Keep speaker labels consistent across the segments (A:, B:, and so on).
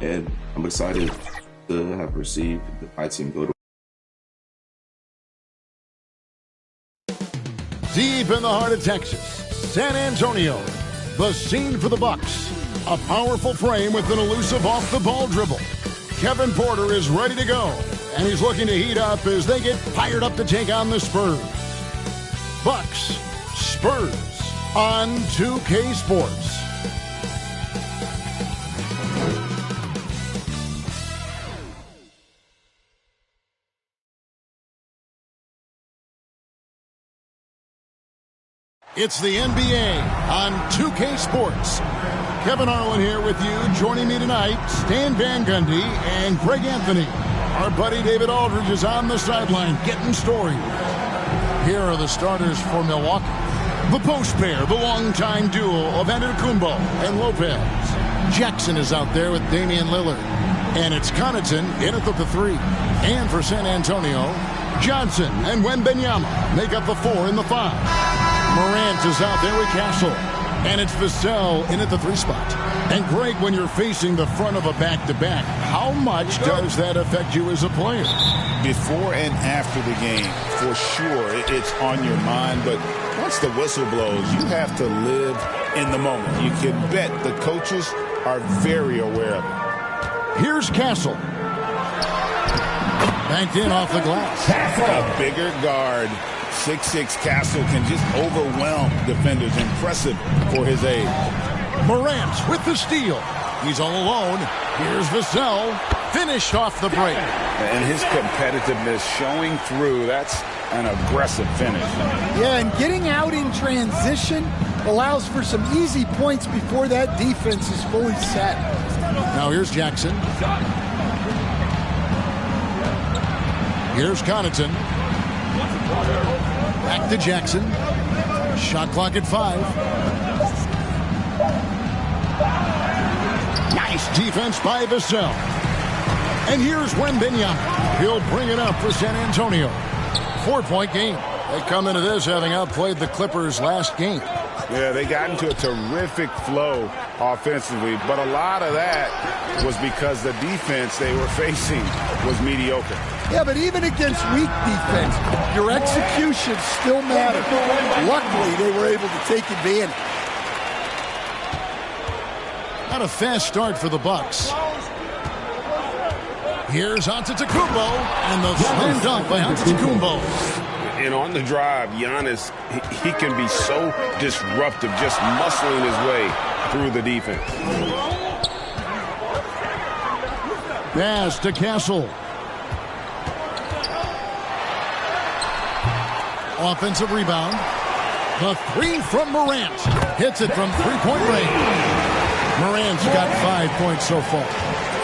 A: and I'm excited to have received my team go to.
B: Deep in the heart of Texas, San Antonio, the scene for the Bucks. A powerful frame with an elusive off-the-ball dribble. Kevin Porter is ready to go, and he's looking to heat up as they get fired up to take on the Spurs. Bucks, Spurs on 2K Sports. It's the NBA on 2K Sports. Kevin Harlan here with you. Joining me tonight, Stan Van Gundy and Greg Anthony. Our buddy David Aldridge is on the sideline getting stories. Here are the starters for Milwaukee. The post pair, the longtime duo of Antetokounmpo and Lopez. Jackson is out there with Damian Lillard. And it's Connaughton in at the 3. And for San Antonio, Johnson and Wembanyama make up the 4 and the 5. Morant is out there with Castle. And it's Vassell in at the 3 spot. And Greg, when you're facing the front of a back-to-back, how much does that affect you as a player?
C: Before and after the game, for sure, it's on your mind. But once the whistle blows, you have to live in the moment. You can bet the coaches are very aware of it.
B: Here's Castle. Banked in off the glass.
C: A bigger guard. 6'6" Castle can just overwhelm defenders. Impressive for his age.
B: Morant with the steal. He's all alone. Here's Vassell. Finished off the break.
C: And his competitiveness showing through. That's an aggressive finish.
D: Yeah, and getting out in transition allows for some easy points before that defense is fully set.
B: Now here's Jackson. Here's Connaughton. Back to Jackson. Shot clock at 5. Nice defense by Vassell. And here's Wembanyama. He'll bring it up for San Antonio. 4-point game. They come into this having outplayed the Clippers last game.
C: Yeah, they got into a terrific flow offensively, but a lot of that was because the defense they were facing was mediocre.
D: Yeah, but even against weak defense, your execution still mattered. Luckily, they were able to take advantage.
B: Not a fast start for the Bucks. Here's Antetokounmpo, and the slam dunk by Antetokounmpo.
E: And on the drive, Giannis, he can be so disruptive, just muscling his way through the defense.
B: Pass to Castle. Offensive rebound. The 3 from Morant. Hits it from three-point range. Morant's got 5 points so far.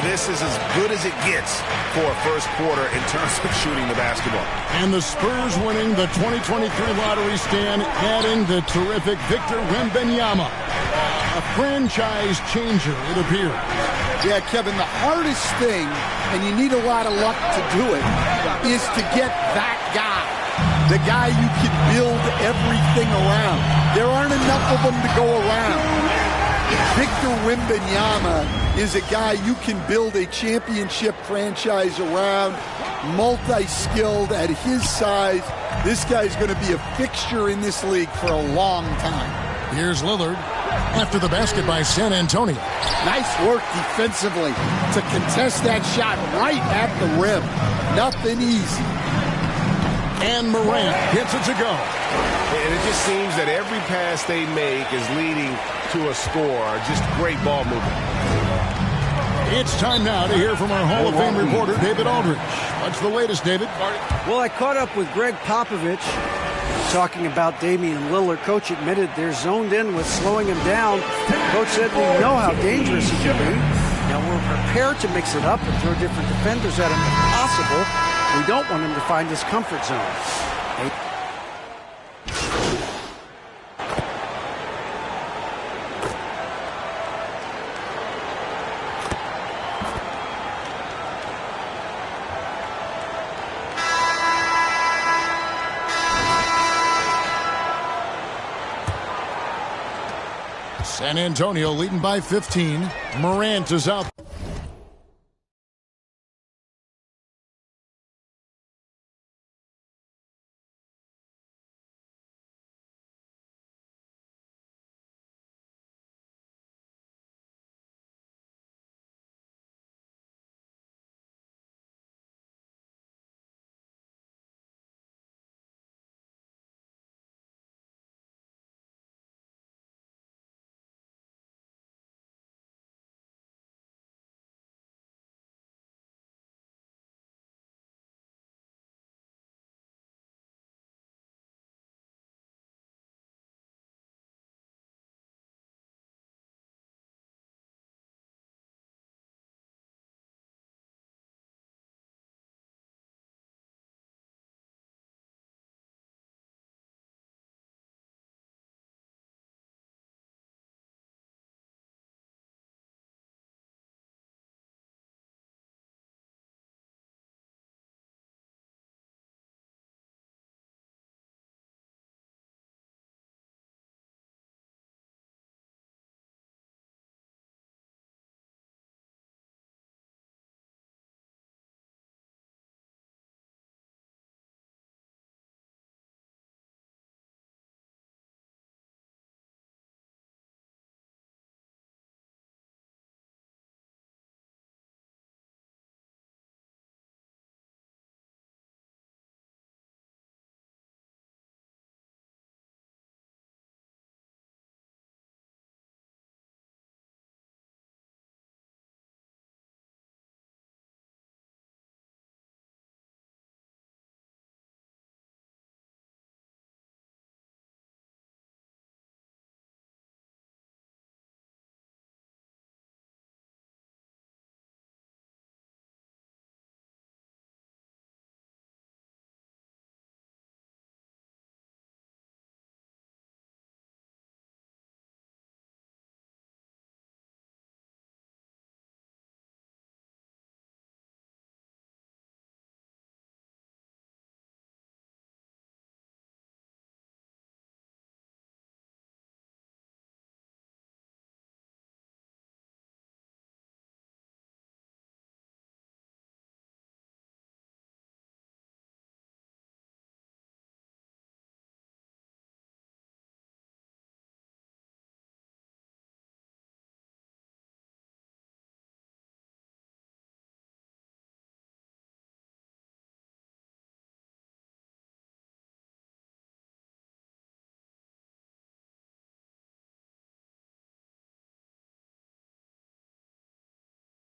C: This is as good as it gets for a first quarter in terms of shooting the basketball.
B: And the Spurs winning the 2023 lottery stand, adding the terrific Victor Wembanyama. A franchise changer, it appears.
D: Yeah, Kevin, the hardest thing, and you need a lot of luck to do it, is to get that guy. The guy you can build everything around. There aren't enough of them to go around. Victor Wembanyama is a guy you can build a championship franchise around, multi-skilled at his size. This guy's going to be a fixture in this league for a long time.
B: Here's Lillard after the basket by San Antonio.
D: Nice work defensively to contest that shot right at the rim. Nothing easy.
B: And Morant gets it to go.
E: And it just seems that every pass they make is leading to a score. Just great ball movement.
B: It's time now to hear from our Hall of Fame reporter, David Aldridge. What's the latest, David?
F: Well, I caught up with Greg Popovich talking about Damian Lillard. Coach admitted they're zoned in with slowing him down. Coach said we know how dangerous he can be. Now we're prepared to mix it up and throw different defenders at him if possible. We don't want him to find his comfort zone.
B: San Antonio leading by 15. Morant is out.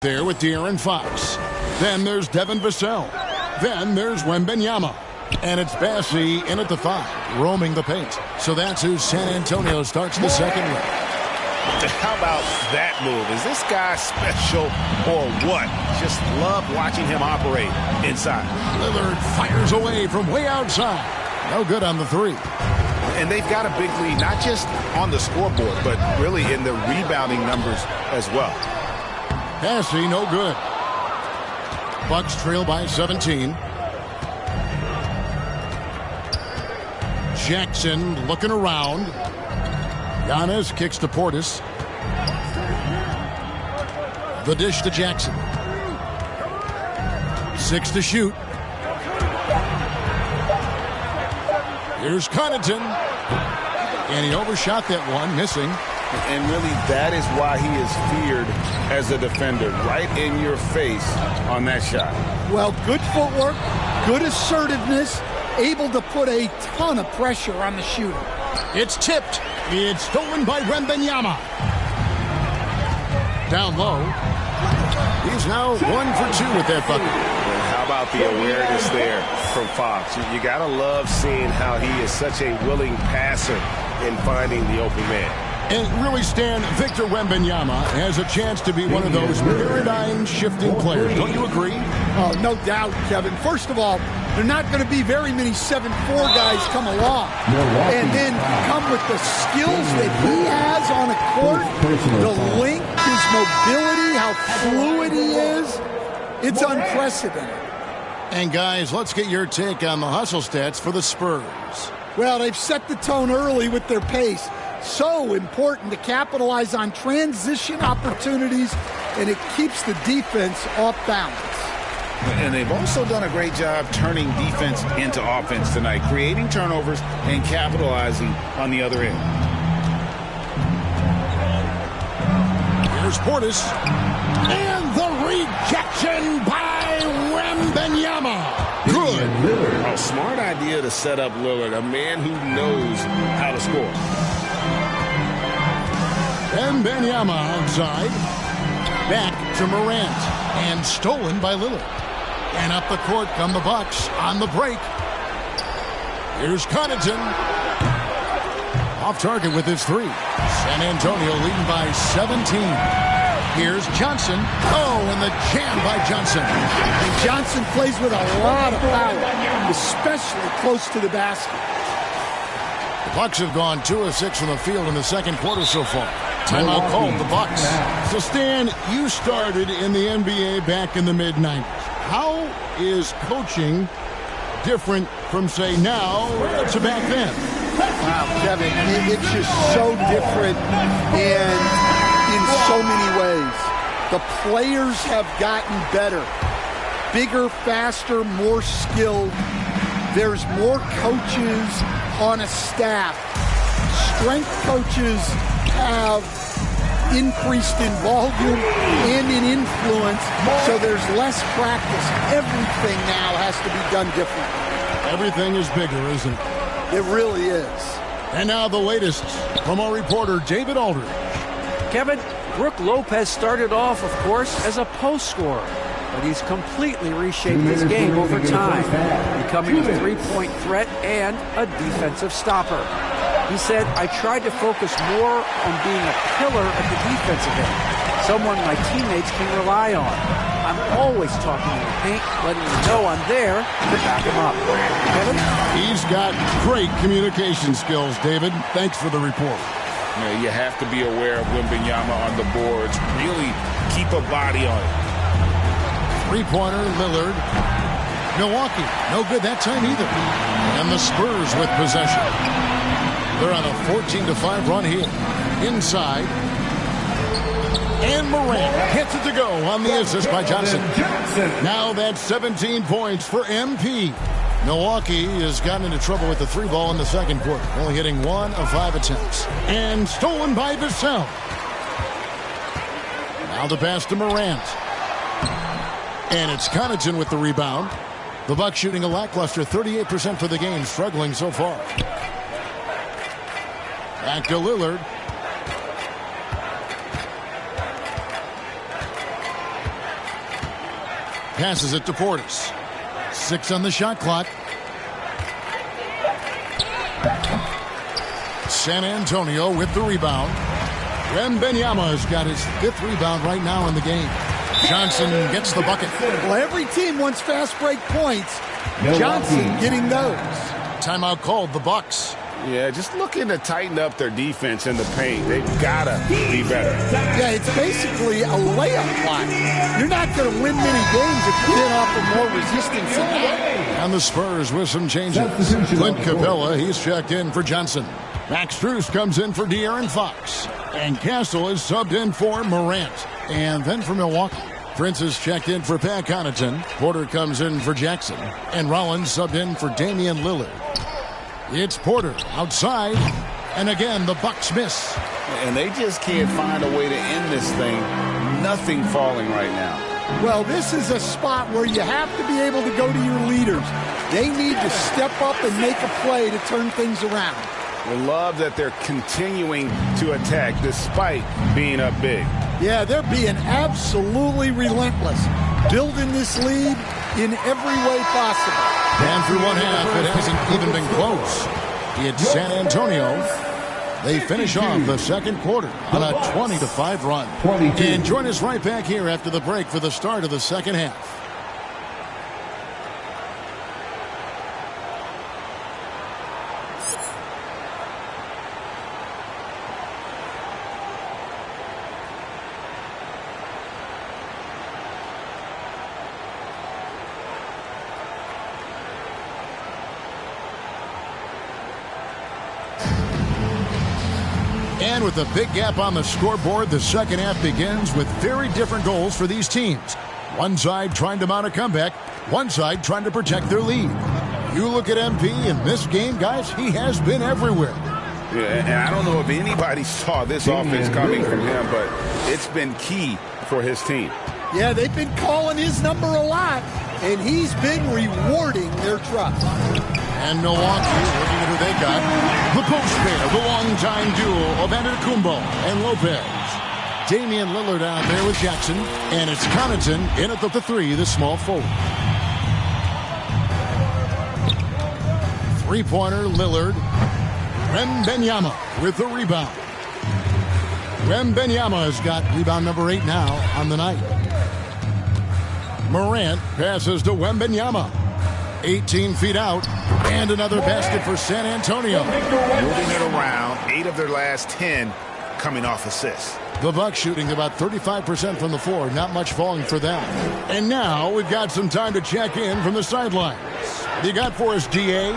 B: There with De'Aaron Fox. Then there's Devin Vassell. Then there's Wembanyama. And it's Bassey in at the 5, roaming the paint. So that's who San Antonio starts the second with.
C: How about that move? Is this guy special or what? Just love watching him operate inside.
B: Lillard fires away from way outside. No good on the 3.
C: And they've got a big lead, not just on the scoreboard, but really in the rebounding numbers as well.
B: Bassey, no good. Bucks trail by 17. Jackson looking around. Giannis kicks to Portis. The dish to Jackson. 6 to shoot. Here's Connaughton. And he overshot that one, missing.
C: And really, that is why he is feared as a defender. Right in your face on that shot.
D: Well, good footwork, good assertiveness, able to put a ton of pressure on the shooter.
B: It's tipped. It's stolen by Wembanyama. Down low. He's now 1 for 2 with that bucket.
E: And how about the awareness there from Fox? You got to love seeing how he is such a willing passer in finding the open man.
B: And really, Stan, Victor Wembanyama has a chance to be one of those paradigm-shifting players. Don't you agree?
D: Oh, no doubt, Kevin. First of all, there are not going to be very many 7'4 guys come along and then come with the skills that he has on a court, the length, his mobility, how fluid he is. It's unprecedented.
B: And, guys, let's get your take on the hustle stats for the Spurs.
D: Well, they've set the tone early with their pace. So important to capitalize on transition opportunities, and it keeps the defense off balance.
C: And they've also done a great job turning defense into offense tonight, creating turnovers and capitalizing on the other end.
B: Here's Portis. And the rejection by Wembanyama. Good.
E: A smart idea to set up Lillard, a man who knows how to score.
B: Wembanyama outside. Back to Morant. And stolen by Lillard. And up the court come the Bucks on the break. Here's Connaughton. Off target with his 3. San Antonio leading by 17. Here's Johnson. Oh, and the jam by Johnson.
D: And Johnson plays with a lot of power, especially close to the basket.
B: The Bucks have gone 2 of 6 from the field in the second quarter so far. Timeout called the Bucks. So, Stan, you started in the NBA back in the mid-90s. How is coaching different from, say, now to back then?
D: Wow, Kevin, it's just so different in so many ways. The players have gotten better, bigger, faster, more skilled. There's more coaches on a staff. Strength coaches have increased in volume and in influence, so there's less practice. Everything now has to be done differently.
B: Everything is bigger, isn't it?
D: It really is.
B: And now the latest from our reporter, David Aldridge.
F: Kevin, Brook Lopez started off, of course, as a post scorer, but he's completely reshaped his game over time, becoming a three-point threat and a defensive stopper. He said, I tried to focus more on being a pillar at the defensive end, someone my teammates can rely on. I'm always talking in the paint, letting them know I'm there to back him up. Kevin?
B: He's got great communication skills, David. Thanks for the report.
C: You have to be aware of Wembanyama on the boards. Really keep a body on it.
B: Three-pointer, Lillard. Milwaukee, no good that time either. And the Spurs with possession. They're on a 14-5 run here. Inside. And Morant gets it to go on the assist by Johnson. Now that's 17 points for MP. Milwaukee has gotten into trouble with the 3 ball in the second quarter, only hitting 1 of 5 attempts. And stolen by Vassell. Now the pass to Morant. And it's Connaughton with the rebound. The Bucks shooting a lackluster 38% for the game, struggling so far. Back to Lillard. Passes it to Portis. 6 on the shot clock. San Antonio with the rebound. Wembanyama's got his 5th rebound right now in the game. Johnson gets the bucket.
D: Well, every team wants fast break points. Johnson getting those.
B: Timeout called, the Bucks.
C: Yeah, just looking to tighten up their defense in the paint. They've got to be better.
D: Yeah, it's basically a layup line. You're not going to win many games if you can't offer more resistance than that.
B: And the Spurs with some changes. Clint Capella, he's checked in for Johnson. Max Strus comes in for De'Aaron Fox. And Castle is subbed in for Morant. And then for Milwaukee, Prince is checked in for Pat Connaughton. Porter comes in for Jackson. And Rollins subbed in for Damian Lillard. It's Porter outside. And again, the Bucks miss.
C: And they just can't find a way to end this thing. Nothing falling right now.
D: Well, this is a spot where you have to be able to go to your leaders. They need to step up and make a play to turn things around.
C: We love that they're continuing to attack despite being up big.
D: Yeah, they're being absolutely relentless, building this lead in every way possible.
B: And through one half, it hasn't even been close. It's San Antonio. They finish off the second quarter on a 20-5 run. And join us right back here after the break for the start of the second half. And with a big gap on the scoreboard, the second half begins with very different goals for these teams. One side trying to mount a comeback, one side trying to protect their lead. You look at MP in this game, guys, he has been everywhere.
C: Yeah, and I don't know if anybody saw this offense coming from him, but it's been key for his team.
D: Yeah, they've been calling his number a lot, and he's been rewarding their trust.
B: And Milwaukee, looking at who they got, the post pair, the longtime duo of Antetokounmpo and Lopez. Damian Lillard out there with Jackson, and it's Connaughton in at the 3, the small forward. Three-pointer, Lillard. Wembanyama with the rebound. Wembanyama's got rebound number 8 now on the night. Morant passes to Wembanyama. 18 feet out, and another basket for San Antonio.
C: Moving it around, 8 of their last 10 coming off assists.
B: The Bucks shooting about 35% from the floor, not much falling for them. And now we've got some time to check in from the sidelines. What do you got for us, DA?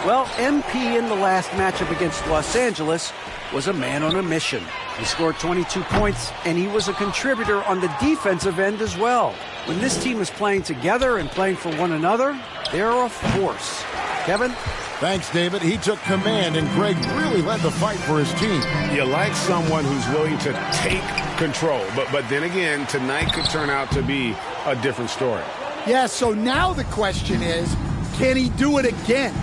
F: Well, MP in the last matchup against Los Angeles was a man on a mission. He scored 22 points, and he was a contributor on the defensive end as well. When this team is playing together and playing for one another, they're a force. Kevin?
B: Thanks, David. He took command, and Greg really led the fight for his team.
C: You like someone who's willing to take control, but then again, tonight could turn out to be a different story.
D: Yeah, so now the question is, can he do it again?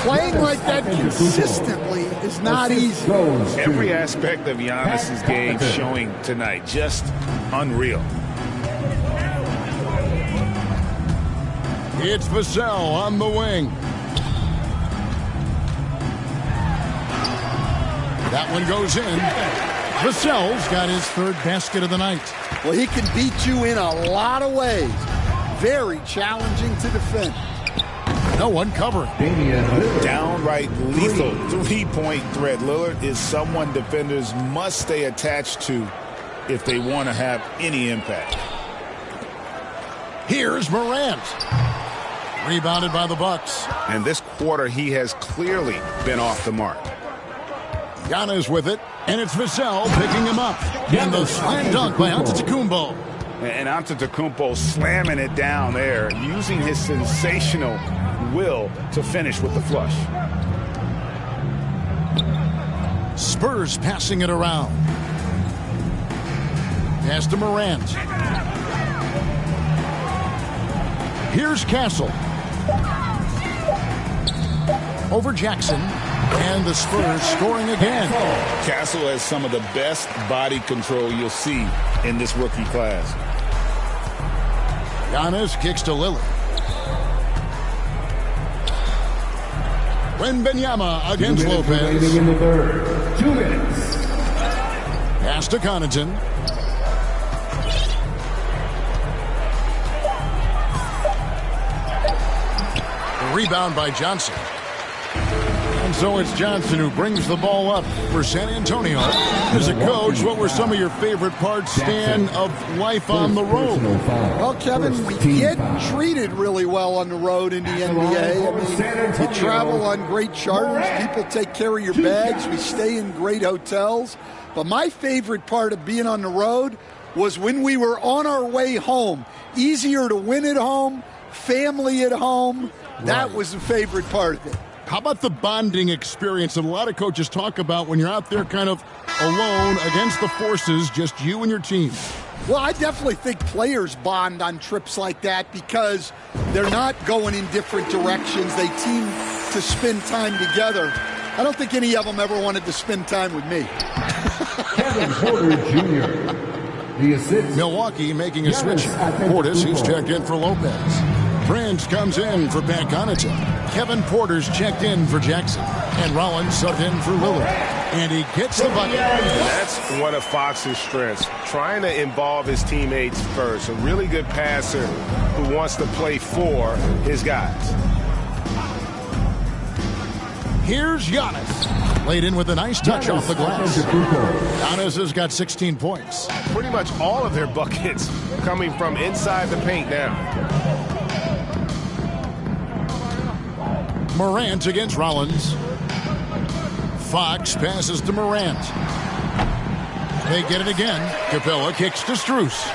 D: Playing like that consistently is not easy.
C: Every aspect of Giannis's game showing tonight, just unreal.
B: It's Vassell on the wing. That one goes in. Vassell's got his 3rd basket of the night.
D: Well, he can beat you in a lot of ways. Very challenging to defend.
B: No one covering.
C: Downright lethal three-point threat. Lillard is someone defenders must stay attached to if they want to have any impact.
B: Here's Morant. Rebounded by the Bucks.
C: And this quarter, he has clearly been off the mark.
B: Giannis with it, and it's Vassell picking him up. And the slam dunk by Antetokounmpo.
C: And Antetokounmpo slamming it down there, using his sensational will to finish with the flush.
B: Spurs passing it around. Pass to Morant. Here's Castle. Over Jackson. And the Spurs scoring again.
C: Castle has some of the best body control you'll see in this rookie class.
B: Giannis kicks to Lillard. Wembanyama against Lopez.
G: In the third. 2 minutes.
B: Pass to Connaughton. Rebound by Johnson. And so it's Johnson who brings the ball up for San Antonio. As a coach, what were some of your favorite parts, Stan, of life on the road?
D: Well, Kevin, we get treated really well on the road in the NBA. I mean, you travel on great charters. People take care of your bags. We stay in great hotels. But my favorite part of being on the road was when we were on our way home. Easier to win at home, family at home. That was the favorite part of it.
B: How about the bonding experience that a lot of coaches talk about when you're out there kind of alone against the forces, just you and your team?
D: Well, I definitely think players bond on trips like that because they're not going in different directions. They team to spend time together. I don't think any of them ever wanted to spend time with me.
G: Kevin Porter Jr. The assist.
B: Milwaukee making a switch. Portis, he's checked in for Lopez. Prince comes in for Pat Connaughton. Kevin Porter's checked in for Jackson. And Rollins subbed in for Lillard. And he gets the bucket.
E: That's one of Fox's strengths, trying to involve his teammates first. A really good passer who wants to play for his guys.
B: Here's Giannis. Laid in with a nice touch off the glass. Giannis has got 16 points.
E: Pretty much all of their buckets coming from inside the paint now.
B: Morant against Rollins. Fox passes to Morant. They get it again. Capella kicks to Strus.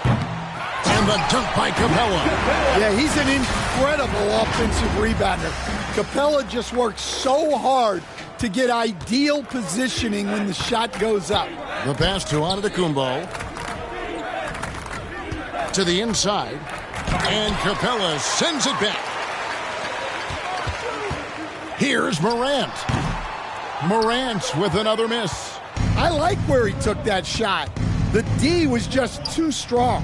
B: And the dunk by Capella.
D: Yeah, he's an incredible offensive rebounder. Capella just works so hard to get ideal positioning when the shot goes up.
B: The pass to Antetokounmpo. To the inside. And Capella sends it back. Here's Morant. Morant with another miss.
D: I like where he took that shot. The D was just too strong.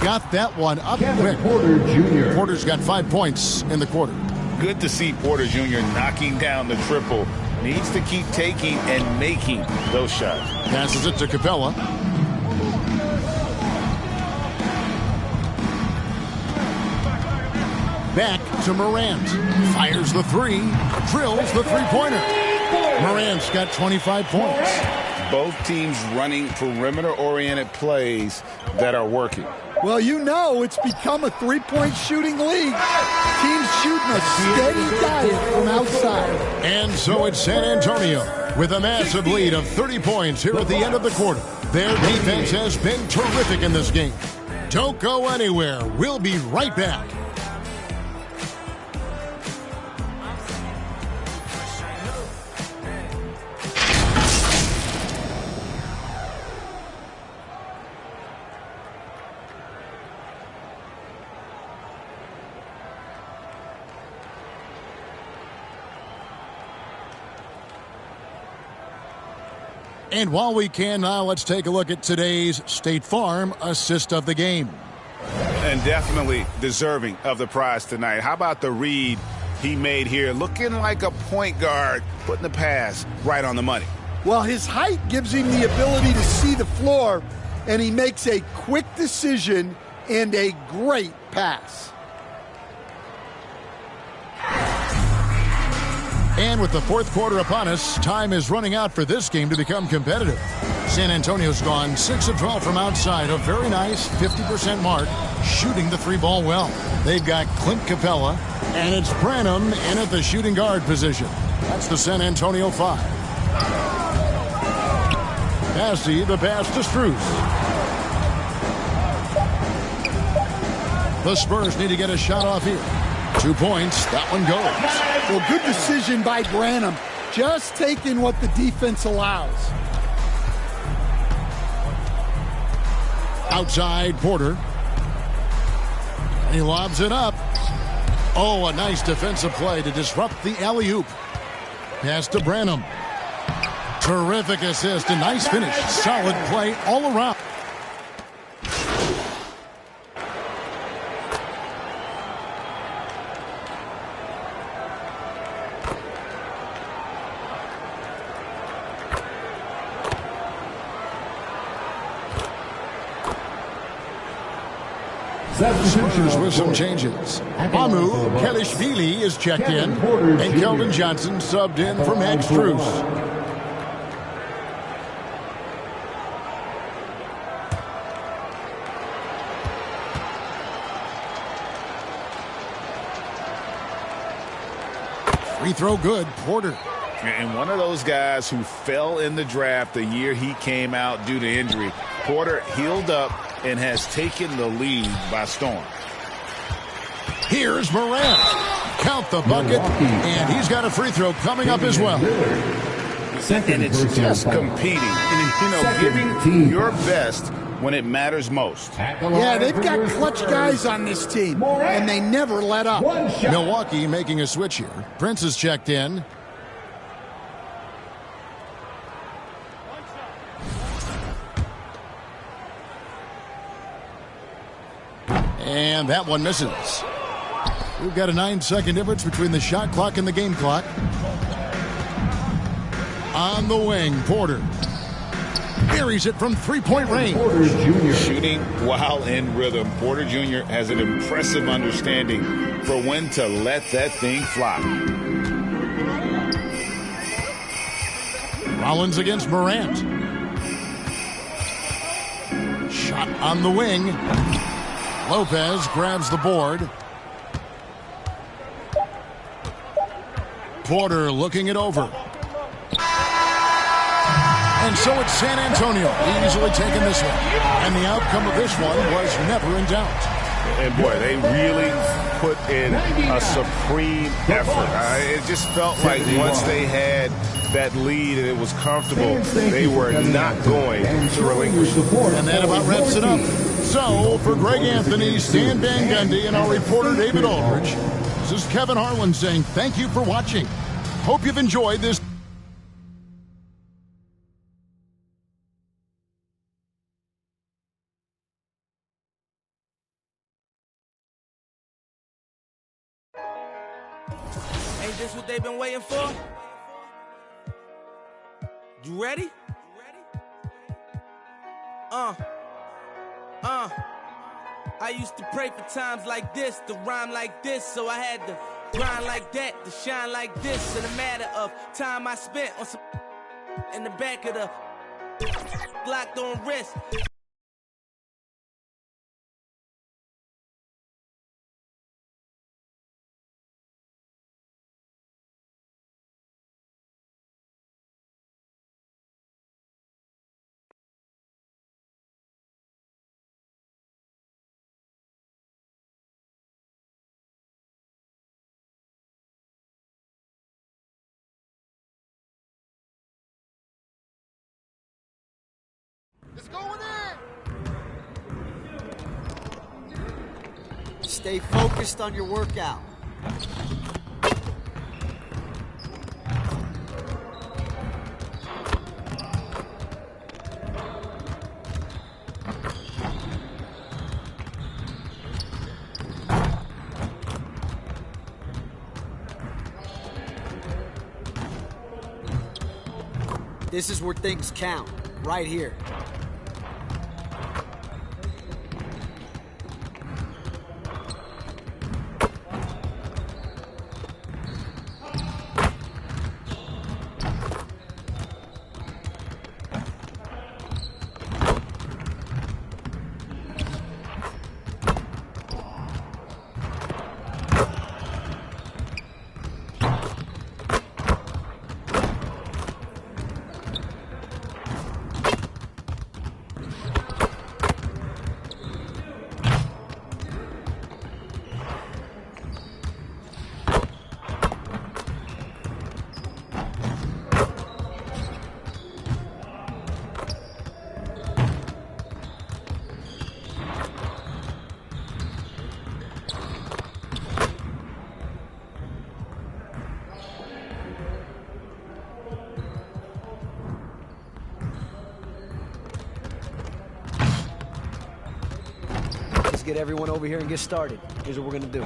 B: Got that one up
G: Kevin
B: quick.
G: Porter Jr.
B: Porter's got 5 points in the quarter.
C: Good to see Porter Jr. knocking down the triple. Needs to keep taking and making those shots.
B: Passes it to Capella. Back to Morant. Fires the three. Drills the three-pointer. Morant's got 25 points.
C: Both teams running perimeter-oriented plays that are working.
D: Well, you know it's become a three-point shooting league. Teams shooting a steady diet from outside.
B: And so it's San Antonio with a massive lead of 30 points here at the end of the quarter. Their defense has been terrific in this game. Don't go anywhere. We'll be right back. And while we can now, let's take a look at today's State Farm assist of the game.
C: And definitely deserving of the prize tonight. How about the read he made here? Looking like a point guard, putting the pass right on the money.
D: Well, his height gives him the ability to see the floor, and he makes a quick decision and a great pass.
B: And with the fourth quarter upon us, time is running out for this game to become competitive. San Antonio's gone 6 of 12 from outside, a very nice 50% mark, shooting the three ball well. They've got Clint Capella, and it's Branham in at the shooting guard position. That's the San Antonio 5. Passy, the pass to Strus. The Spurs need to get a shot off here. 2 points, that one goes.
D: Well, good decision by Branham. Just taking what the defense allows.
B: Outside, Porter. And he lobs it up. Oh, a nice defensive play to disrupt the alley-oop. Pass to Branham. Terrific assist, a nice finish. Solid play all around. Spurs with some changes. Amu Kelishvili is checked in, and Keldon Johnson subbed in for Max Strus. Free throw good, Porter.
C: And one of those guys who fell in the draft the year he came out due to injury. Porter healed up and has taken the lead by storm.
B: Here's Morant. Count the bucket, and he's got a free throw coming up as well.
C: And it's just competing, and, giving your best when it matters most.
D: Yeah, they've got clutch guys on this team, and they never let up.
B: Milwaukee making a switch here. Prince is checked in. And that one misses. We've got a 9-second difference between the shot clock and the game clock. On the wing, Porter. Buries it from three-point range.
C: Shooting while in rhythm. Porter Jr. has an impressive understanding for when to let that thing fly.
B: Rollins against Morant. Shot on the wing. Lopez grabs the board. Porter looking it over. And so it's San Antonio easily taking this one. And the outcome of this one was never in doubt.
E: And boy, they really put in a supreme effort. It just felt like once they had that lead and it was comfortable, they were not going to relinquish.
B: And that about wraps it up. So, for Greg Anthony, Stan Van Gundy, and our reporter David Aldridge, this is Kevin Harlan saying thank you for watching. Hope you've enjoyed this.
H: Ain't this what they've been waiting for? You ready? I used to pray for times like this, to rhyme like this, so I had to grind like that, to shine like this. In a matter of time I spent on some in the back of the locked on wrist.
D: It's going in.
I: Stay focused on your workout. This is where things count, right here.
F: Get everyone over here and get started. Here's what we're gonna do.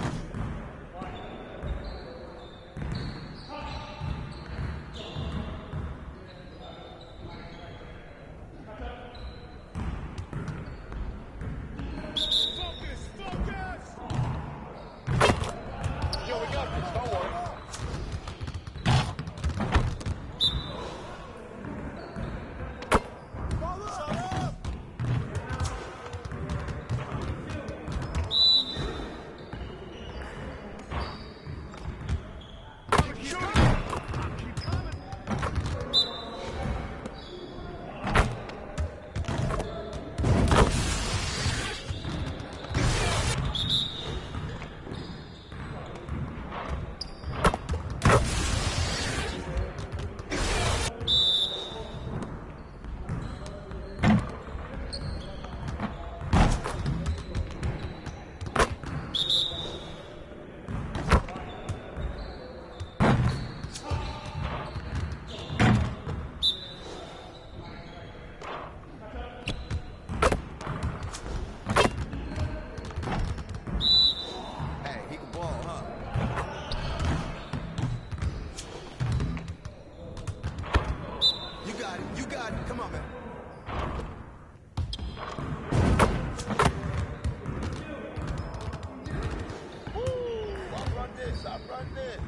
E: Run this.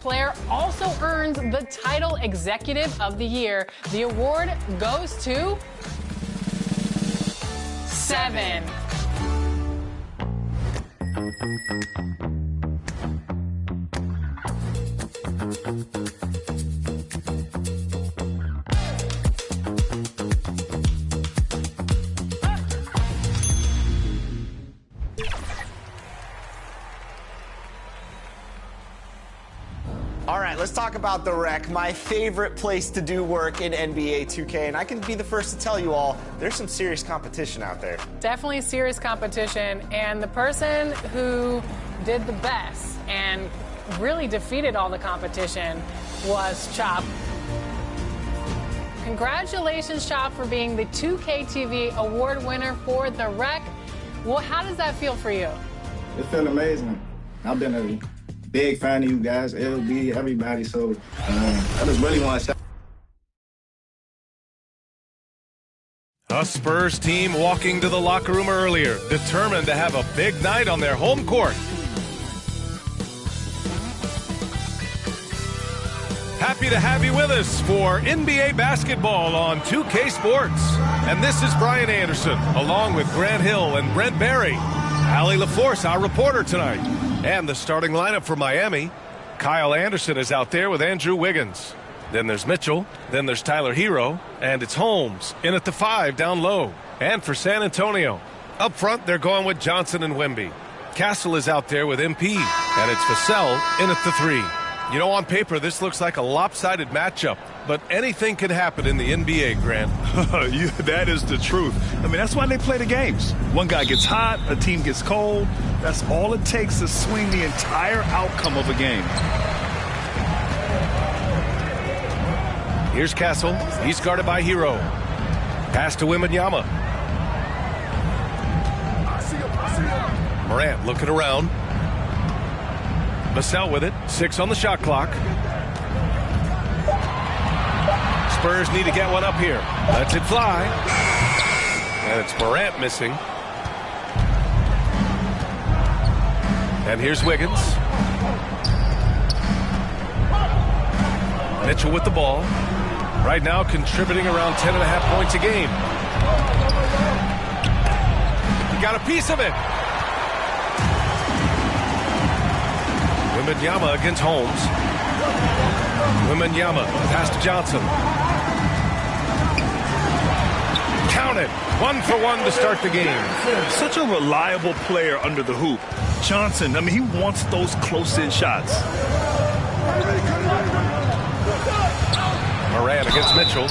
J: Player also earns the title Executive of the Year. The award goes to 7.
K: All right, let's talk about the Rec, my favorite place to do work in NBA 2K. And I can be the first to tell you all, there's some serious competition out there.
J: Definitely serious competition, and the person who did the best and really defeated all the competition was Chop. Congratulations, Chop, for being the 2K TV award winner for the Rec. Well, how does that feel for you?
L: It felt amazing. I've been a big fan of you guys, LB, everybody, so I just really want to shout.
M: A Spurs team walking to the locker room earlier, determined to have a big night on their home court. Happy to have you with us for NBA basketball on 2K Sports. And this is Brian Anderson, along with Grant Hill and Brent Barry. Allie LaForce, our reporter tonight. And the starting lineup for Miami. Kyle Anderson is out there with Andrew Wiggins. Then there's Mitchell. Then there's Tyler Hero. And it's Holmes in at the 5 down low. And for San Antonio, up front, they're going with Johnson and Wemby. Castle is out there with MP. And it's Vassell in at the 3. You know, on paper, this looks like a lopsided matchup, but anything can happen in the NBA, Grant.
N: That is the truth. I mean, that's why they play the games. One guy gets hot, a team gets cold. That's all it takes to swing the entire outcome of a game.
M: Here's Castle. He's guarded by Hero. Pass to Wembanyama. Morant looking around. Vassell with it. 6 on the shot clock. Spurs need to get one up here. Lets it fly. And it's Morant missing. And here's Wiggins. Mitchell with the ball. Right now contributing around 10.5 points a game. He got a piece of it. Wembanyama against Holmes. Wembanyama, pass to Johnson. Count it. 1 for 1 to start the game.
N: Such a reliable player under the hoop. Johnson, I mean, he wants those close-in shots.
M: Morant against Mitchell.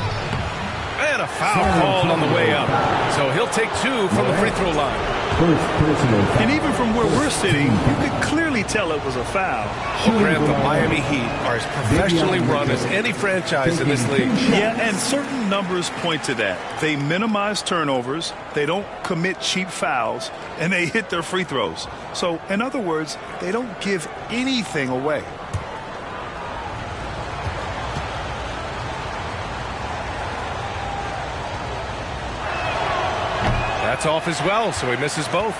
M: And a foul called on the way up. So he'll take 2 from the free throw line.
N: And even from where we're sitting, you could clearly tell it was a foul.
M: Well, Grant, the Miami Heat are as professionally run as any franchise in this league.
N: Yeah, and certain numbers point to that. They minimize turnovers, they don't commit cheap fouls, and they hit their free throws. So, in other words, they don't give anything away.
M: That's off as well, so he misses both.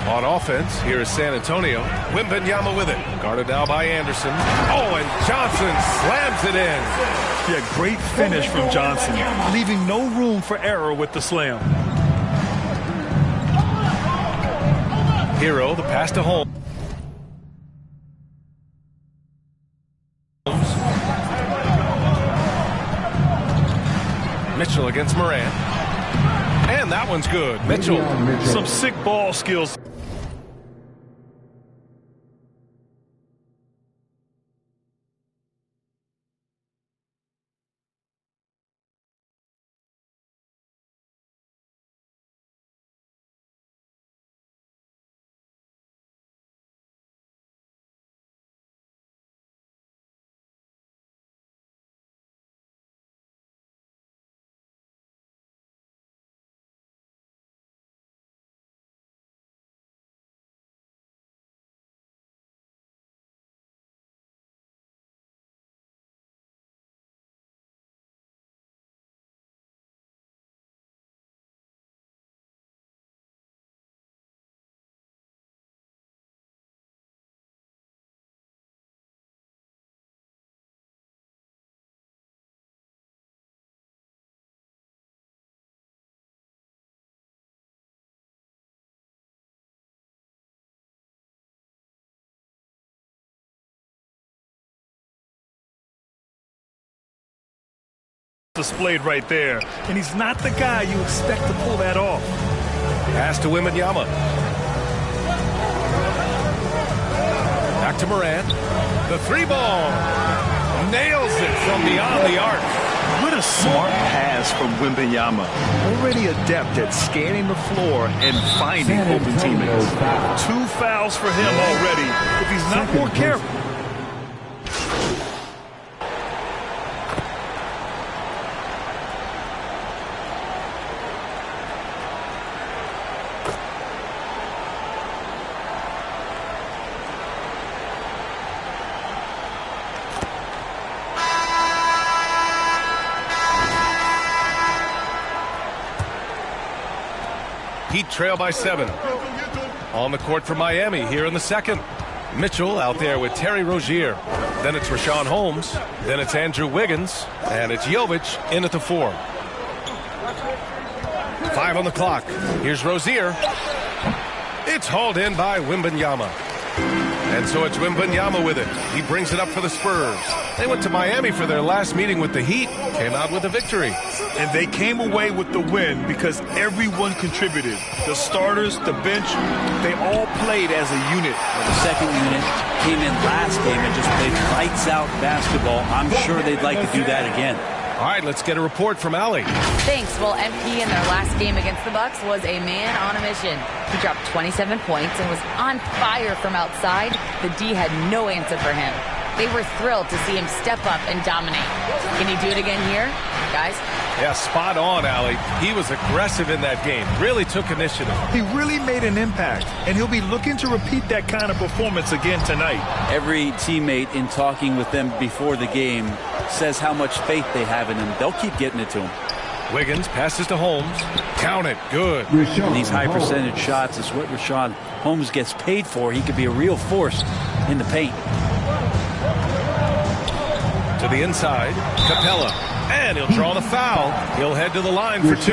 M: On offense, here is San Antonio. Wembanyama with it. Guarded now by Anderson. Oh, and Johnson slams it in.
N: Yeah, great finish from Johnson, leaving no room for error with the slam.
M: Hero, the pass to Holmes. Mitchell against Morant. And that one's good. Mitchell.
N: Some sick ball skills. displayed right there. And he's not the guy you expect to pull that off.
M: Pass to Wembanyama. Back to Morant. The three ball. Nails it from beyond the arc.
N: What a smart pass from Wembanyama. Already adept at scanning the floor and finding open teammates. 2 fouls for him already if he's not more careful.
M: Heat trail by 7. On the court for Miami here in the second. Mitchell out there with Terry Rozier. Then it's Rashawn Holmes. Then it's Andrew Wiggins. And it's Jovic in at the 4. 5 on the clock. Here's Rozier. It's hauled in by Wembanyama. And so it's Wembanyama with it. He brings it up for the Spurs. They went to Miami for their last meeting with the Heat. Came out with a victory.
N: And they came away with the win because everyone contributed. The starters, the bench, they all played as a unit.
O: The second unit came in last game and just played lights-out basketball. I'm sure they'd like to do that again.
M: All right, let's get a report from Allie.
P: Thanks. Well, MP in their last game against the Bucks was a man on a mission. He dropped 27 points and was on fire from outside. The D had no answer for him. They were thrilled to see him step up and dominate. Can he do it again here, guys?
M: Yeah, spot on, Allie. He was aggressive in that game. Really took initiative.
N: He really made an impact, and he'll be looking to repeat that kind of performance again tonight.
O: Every teammate in talking with them before the game says how much faith they have in him. They'll keep getting it to him.
M: Wiggins passes to Holmes. Count it. Good.
O: And these high percentage shots is what Rashawn Holmes gets paid for. He could be a real force in the paint.
M: To the inside, Capella. And he'll draw the foul. He'll head to the line for 2.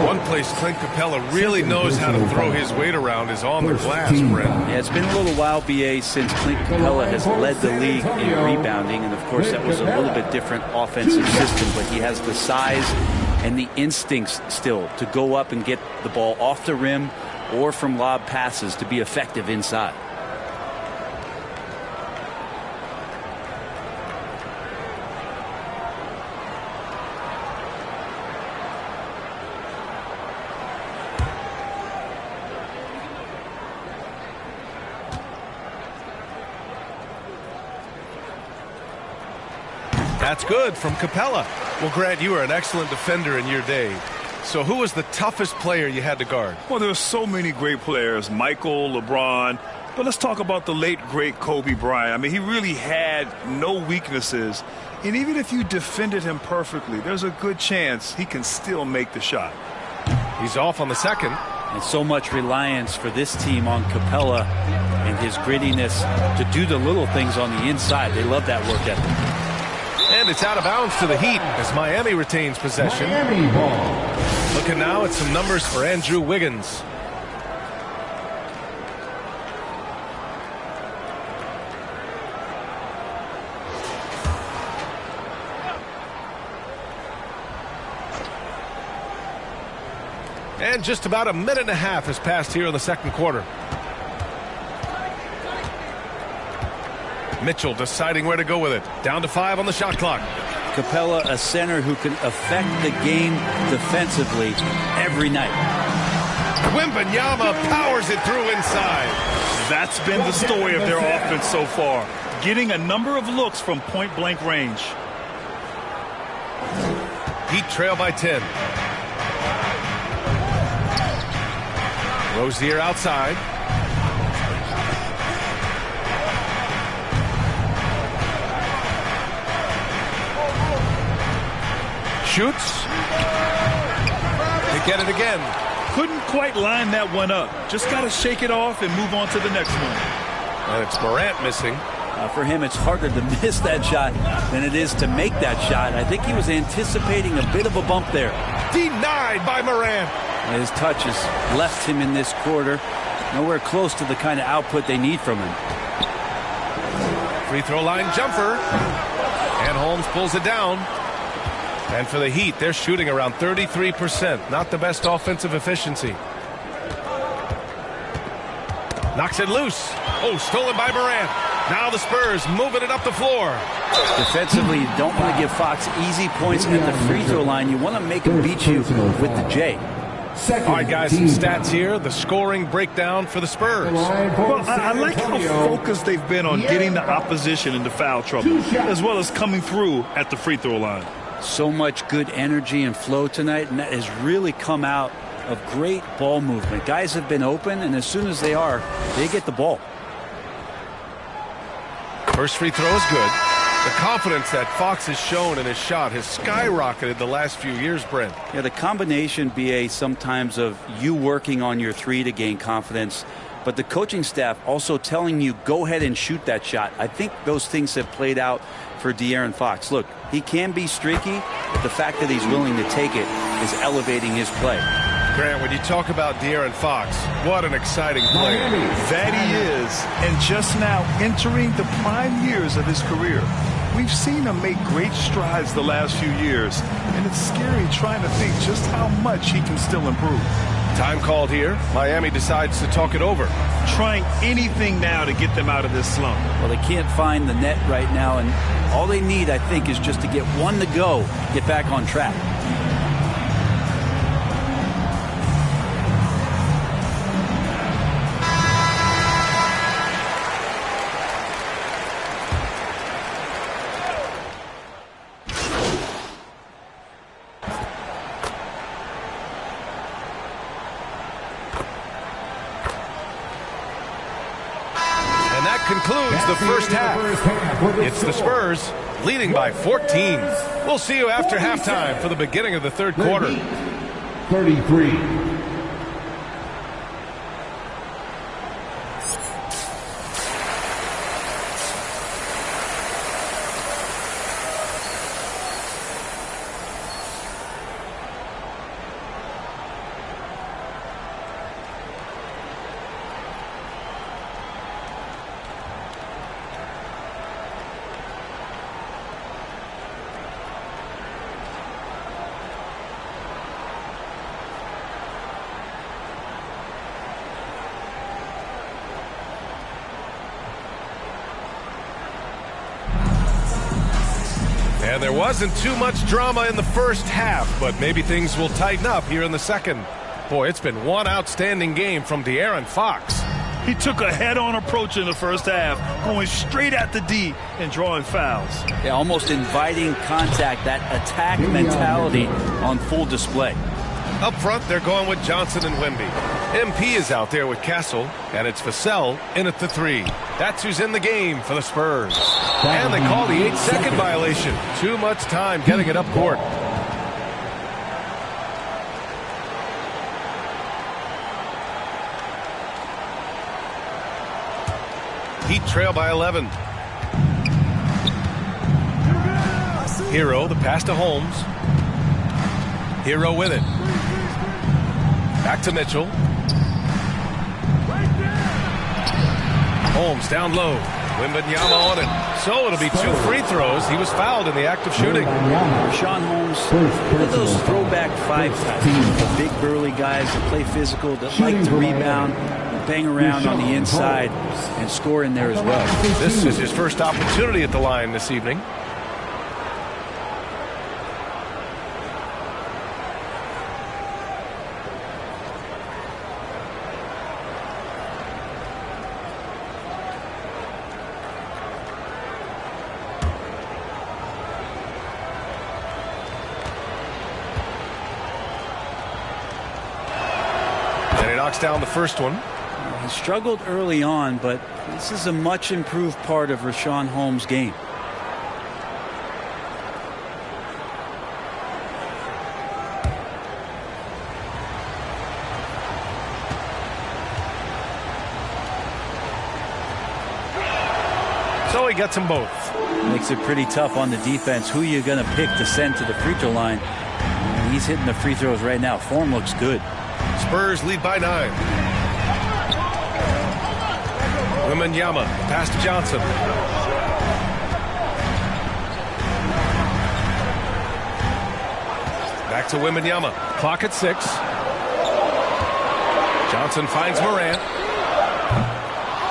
M: One place Clint Capella really knows how to throw his weight around is on the glass, Brent.
O: Yeah, it's been a little while, BA, since Clint Capella has led the league in rebounding. And, of course, that was a little bit different offensive system. But he has the size and the instincts still to go up and get the ball off the rim or from lob passes to be effective inside.
M: That's good from Capella. Well, Grant, you were an excellent defender in your day. So who was the toughest player you had to guard?
N: Well, there are so many great players, Michael, LeBron. But let's talk about the late, great Kobe Bryant. I mean, he really had no weaknesses. And even if you defended him perfectly, there's a good chance he can still make the shot.
M: He's off on the second.
O: And so much reliance for this team on Capella and his grittiness to do the little things on the inside. They love that work ethic.
M: And it's out of bounds to the Heat as Miami retains possession.
G: Miami ball.
M: Looking now at some numbers for Andrew Wiggins. And just about a minute and a half has passed here in the second quarter. Mitchell deciding where to go with it. Down to 5 on the shot clock.
O: Capella, a center who can affect the game defensively every night.
M: Wembanyama powers it through inside.
N: That's been the story of their offense so far. Getting a number of looks from point-blank range.
M: Heat trail by 10. Rozier outside. Shoots. They get it again.
N: Couldn't quite line that one up. Just got to shake it off and move on to the next one.
M: And it's Morant missing.
O: For him, it's harder to miss that shot than it is to make that shot. I think he was anticipating a bit of a bump there.
M: Denied by Morant.
O: His touch has left him in this quarter. Nowhere close to the kind of output they need from him.
M: Free throw line jumper. And Holmes pulls it down. And for the Heat, they're shooting around 33%. Not the best offensive efficiency. Knocks it loose. Oh, stolen by Morant. Now the Spurs moving it up the floor.
O: Defensively, you don't want to give Fox easy points at the free throw line. You want to make him beat you with the J.
M: All right, guys, some stats here. The scoring breakdown for the Spurs.
N: Well, I like how focused they've been on getting the opposition into foul trouble, as well as coming through at the free throw line.
O: So much good energy and flow tonight, and that has really come out of great ball movement. Guys have been open, and as soon as they are, they get the ball.
M: First free throw is good. The confidence that Fox has shown in his shot has skyrocketed the last few years, Brent.
O: Yeah, the combination, BA, sometimes of you working on your three to gain confidence, but the coaching staff also telling you, go ahead and shoot that shot. I think those things have played out for De'Aaron Fox. Look, he can be streaky, but the fact that he's willing to take it is elevating his play.
M: Grant, when you talk about De'Aaron Fox, what an exciting player.
N: That he is, and just now entering the prime years of his career. We've seen him make great strides the last few years, and it's scary trying to think just how much he can still improve.
M: Time called here. Miami decides to talk it over.
N: Trying anything now to get them out of this slump.
O: Well, they can't find the net right now, and all they need, I think, is just to get one to go, get back on track.
M: Concludes the first half. It's the Spurs leading by 14. We'll see you after halftime for the beginning of the third quarter.
G: 33.
M: And there wasn't too much drama in the first half, but maybe things will tighten up here in the second. Boy, it's been one outstanding game from De'Aaron Fox.
N: He took a head-on approach in the first half, going straight at the D and drawing fouls.
O: Yeah, almost inviting contact, that attack mentality on full display.
M: Up front, they're going with Johnson and Wemby. MP is out there with Castle, and it's Vassell in at the three. That's who's in the game for the Spurs. And they call the 8-second violation. Too much time getting it up court. Heat trail by 11. Hero, the pass to Holmes. Hero with it. Back to Mitchell. Holmes down low. Wembanyama on it. So it'll be 2 free throws. He was fouled in the act of shooting.
O: Rashawn Holmes, one of those throwback 5 types. The big burly guys that play physical, that like to rebound, bang around on the inside, and score in there as well.
M: This is his first opportunity at the line this evening. Down the first one.
O: He struggled early on, but this is a much improved part of Rashawn Holmes' game.
M: So he gets them both.
O: Makes it pretty tough on the defense. Who you're going to pick to send to the free throw line? He's hitting the free throws right now. Form looks good.
M: Spurs lead by 9. Wembanyama, pass to Johnson. Back to Wembanyama. Clock at 6. Johnson finds Morant.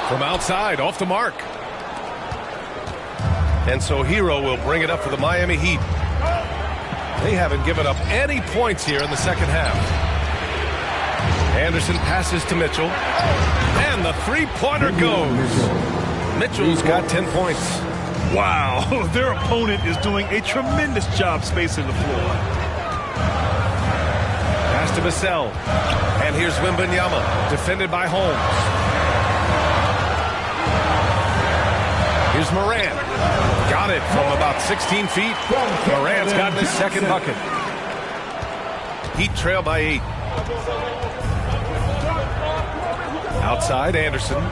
M: From outside, off the mark. And so Hero will bring it up for the Miami Heat. They haven't given up any points here in the second half. Anderson passes to Mitchell. And the three-pointer goes. Mitchell's got 10 points.
N: Wow, their opponent is doing a tremendous job spacing the floor.
M: Pass to Vassell. And here's Wembanyama, defended by Holmes. Here's Morant. Got it from about 16 feet. Morant's gotten his second bucket. Heat trail by 8. Outside, Anderson.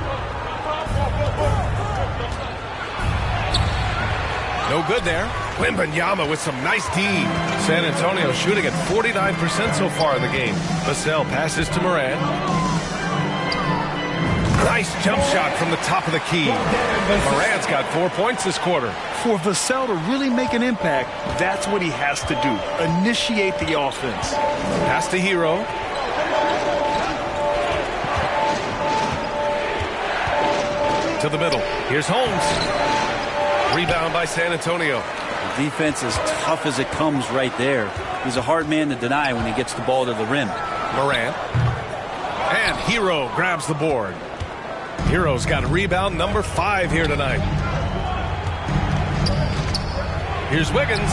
M: No good there. Wembanyama with some nice D. San Antonio shooting at 49% so far in the game. Vassell passes to Morant. Nice jump shot from the top of the key. Morant's got 4 points this quarter.
N: For Vassell to really make an impact, that's what he has to do. Initiate the offense.
M: Pass to Hero. To the middle. Here's Holmes. Rebound by San Antonio.
O: The defense is tough as it comes right there. He's a hard man to deny when he gets the ball to the rim.
M: Morant. And Hero grabs the board. Hero's got rebound number 5 here tonight. Here's Wiggins.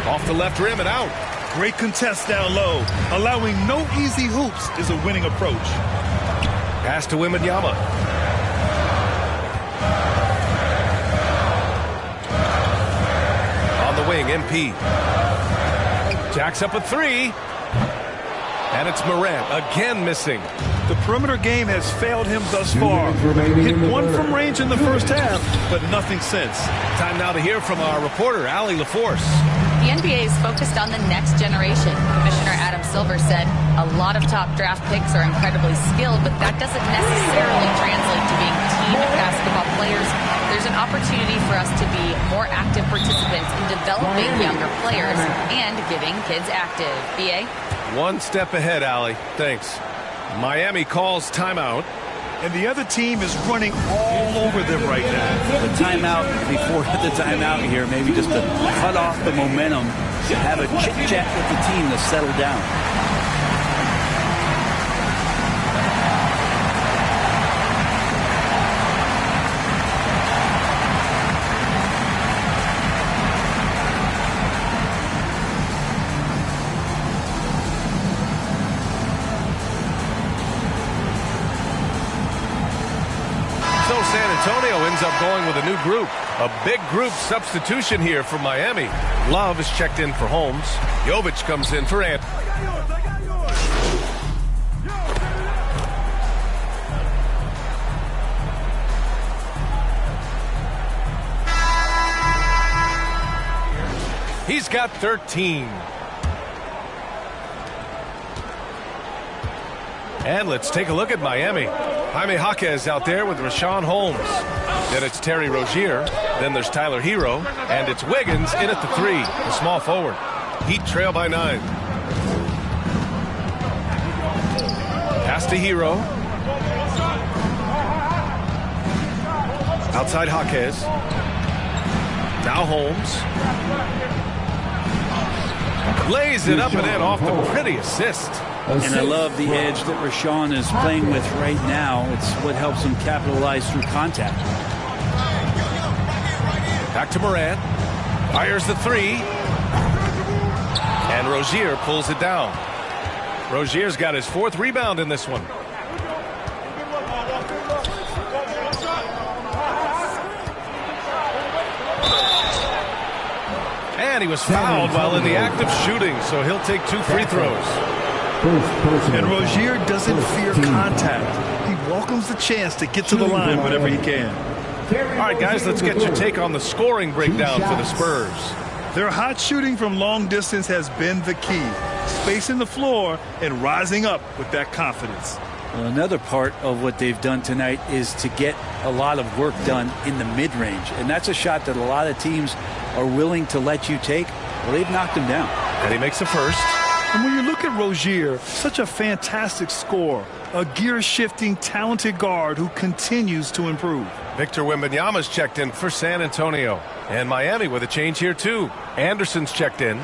M: Off the left rim and out.
N: Great contest down low. Allowing no easy hoops is a winning approach.
M: Pass to Wembanyama. Wing, MP. Jacks up a 3. And it's Morant again missing.
N: The perimeter game has failed him thus far. Hit one from range in the first half, but nothing since.
M: Time now to hear from our reporter, Allie LaForce.
P: The NBA is focused on the next generation. Commissioner Adam Silver said a lot of top draft picks are incredibly skilled, but that doesn't necessarily translate to being team basketball players. There's an opportunity for us to be more active participants in developing younger players and getting kids active. BA?
M: One step ahead, Allie. Thanks. Miami calls timeout.
N: And the other team is running all over them right now.
O: The timeout, before the timeout here, maybe just to cut off the momentum, to have a chit-chat with the team to settle down.
M: Antonio ends up going with a new group. A big group substitution here for Miami. Love is checked in for Holmes. Jovic comes in for Ant. He's got 13. And let's take a look at Miami. Jaime Jaquez out there with Rashawn Holmes. Then it's Terry Rozier. Then there's Tyler Hero. And it's Wiggins in at the 3, the small forward. Heat trail by 9. Pass to Hero. Outside Jaquez. Now Holmes. Lays it up and in off the pretty assist.
O: And I love the edge that Rashawn is playing with right now. It's what helps him capitalize through contact.
M: Back to Morant. Fires the 3. And Rozier pulls it down. Rozier's got his 4th rebound in this one. And he was fouled while in the act of shooting, so he'll take 2 free throws.
N: And Rozier doesn't fear contact. He welcomes the chance to get to the line whenever he can.
M: All right, guys, let's get your take on the scoring breakdown for the Spurs.
N: Their hot shooting from long distance has been the key. Spacing the floor and rising up with that confidence.
O: Well, another part of what they've done tonight is to get a lot of work done in the mid-range. And that's a shot that a lot of teams are willing to let you take. Well, they've knocked them down.
M: And he makes the first.
N: And when you look at Rozier, such a fantastic scorer, a gear-shifting, talented guard who continues to improve.
M: Victor Wembanyama's checked in for San Antonio. And Miami with a change here, too. Anderson's checked in.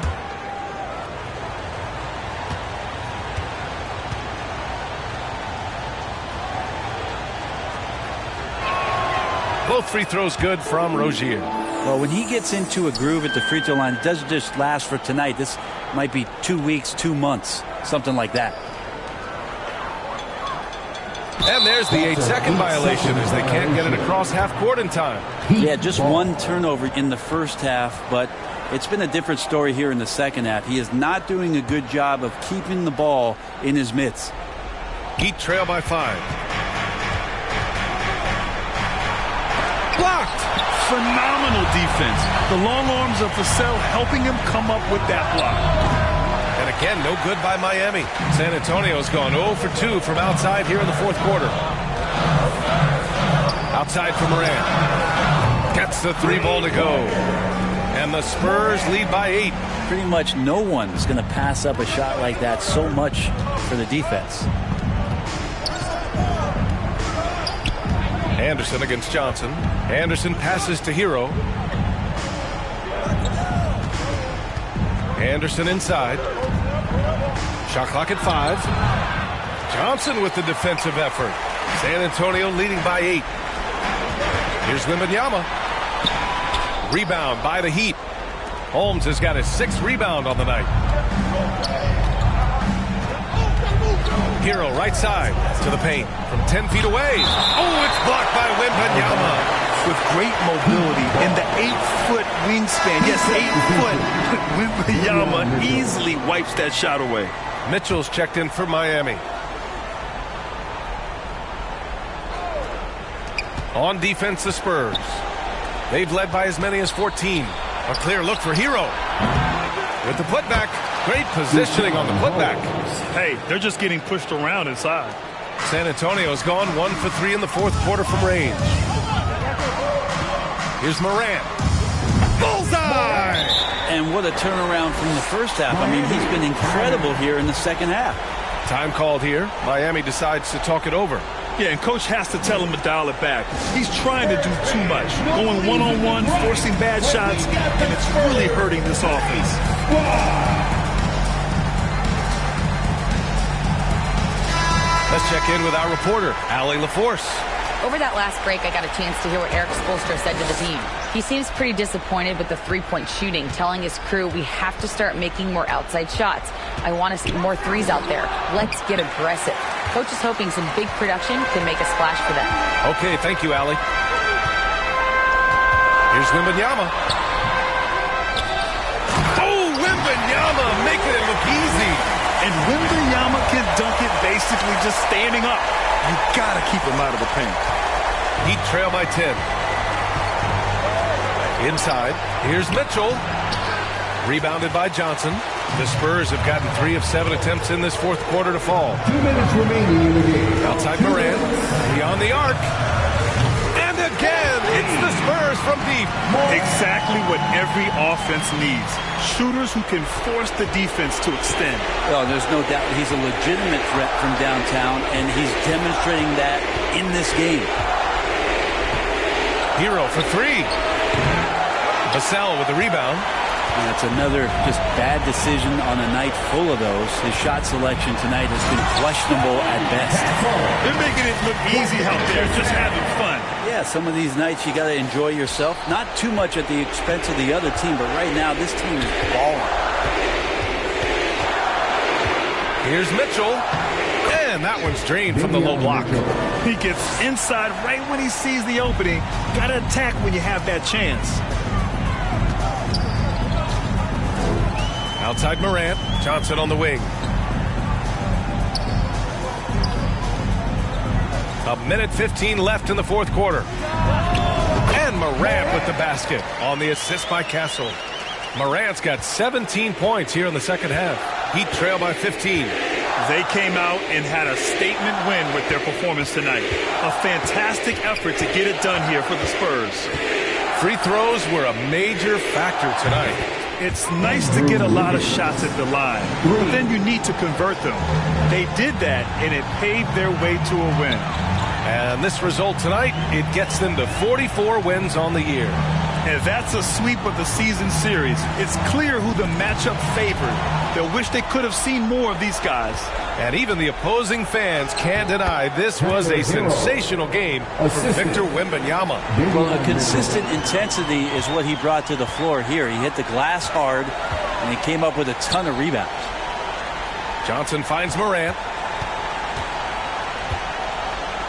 M: Both free throws good from Rozier.
O: Well, when he gets into a groove at the free throw line, it doesn't just last for tonight. This might be 2 weeks, 2 months, something like that.
M: And there's the 8-second violation as they can't get it across half court in time.
O: Yeah, just one turnover in the first half, but it's been a different story here in the second half. He is not doing a good job of keeping the ball in his mitts.
M: Heat trail by 5. Blocked.
N: Phenomenal defense. The long arms of Vassell helping him come up with that block.
M: And again, no good by Miami. San Antonio's gone 0 for 2 from outside here in the fourth quarter. Outside for Morant. Gets the 3 ball to go. And the Spurs lead by 8.
O: Pretty much no one's going to pass up a shot like that so much for the defense.
M: Anderson against Johnson. Anderson passes to Hero. Anderson inside. Shot clock at 5. Johnson with the defensive effort. San Antonio leading by 8. Here's Wembanyama. Rebound by the Heat. Holmes has got his 6th rebound on the night. Hero right side to the paint from 10 feet away. Oh, it's blocked by Wembanyama.
N: With great mobility and the 8-foot wingspan. Yes, 8 foot. Wembanyama easily wipes that shot away.
M: Mitchell's checked in for Miami. On defense, the Spurs. They've led by as many as 14. A clear look for Hero. With the putback. Great positioning on the putback.
N: Hey, they're just getting pushed around inside.
M: San Antonio's gone 1 for 3 in the fourth quarter from range. Here's Morant. Bullseye!
O: And what a turnaround from the first half. I mean, he's been incredible here in the second half.
M: Time called here. Miami decides to talk it over.
N: Yeah, and coach has to tell him to dial it back. He's trying to do too much. Going one-on-one, forcing bad shots, and it's really hurting this offense.
M: Let's check in with our reporter, Allie LaForce.
P: Over that last break, I got a chance to hear what Eric Spoelstra said to the team. He seems pretty disappointed with the three-point shooting, telling his crew we have to start making more outside shots. I want to see more threes out there. Let's get aggressive. Coach is hoping some big production can make a splash for them.
M: Okay, thank you, Allie. Here's Wembanyama. Oh, Wembanyama making it look easy.
N: And Wembanyama can dunk it basically just standing up. You got to keep him out of the paint.
M: Heat trail by 10. Inside, here's Mitchell. Rebounded by Johnson. The Spurs have gotten 3 of 7 attempts in this fourth quarter to fall.
G: 2 minutes remaining in the game.
M: Outside Morant. Beyond the arc. And again, it's the Spurs from deep.
N: Exactly what every offense needs. Shooters who can force the defense to extend.
O: Well, there's no doubt he's a legitimate threat from downtown, and he's demonstrating that in this game.
M: Hero for 3. Vassell with the rebound.
O: And that's another just bad decision on a night full of those. His shot selection tonight has been questionable at best.
N: They're making it look easy out there, just having fun.
O: Yeah, some of these nights you got to enjoy yourself. Not too much at the expense of the other team, but right now this team is balling.
M: Here's Mitchell. And that one's drained from the low block.
N: He gets inside right when he sees the opening. Got to attack when you have that chance.
M: Outside Morant. Johnson on the wing. A minute 15 left in the fourth quarter. And Morant with the basket on the assist by Castle. Morant's got 17 points here in the second half. Heat trail by 15.
N: They came out and had a statement win with their performance tonight. A fantastic effort to get it done here for the Spurs.
M: Free throws were a major factor tonight.
N: It's nice to get a lot of shots at the line, but then you need to convert them. They did that, and it paved their way to a win.
M: And this result tonight, it gets them to 44 wins on the year.
N: And that's a sweep of the season series. It's clear who the matchup favored. They'll wish they could have seen more of these guys.
M: And even the opposing fans can't deny this was a sensational game for Victor Wembanyama.
O: Well, a consistent intensity is what he brought to the floor here. He hit the glass hard, and he came up with a ton of rebounds.
M: Johnson finds Morant.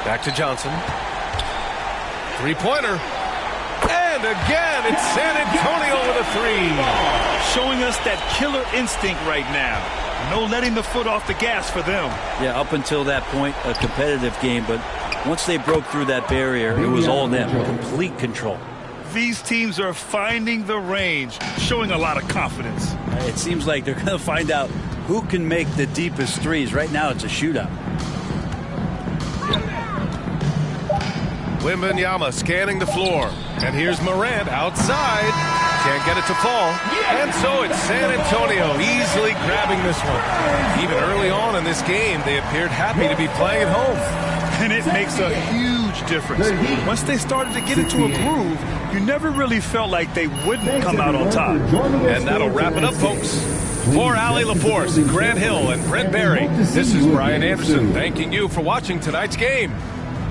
M: Back to Johnson. Three-pointer. And again, it's San Antonio with a three.
N: Showing us that killer instinct right now. No letting the foot off the gas for them.
O: Yeah, up until that point, a competitive game. But once they broke through that barrier, it was all them. Complete control.
N: These teams are finding the range, showing a lot of confidence.
O: It seems like they're going to find out who can make the deepest threes. Right now, it's a shootout.
M: Wembanyama scanning the floor. And here's Morant outside. Can't get it to fall. And so it's San Antonio easily grabbing this one. Even early on in this game, they appeared happy to be playing at home.
N: And it makes a huge difference. Once they started to get into a groove, you never really felt like they wouldn't come out on top.
M: And that'll wrap it up, folks. For Allie LaForce, Grant Hill, and Brent Barry, this is Brian Anderson thanking you for watching tonight's game.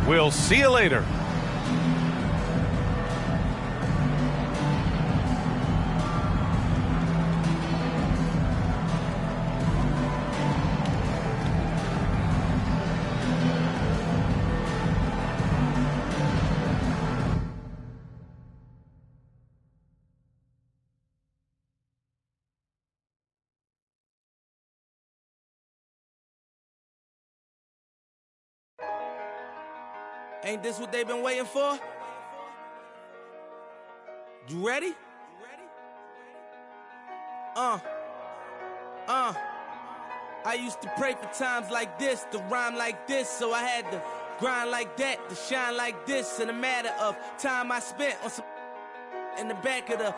M: We'll see you later.
H: Ain't this what they've been waiting for? You ready? I used to pray for times like this, to rhyme like this, so I had to grind like that, to shine like this. In a matter of time I spent on some in the back of the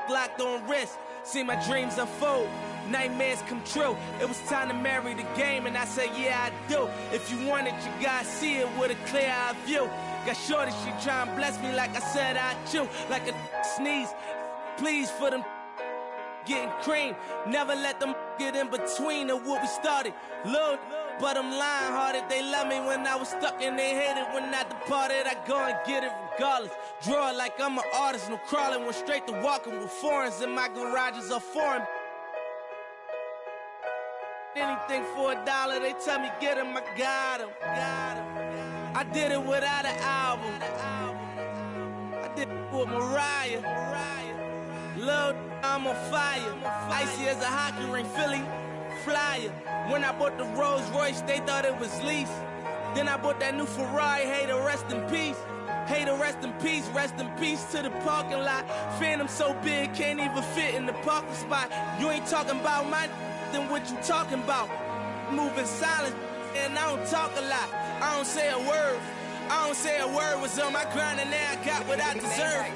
H: locked on wrist, see my dreams unfold. Nightmares come true. It was time to marry the game, and I said, yeah, I do. If you want it, you gotta see it with a clear eye view. Got shorty, she try and bless me like I said I chew. Like a sneeze, please for them getting cream. Never let them get in between of what we started. Lord, but I'm lying hearted. They love me when I was stuck and they hated when I departed. I go and get it regardless. Draw it like I'm an artist, no crawling. Went straight to walking with foreigns in my garages are foreign. Anything for $1, they tell me get him, I got him. I did it without an album. I did it with Mariah. Lil', I'm on fire. Icy as a hockey ring, Philly flyer. When I bought the Rolls Royce, they thought it was lease. Then I bought that new Ferrari, hater, rest in peace. Hater, rest in peace to the parking lot. Phantom so big, can't even fit in the parking spot. You ain't talking about my then what you talking about? Moving silent, and I don't talk a lot. I don't say a word. I don't say a word. Was on my grind and now I got what I deserve.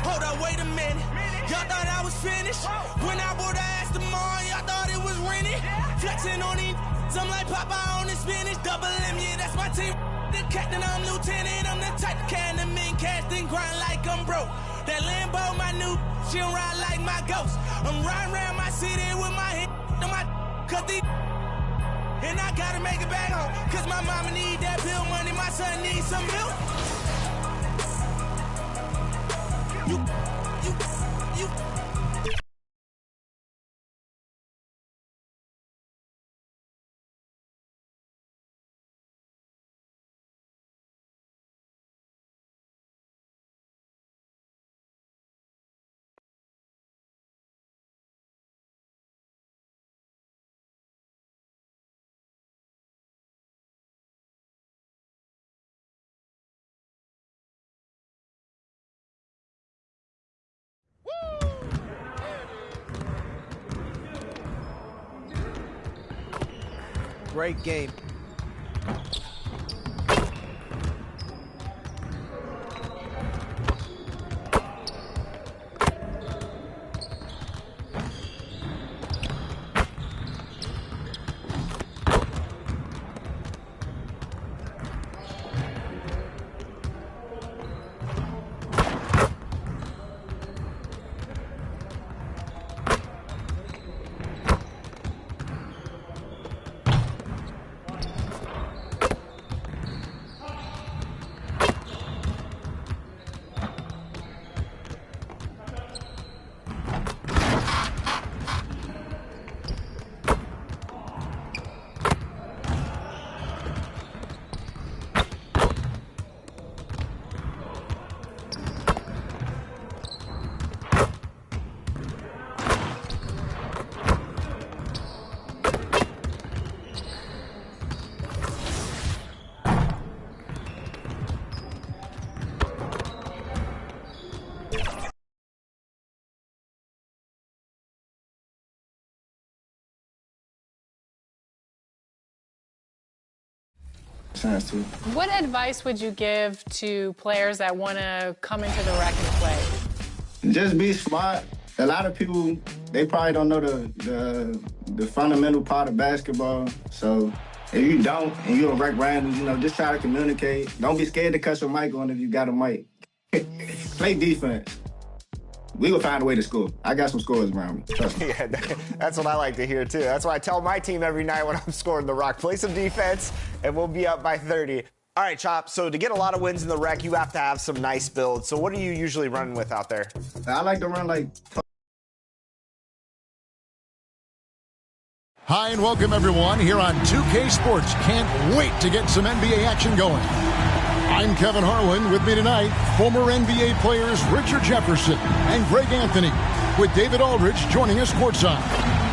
H: Hold up, wait a minute. Y'all thought I was finished? When I bought the ass tomorrow, y'all thought it was rented. Flexing on these, I'm like Popeye on the spinach. Double M, yeah, that's my team. The captain, I'm lieutenant. I'm the type of can the men cast and grind like I'm broke. That Lambo, my new, she don't ride like my ghost. I'm riding around my city with my head on my cut these. And I gotta make it back home. Cause my mama need that bill money, my son needs some milk. You.
I: Great game.
L: chance to.
J: What advice would you give to players that want to come into the rec and play?
L: Just be smart. A lot of people, they probably don't know the fundamental part of basketball. So if you don't and you're a rec random, you know, just try to communicate. Don't be scared to cut your mic on if you got a mic. Play defense. We will find a way to score. I got some scores around me. Trust me.
K: Yeah, that's what I like to hear, too. That's what I tell my team every night when I'm scoring the rock. Play some defense, and we'll be up by 30. All right, Chop, so to get a lot of wins in the rec, you have to have some nice builds. So what are you usually running with out there?
L: I like to run like...
B: Hi, and welcome, everyone, here on 2K Sports. Can't wait to get some NBA action going. I'm Kevin Harlan. With me tonight, former NBA players Richard Jefferson and Greg Anthony, with David Aldridge joining us courtside.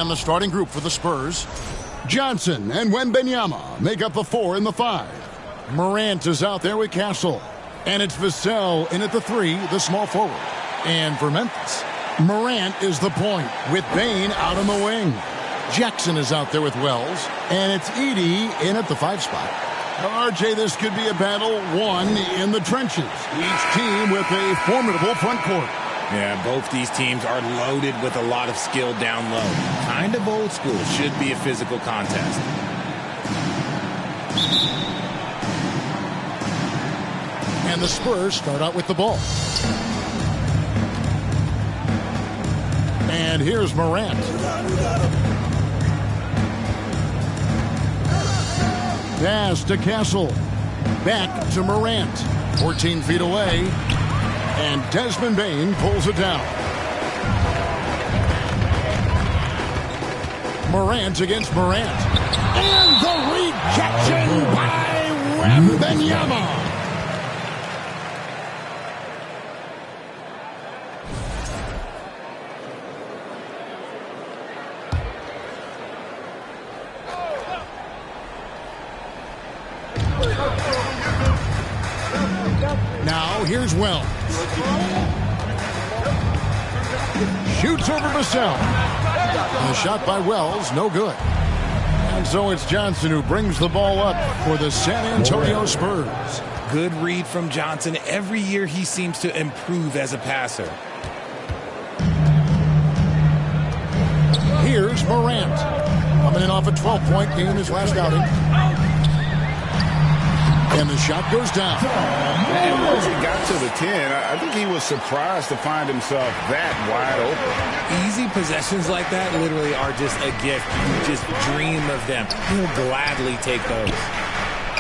B: The starting group for the Spurs. Johnson and Wembanyama make up the 4 and the 5. Morant is out there with Castle. And it's Vassell in at the 3, the small forward. And for Memphis, Morant is the point with Bane out on the wing. Jackson is out there with Wells. And it's Edey in at the 5 spot. RJ, this could be a battle won in the trenches. Each team with a formidable front court.
Q: Yeah, both these teams are loaded with a lot of skill down low. Kind of old school. Should be a physical contest.
B: And the Spurs start out with the ball. And here's Morant. Pass to Castle. Back to Morant. 14 feet away. And Desmond Bane pulls it down. Morant against Morant. And the rejection by Wembanyama. Now here's Wells. Shoots over Vassell. The shot by Wells, no good. And so it's Johnson who brings the ball up for the San Antonio Spurs.
Q: Good read from Johnson. Every year he seems to improve as a passer.
B: Here's Morant. Coming in off a 12-point game his last outing. And the shot goes down.
C: And once he got to the 10, I think he was surprised to find himself that wide open.
Q: Easy possessions like that literally are just a gift. You just dream of them. He'll gladly take those.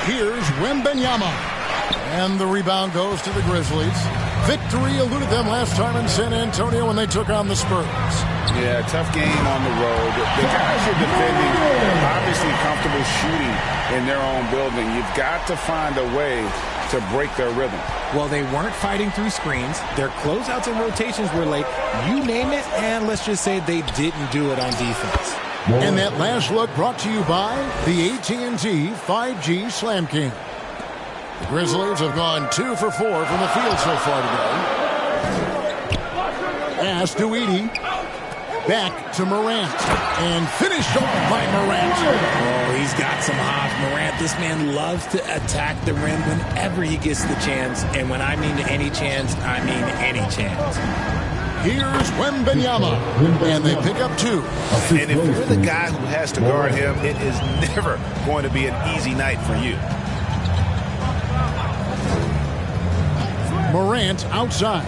B: Here's Wembanyama. And the rebound goes to the Grizzlies. Victory eluded them last time in San Antonio when they took on the Spurs.
C: Yeah, tough game on the road. The guys you're defending are obviously comfortable shooting in their own building. You've got to find a way to break their rhythm.
Q: Well, they weren't fighting through screens. Their closeouts and rotations were late. You name it, and let's just say they didn't do it on defense.
B: And that last look brought to you by the AT&T 5G Slam King. The Grizzlies have gone 2 for 4 from the field so far today. Pass to Edey. Back to Morant. And finished off by Morant.
Q: Oh, he's got some hops. Morant, this man loves to attack the rim whenever he gets the chance. And when I mean any chance, I mean any chance.
B: Here's Wembanyama. And they pick up 2.
E: And if you're the guy who has to guard him, it is never going to be an easy night for you.
B: Morant outside.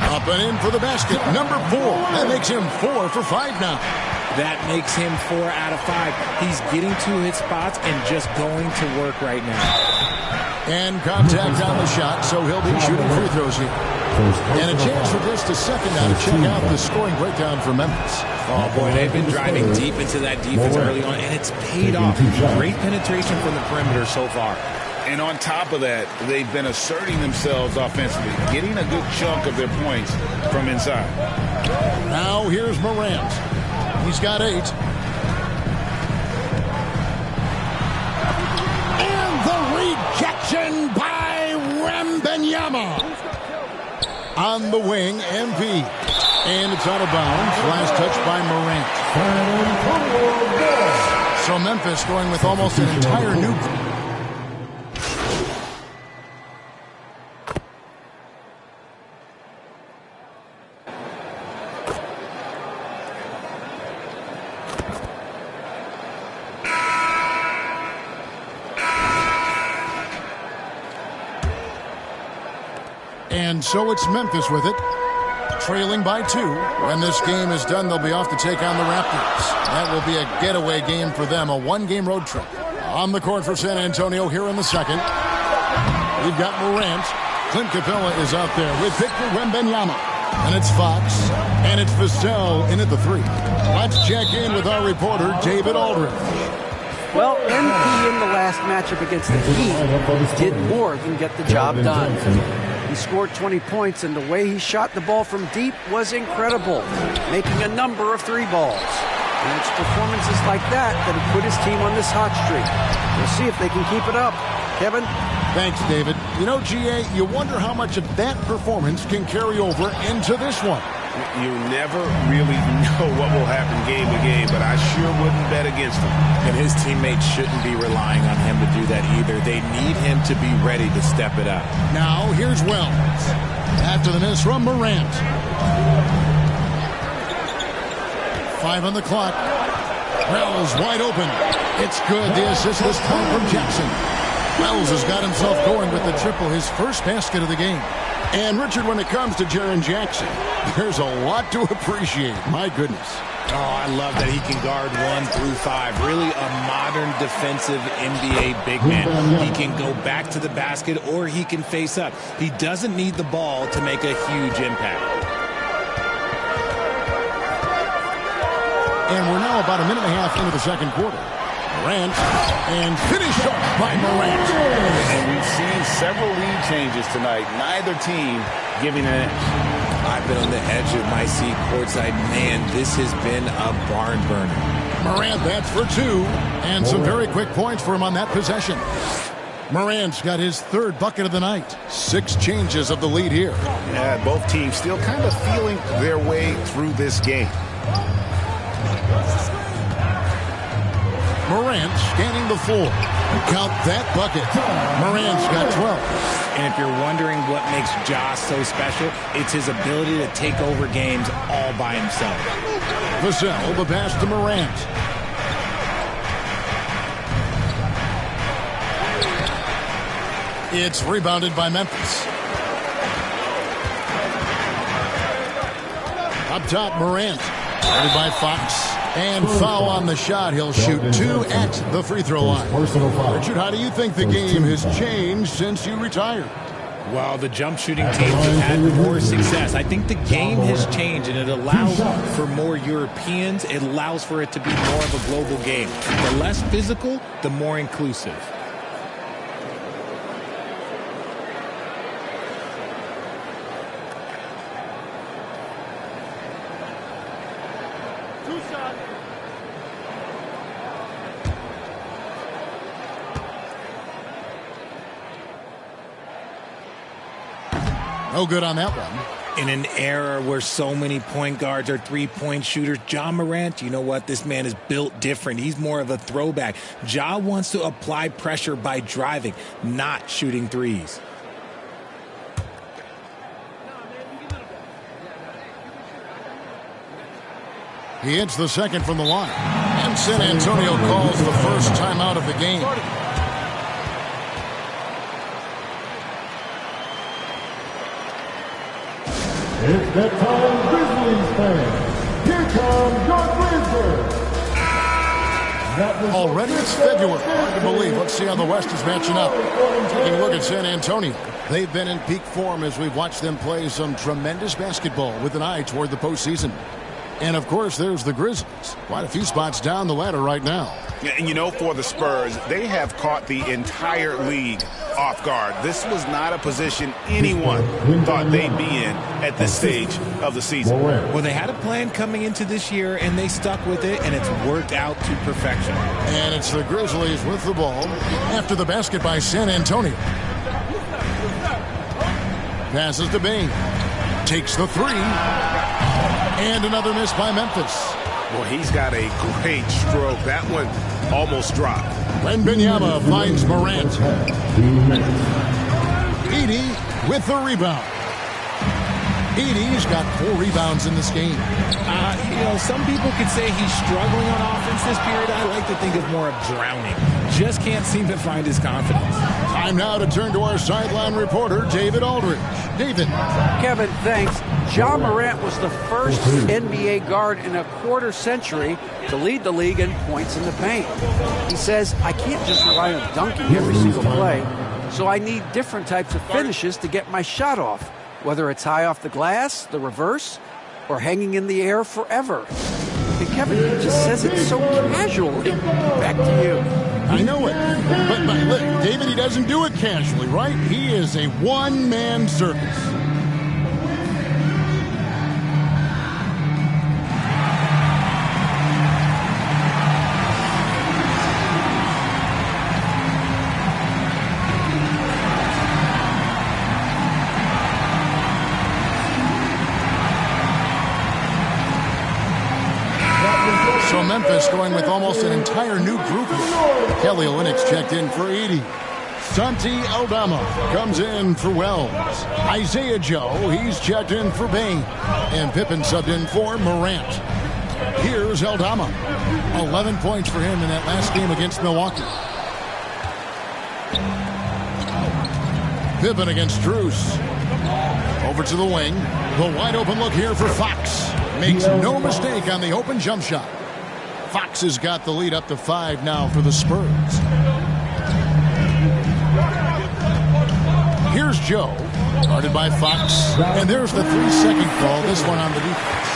B: Up and in for the basket. Number 4. That makes him 4 for 5 now.
Q: That makes him 4 out of 5. He's getting to his spots and just going to work right now.
B: And contact on the shot, so he'll be shooting free throws here. And a chance for just a second now to check out the scoring breakdown for Memphis.
Q: Oh, boy, they've been driving deep into that defense early on, and it's paid off. Great penetration from the perimeter so far.
C: And on top of that, they've been asserting themselves offensively, getting a good chunk of their points from inside.
B: Now here's Morant. He's got 8. And the rejection by Wembanyama. On the wing, MP. And it's out of bounds. Last touch by Morant. So Memphis going with almost an entire new... And so it's Memphis with it, trailing by 2. When this game is done, they'll be off to take on the Raptors. That will be a getaway game for them, a 1-game road trip. On the court for San Antonio here in the second. We've got Morant. Clint Capella is out there with Victor Wembanyama. And it's Fox. And it's Vassell in at the 3. Let's check in with our reporter, David Aldridge.
F: Well, MP in the last matchup against the Heat did more than get the job done. He scored 20 points, and the way he shot the ball from deep was incredible, making a number of 3 balls. And it's performances like that that have put his team on this hot streak. We'll see if they can keep it up. Kevin?
B: Thanks, David. You know, GA, you wonder how much of that performance can carry over into this one.
C: You never really know what will happen game to game, but I sure wouldn't bet against him.
Q: And his teammates shouldn't be relying on him to do that either. They need him to be ready to step it up.
B: Now, here's Wells. After the miss from Morant. 5 on the clock. Wells wide open. It's good. The assist this time from Jackson. Wells has got himself going with the triple, his first basket of the game. And, Richard, when it comes to Jaren Jackson, there's a lot to appreciate. My goodness.
Q: Oh, I love that he can guard 1 through 5. Really a modern defensive NBA big man. He can go back to the basket or he can face up. He doesn't need the ball to make a huge impact.
B: And we're now about a minute and a half into the second quarter. Morant, and finished off by Morant.
C: And we've seen several lead changes tonight. Neither team giving an edge.
Q: I've been on the edge of my seat courtside. Man, this has been a barn burner.
B: Morant, that's for 2. And some very quick points for him on that possession. Morant's got his 3rd bucket of the night. 6 changes of the lead here.
C: Yeah, both teams still kind of feeling their way through this game.
B: Morant scanning the floor. Count that bucket. Morant's got 12.
Q: And if you're wondering what makes Josh so special, it's his ability to take over games all by himself.
B: Vassell, the pass to Morant. It's rebounded by Memphis. Up top, Morant. Guarded by Fox. And foul on the shot. He'll shoot 2 at the free throw line. Richard, how do you think the game has changed since you retired?
Q: Well, the jump shooting teams have had more success. I think the game has changed, and it allows for more Europeans. It allows for it to be more of a global game. The less physical, the more inclusive.
B: No good on that one.
Q: In an era where so many point guards are three-point shooters, Ja Morant, you know what? This man is built different. He's more of a throwback. Ja wants to apply pressure by driving, not shooting threes.
B: He hits the second from the line. And San Antonio calls the first timeout of the game.
G: It's that time, Grizzlies fans. Here comes your Grizzlies.
B: Already it's February. Hard to believe. Let's see how the West is matching up. Taking a look at San Antonio. They've been in peak form as we've watched them play some tremendous basketball with an eye toward the postseason. And, of course, there's the Grizzlies. Quite a few spots down the ladder right now.
C: And, you know, for the Spurs, they have caught the entire league off guard. This was not a position anyone thought they'd be in at this stage of the season.
Q: Well, they had a plan coming into this year, and they stuck with it, and it's worked out to perfection.
B: And it's the Grizzlies with the ball after the basket by San Antonio. Passes to Bain. Takes the three. And another miss by Memphis.
E: Well, he's got a great stroke. That one almost dropped.
B: Wembanyama finds Morant. Edey with the rebound. Edey's got 4 rebounds in this game.
Q: You know, some people could say he's struggling on offense this period. I like to think of more of drowning. Just can't seem to find his confidence.
B: Time now to turn to our sideline reporter, David Aldridge. David.
F: Kevin, thanks. Ja Morant was the first NBA guard in a quarter century to lead the league in points in the paint. He says, I can't just rely on dunking every single play, so I need different types of finishes to get my shot off, whether it's high off the glass, the reverse, or hanging in the air forever. And Kevin, he just says it so casually. Back to you.
B: I know it. But look, David, he doesn't do it casually, right? He is a one-man circus. So Memphis going with almost an entire new group here. Kelly Olynyk's checked in for Edey. Santi Aldama comes in for Wells. Isaiah Joe, he's checked in for Bain. And Pippen subbed in for Morant. Here's Aldama. 11 points for him in that last game against Milwaukee. Pippen against Strus. Over to the wing. The wide open look here for Fox. Makes no mistake on the open jump shot. Fox has got the lead up to 5 now for the Spurs. Here's Joe. Guarded by Fox. And there's the 3-second call. This one on the defense.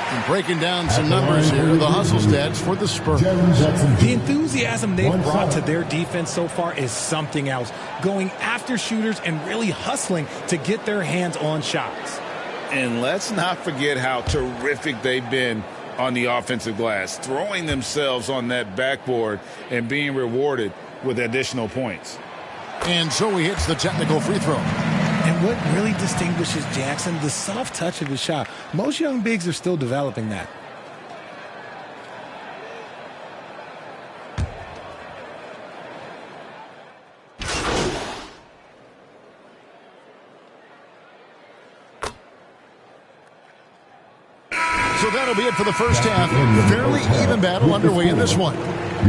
B: And breaking down some numbers here, the hustle stats for the Spurs.
Q: The enthusiasm they've brought to their defense so far is something else. Going after shooters and really hustling to get their hands on shots.
C: And let's not forget how terrific they've been on the offensive glass, throwing themselves on that backboard and being rewarded with additional points.
B: And so he hits the technical free throw.
Q: And what really distinguishes Jackson, the soft touch of his shot. Most young bigs are still developing that.
B: So that'll be it for the first half. Fairly even battle underway in this one.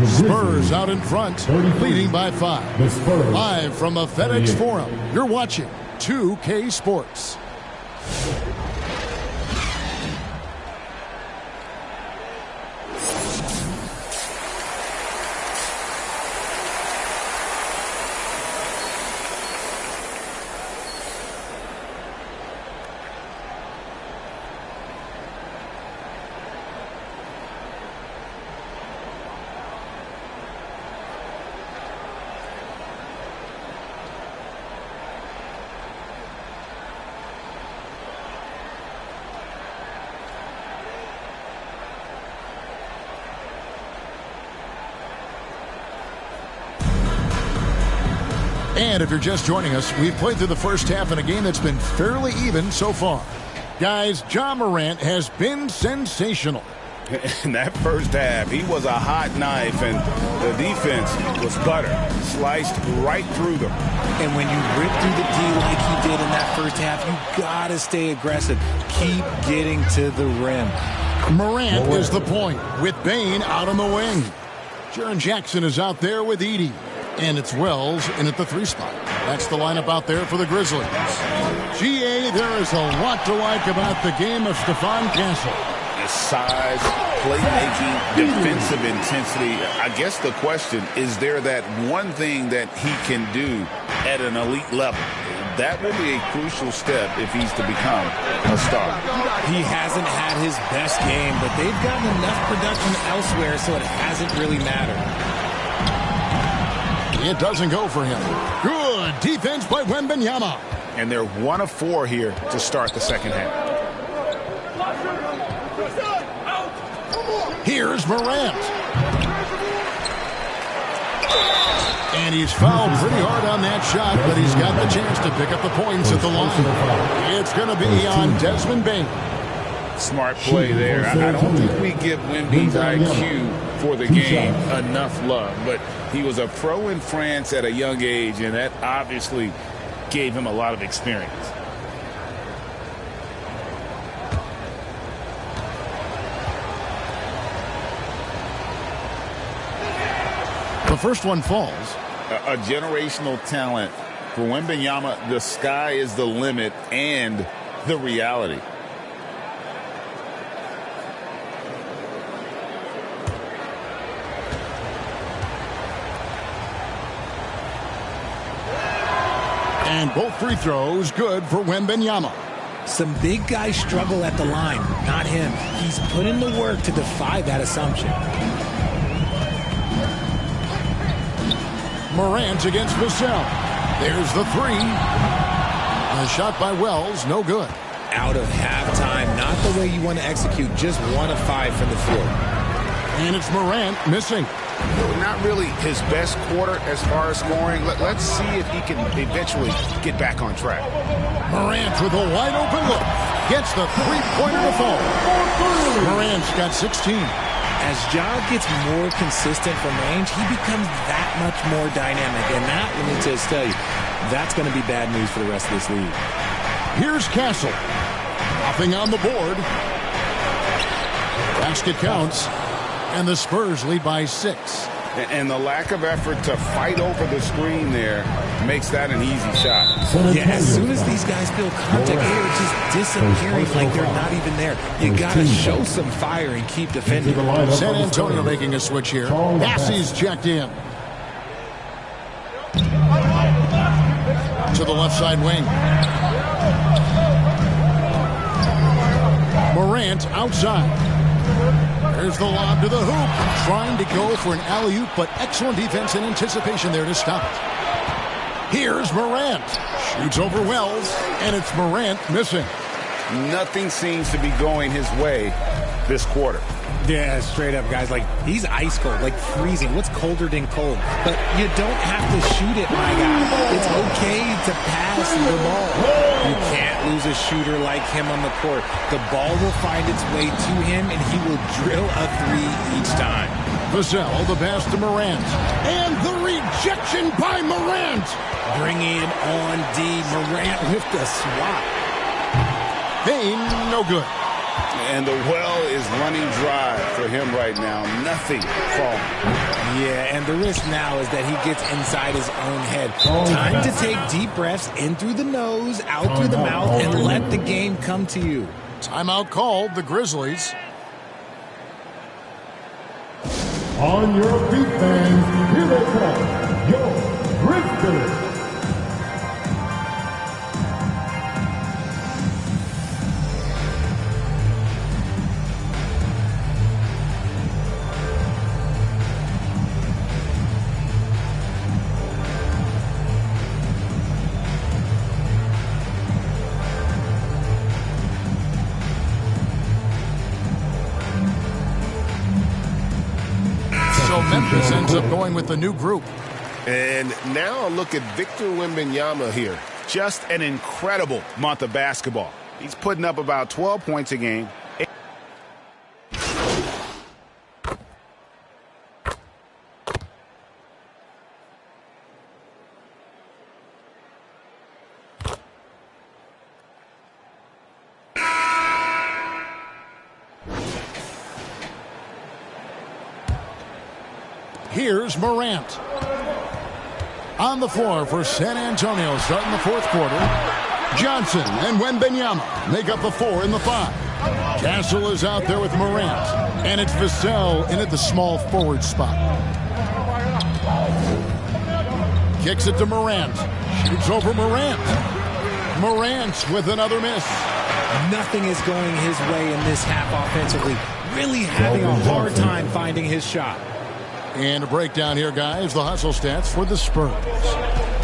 B: Spurs out in front, leading by 5. Live from the FedEx Forum, you're watching 2K Sports. And if you're just joining us, we've played through the first half in a game that's been fairly even so far. Guys, Ja Morant has been sensational.
C: In that first half, he was a hot knife, and the defense was butter, sliced right through them.
Q: And when you rip through the D like he did in that first half, you got to stay aggressive. Keep getting to the rim.
B: Morant is the point, with Bain out on the wing. Jaren Jackson is out there with Edey. And it's Wells in at the 3 spot. That's the lineup out there for the Grizzlies. GA, there is a lot to like about the game of Stephon Castle.
C: His size, playmaking, defensive intensity. I guess the question, is there that one thing that he can do at an elite level? That will be a crucial step if he's to become a star.
Q: He hasn't had his best game, but they've gotten enough production elsewhere, so it hasn't really mattered.
B: It doesn't go for him. Good defense by Wembanyama.
C: And they're 1 of 4 here to start the second half.
B: Here's Morant. And he's fouled pretty hard on that shot, but he's got the chance to pick up the points at the line. It's going to be on Desmond Bain.
C: Smart play there. I don't think we give Wemby's IQ for the game enough love, but he was a pro in France at a young age, and that obviously gave him a lot of experience.
B: The first one falls.
C: A generational talent. For Wembanyama, the sky is the limit and the reality.
B: And both free throws good for Wembanyama.
Q: Some big guys struggle at the line, not him. He's put in the work to defy that assumption.
B: Morant against Vassell. There's the 3. A shot by Wells, no good.
Q: Out of halftime, not the way you want to execute, just 1 of 5 from the floor.
B: And it's Morant missing.
C: Not really his best quarter as far as scoring. Let's see if he can eventually get back on track.
B: Morant with a wide open look. Gets the 3-pointer to fall. Morant's got 16.
Q: As Ja gets more consistent from range, he becomes that much more dynamic. And that, let me just tell you, that's going to be bad news for the rest of this league.
B: Here's Castle. Nothing on the board. Basket counts. And the Spurs lead by 6.
C: And the lack of effort to fight over the screen there makes that an easy shot.
Q: Yeah, as soon as these guys feel contact, they're just disappearing like they're not even there. You got to show some fire and keep defending.
B: San Antonio making a switch here. Bassey's checked in. To the left side wing. Morant outside. There's the lob to the hoop. Trying to go for an alley-oop, but excellent defense and anticipation there to stop it. Here's Morant. Shoots over Wells, and it's Morant missing.
C: Nothing seems to be going his way this quarter.
Q: Yeah, straight up, guys. Like, he's ice cold, like freezing. What's colder than cold? But you don't have to shoot it, my guy. It's okay to pass the ball. You can't lose a shooter like him on the court. The ball will find its way to him, and he will drill a 3 each time.
B: Vassell, the pass to Morant. And the rejection by Morant.
Q: Bringing it on D. Morant with the swat.
B: Bain, no good.
C: And the well is running dry for him right now. Nothing falling.
Q: Yeah, and the risk now is that he gets inside his own head. Time to take deep breaths in through the nose, out through the mouth, and let the game come to you.
B: Timeout called, the Grizzlies.
G: On your feet, fans, here they come, your Grizzlies.
B: So Memphis ends up going with the new group.
E: And now a look at Victor Wembanyama here. Just an incredible month of basketball. He's putting up about 12 points a game.
B: Here's Morant. On the floor for San Antonio starting the fourth quarter. Johnson and Wembanyama make up the 4 and the 5. Castle is out there with Morant. And it's Vassell in at the small forward spot. Kicks it to Morant. Shoots over Morant. Morant with another miss.
Q: Nothing is going his way in this half offensively. Really having a hard time finding his shot.
B: And a breakdown here, guys. The hustle stats for the Spurs.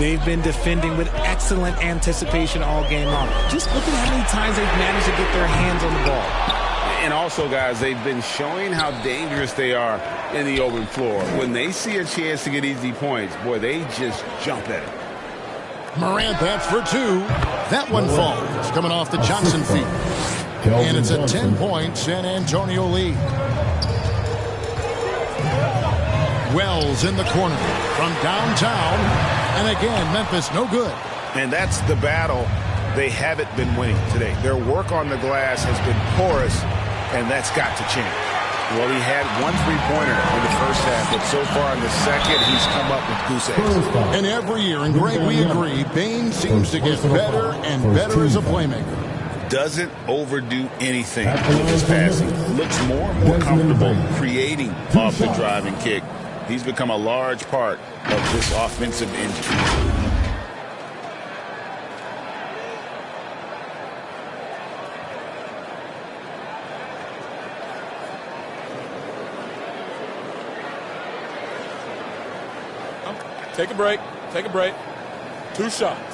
Q: They've been defending with excellent anticipation all game long. Just look at how many times they've managed to get their hands on the ball.
E: And also, guys, they've been showing how dangerous they are in the open floor. When they see a chance to get easy points, boy, they just jump at it.
B: Morant, that's for 2. That one falls, coming off the Johnson feet. And it's a 10-point San Antonio lead. Wells in the corner from downtown. And again, Memphis no good.
E: And that's the battle they haven't been winning today. Their work on the glass has been porous, and that's got to change. Well, he had 1 3-pointer in the first half, but so far in the second, he's come up with goose eggs.
B: And every year, and Greg, we agree, Bane seems to get better and better as a playmaker.
E: Doesn't overdo anything with his passing. Looks more and more comfortable creating off the driving kick. He's become a large part of this offensive engine.
R: Take a break. Take a break. 2 shots.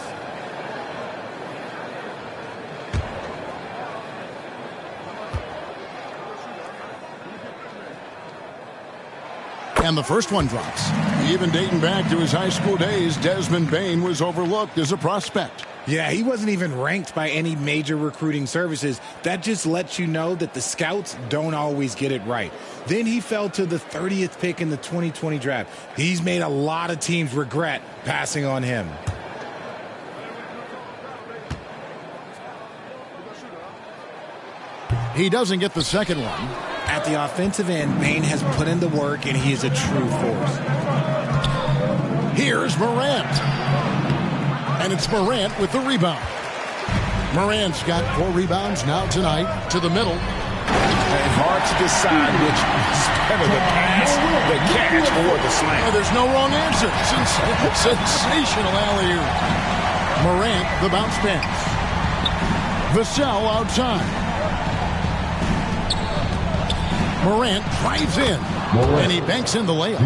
B: And the first one drops. Even dating back to his high school days, Desmond Bane was overlooked as a prospect.
Q: Yeah, he wasn't even ranked by any major recruiting services. That just lets you know that the scouts don't always get it right. Then he fell to the 30th pick in the 2020 draft. He's made a lot of teams regret passing on him.
B: He doesn't get the second one.
Q: At the offensive end, Bane has put in the work, and he is a true force.
B: Here's Morant. And it's Morant with the rebound. Morant's got 4 rebounds now tonight to the middle.
E: And hard to decide which is better, the pass, the catch, or the slam.
B: Oh, there's no wrong answer. Sensational alley-oop. Morant, the bounce pass. Vassell outside. Morant drives in, and he banks in the layup.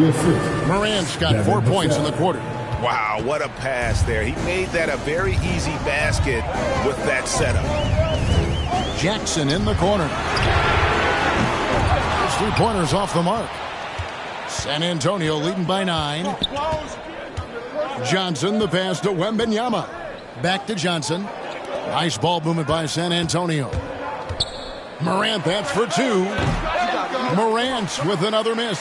B: Morant's got 4 points in the quarter.
E: Wow, what a pass there. He made that a very easy basket with that setup.
B: Jackson in the corner. Those 3-pointers off the mark. San Antonio leading by 9. Johnson, the pass to Wembanyama. Back to Johnson. Nice ball movement by San Antonio. Morant, that's for 2. Morant with another miss.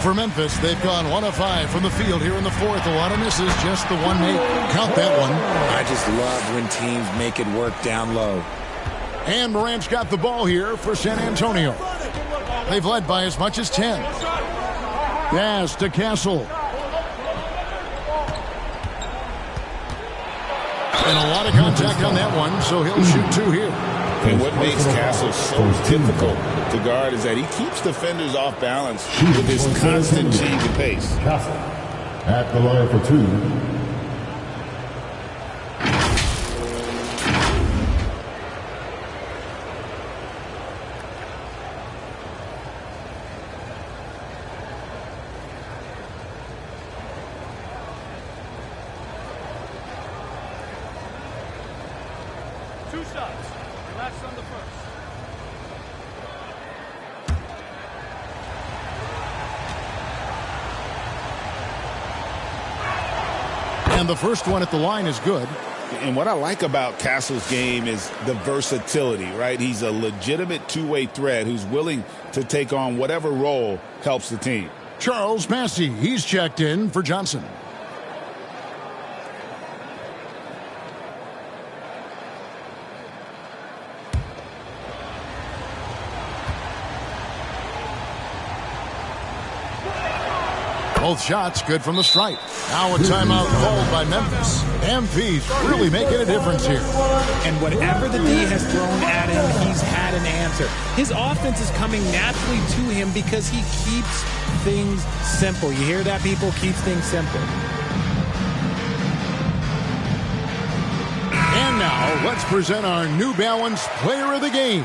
B: For Memphis, they've gone 1 of 5 from the field here in the fourth. A lot of misses, just the 1 make. Count that one.
Q: I just love when teams make it work down low.
B: And Morant's got the ball here for San Antonio. They've led by as much as 10. Pass to Castle. And a lot of contact on that one, so he'll shoot 2 here.
E: And what makes Castle so difficult to guard is that he keeps defenders off balance with his constant change of pace.
G: Castle at the line for 2.
B: And the first one at the line is good.
C: And what I like about Castle's game is the versatility, right? He's a legitimate two-way threat who's willing to take on whatever role helps the team.
B: Charles Massey, he's checked in for Johnson. Both shots good from the stripe. Now a timeout called by Memphis. MP's really making a difference here.
Q: And whatever the D has thrown at him, he's had an answer. His offense is coming naturally to him because he keeps things simple. You hear that, people? Keeps things simple.
B: And now let's present our New Balance Player of the Game,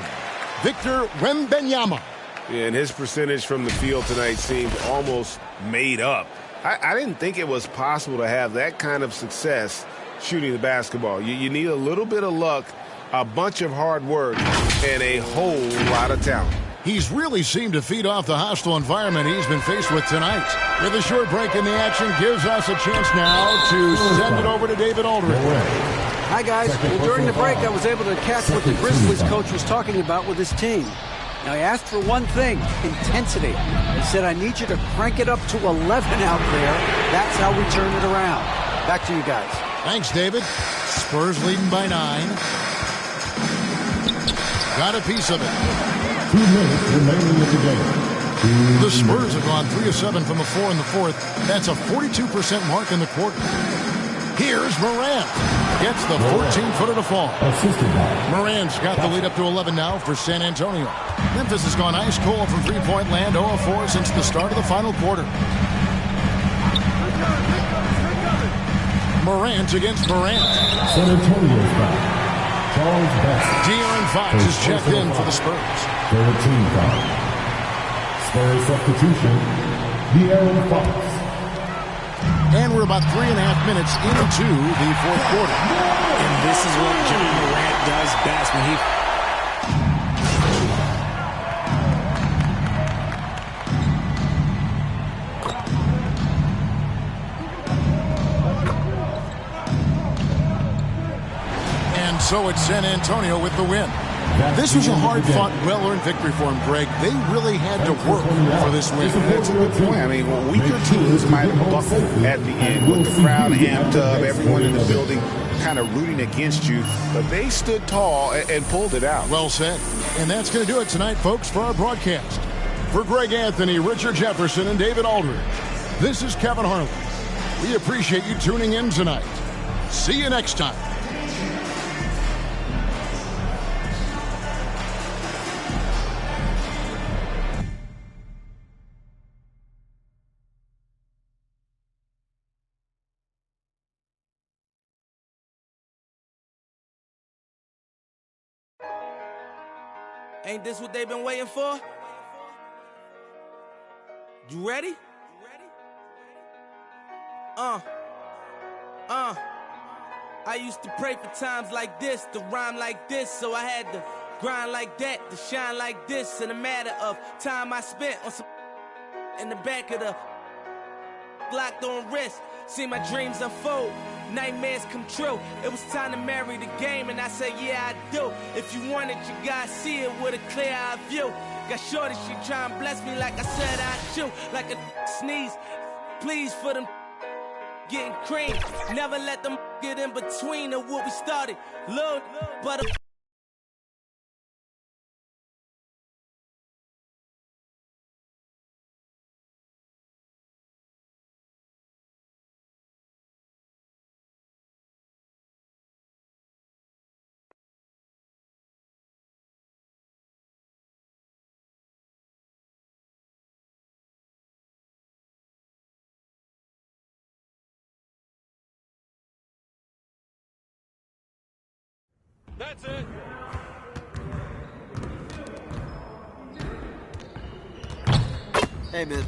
B: Victor Wembanyama.
E: And his percentage from the field tonight seemed almost made up. I didn't think it was possible to have that kind of success shooting the basketball. You need a little bit of luck, a bunch of hard work, and a whole lot of talent.
B: He's really seemed to feed off the hostile environment he's been faced with tonight. With a short break in the action, gives us a chance now to send it over to David Aldridge.
F: Hi, guys. Well, during the break, I was able to catch what the Grizzlies coach was talking about with his team. Now, he asked for one thing, intensity. He said, I need you to crank it up to 11 out there. That's how we turn it around. Back to you guys.
B: Thanks, David. Spurs leading by 9. Got a piece of it.
G: 2 minutes remaining in the game.
B: The Spurs have gone 3 of 7 from the floor in the fourth. That's a 42% mark in the quarter. Here's Morant. Gets the 14-footer to fall. Morant's got the lead up to 11 now for San Antonio. Memphis has gone ice cold from three-point land, 0-4 since the start of the final quarter. Morant against Morant.
G: San Antonio's back. Charles Bassett.
B: De'Aaron Fox is checked in for the Spurs.
G: Third team foul. Spurs substitution, De'Aaron Fox.
B: And we're about 3.5 minutes into the fourth quarter.
Q: And this is what John Morant does best when he...
B: And so it's San Antonio with the win. This was a hard-fought, well-earned victory for him, Greg. They really had to work for this win.
C: That's a good point. I mean, weaker teams might have buckled at the end with the crowd amped up, everyone in the building kind of rooting against you, but they stood tall and pulled it out.
B: Well said. And that's going to do it tonight, folks, for our broadcast. For Greg Anthony, Richard Jefferson, and David Aldridge, this is Kevin Harlan. We appreciate you tuning in tonight. See you next time.
H: Ain't this what they've been waiting for? You ready? I used to pray for times like this, to rhyme like this, so I had to grind like that, to shine like this. In a matter of time I spent on some in the back of the locked on wrist, see my dreams unfold. Nightmares come true. It was time to marry the game, and I said, yeah, I do. If you want it, you gotta see it with a clear eye view. Got shorty, she try and bless me like I said I should. Like a sneeze, please for them getting cream. Never let them get in between of what we started. Look, but
R: That's it.
F: Hey, man.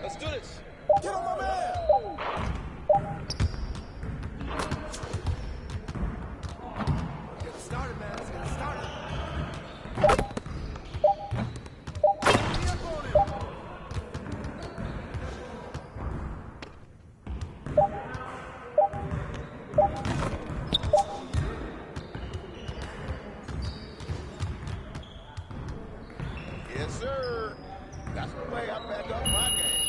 R: Let's do this.
H: Get on my man.
R: Get it started, man. Let's get it started.
H: Yes, sir. That's the way I back up my game.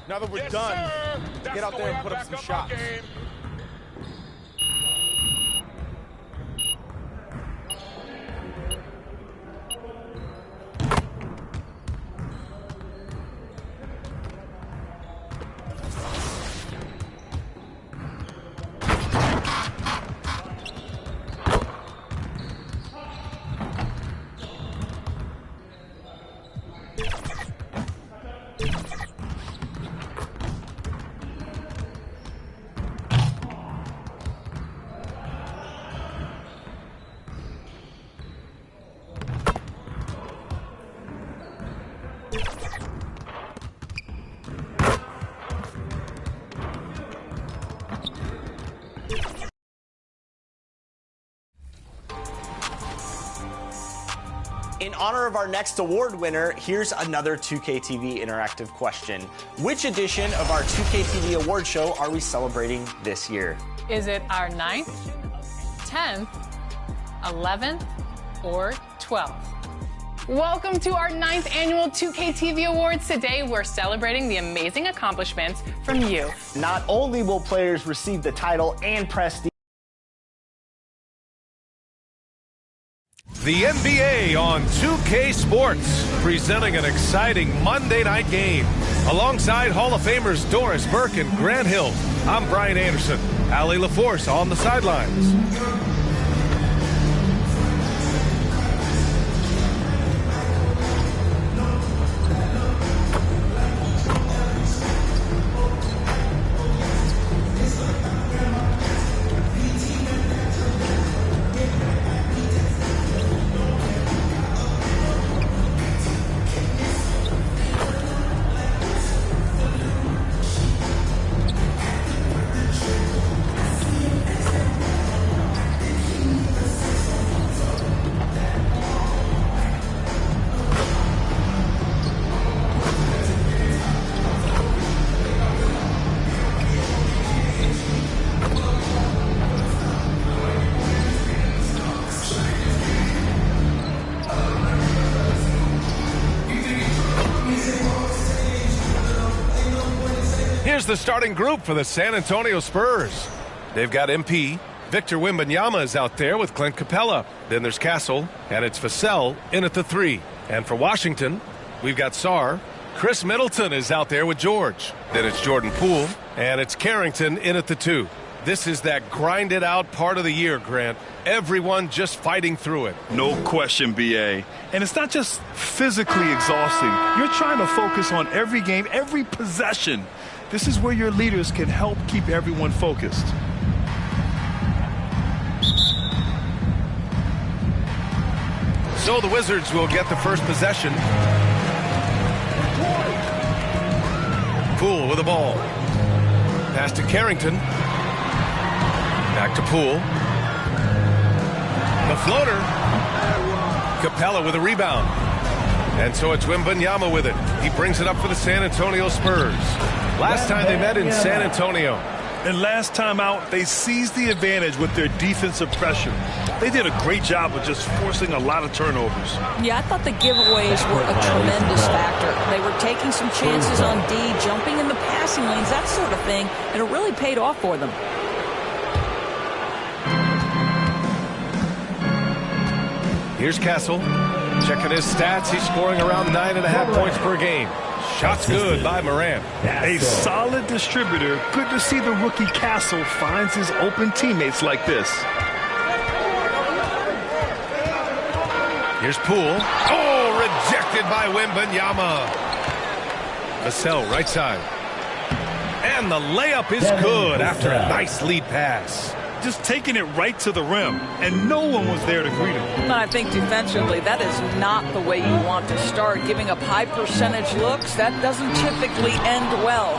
Q: Now that we're done, get out there and put up some shots.
K: In honor of our next award winner, here's another 2K TV interactive question. Which edition of our 2K TV award show are we celebrating this year?
J: Is it our 9th, 10th, 11th, or 12th? Welcome to our 9th annual 2K TV Awards. Today, we're celebrating the amazing accomplishments from you.
K: Not only will players receive the title and prestige,
M: The NBA on 2K Sports, presenting an exciting Monday night game. Alongside Hall of Famers Doris Burke and Grant Hill, I'm Brian Anderson. Allie LaForce on the sidelines. Here's the starting group for the San Antonio Spurs. They've got MP. Victor Wembanyama is out there with Clint Capella. Then there's Castle, and it's Vassell in at the 3. And for Washington, we've got Sarr. Chris Middleton is out there with George. Then it's Jordan Poole, and it's Carrington in at the 2. This is that grinded-out part of the year, Grant. Everyone just fighting through it.
N: No question, B.A. And it's not just physically exhausting. You're trying to focus on every game, every possession. This is where your leaders can help keep everyone focused.
M: So the Wizards will get the first possession. Poole with the ball. Pass to Carrington. Back to Poole. The floater. Capella with a rebound. And so it's Wembanyama with it. He brings it up for the San Antonio Spurs. Last time they met in San Antonio.
N: And last time out, they seized the advantage with their defensive pressure. They did a great job of just forcing a lot of turnovers.
S: Yeah, I thought the giveaways were a tremendous factor. They were taking some chances on D, jumping in the passing lanes, that sort of thing, and it really paid off for them.
M: Here's Castle. Checking his stats. He's scoring around 9.5 points per game. Shots good by Morant.
N: A solid distributor. Good to see the rookie Castle finds his open teammates like this.
M: Here's Poole. Oh, rejected by Wembanyama. Vassell, right side. And the layup is good after a nice lead pass.
N: Just taking it right to the rim, and no one was there to greet him.
S: I think defensively, that is not the way you want to start. Giving up high percentage looks, that doesn't typically end well.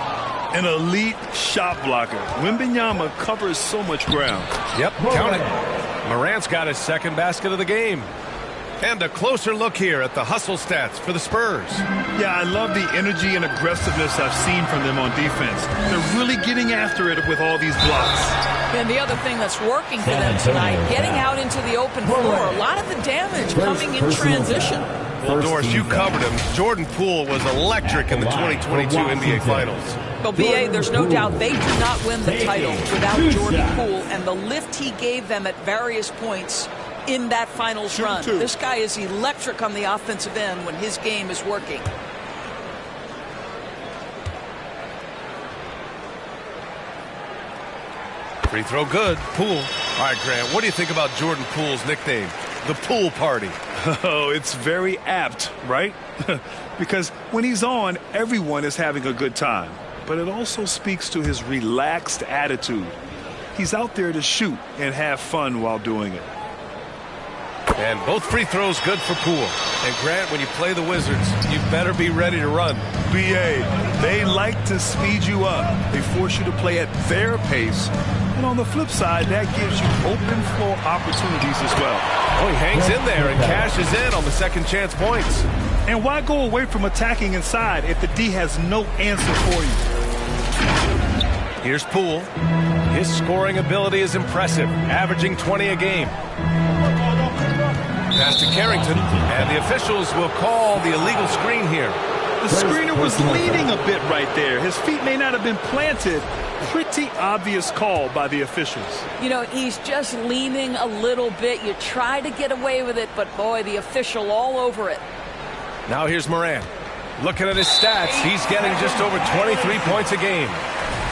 N: An elite shot blocker. Wembanyama covers so much ground.
M: Yep, count it. Morant's got his second basket of the game. And a closer look here at the hustle stats for the Spurs.
N: Yeah, I love the energy and aggressiveness I've seen from them on defense. They're really getting after it with all these blocks.
S: And the other thing that's working for them tonight, getting out into the open floor. A lot of the damage coming in transition.
M: Well, Doris, you covered him. Jordan Poole was electric in the 2022 NBA Finals.
S: Well, B.A., there's no doubt they do not win the title without Jordan Poole and the lift he gave them at various points in that finals run. This guy is electric on the offensive end when his game is working.
M: Free throw good. Poole. All right, Grant, what do you think about Jordan Poole's nickname, the Pool Party?
N: Oh, it's very apt, right? Because when he's on, everyone is having a good time. But it also speaks to his relaxed attitude. He's out there to shoot and have fun while doing it.
M: And both free throws good for Poole. And Grant, when you play the Wizards, you better be ready to run.
N: B.A., they like to speed you up. They force you to play at their pace. And on the flip side, that gives you open floor opportunities as well.
M: Oh, he hangs in there and cashes in on the second chance points.
N: And why go away from attacking inside if the D has no answer for you?
M: Here's Poole. His scoring ability is impressive, averaging 20 a game. Pass to Carrington, and the officials will call the illegal screen here.
N: The screener was leaning a bit right there. His feet may not have been planted. Pretty obvious call by the officials.
S: You know, he's just leaning a little bit. You try to get away with it, but boy, the official all over it.
M: Now here's Morant. Looking at his stats, he's getting just over 23 points a game.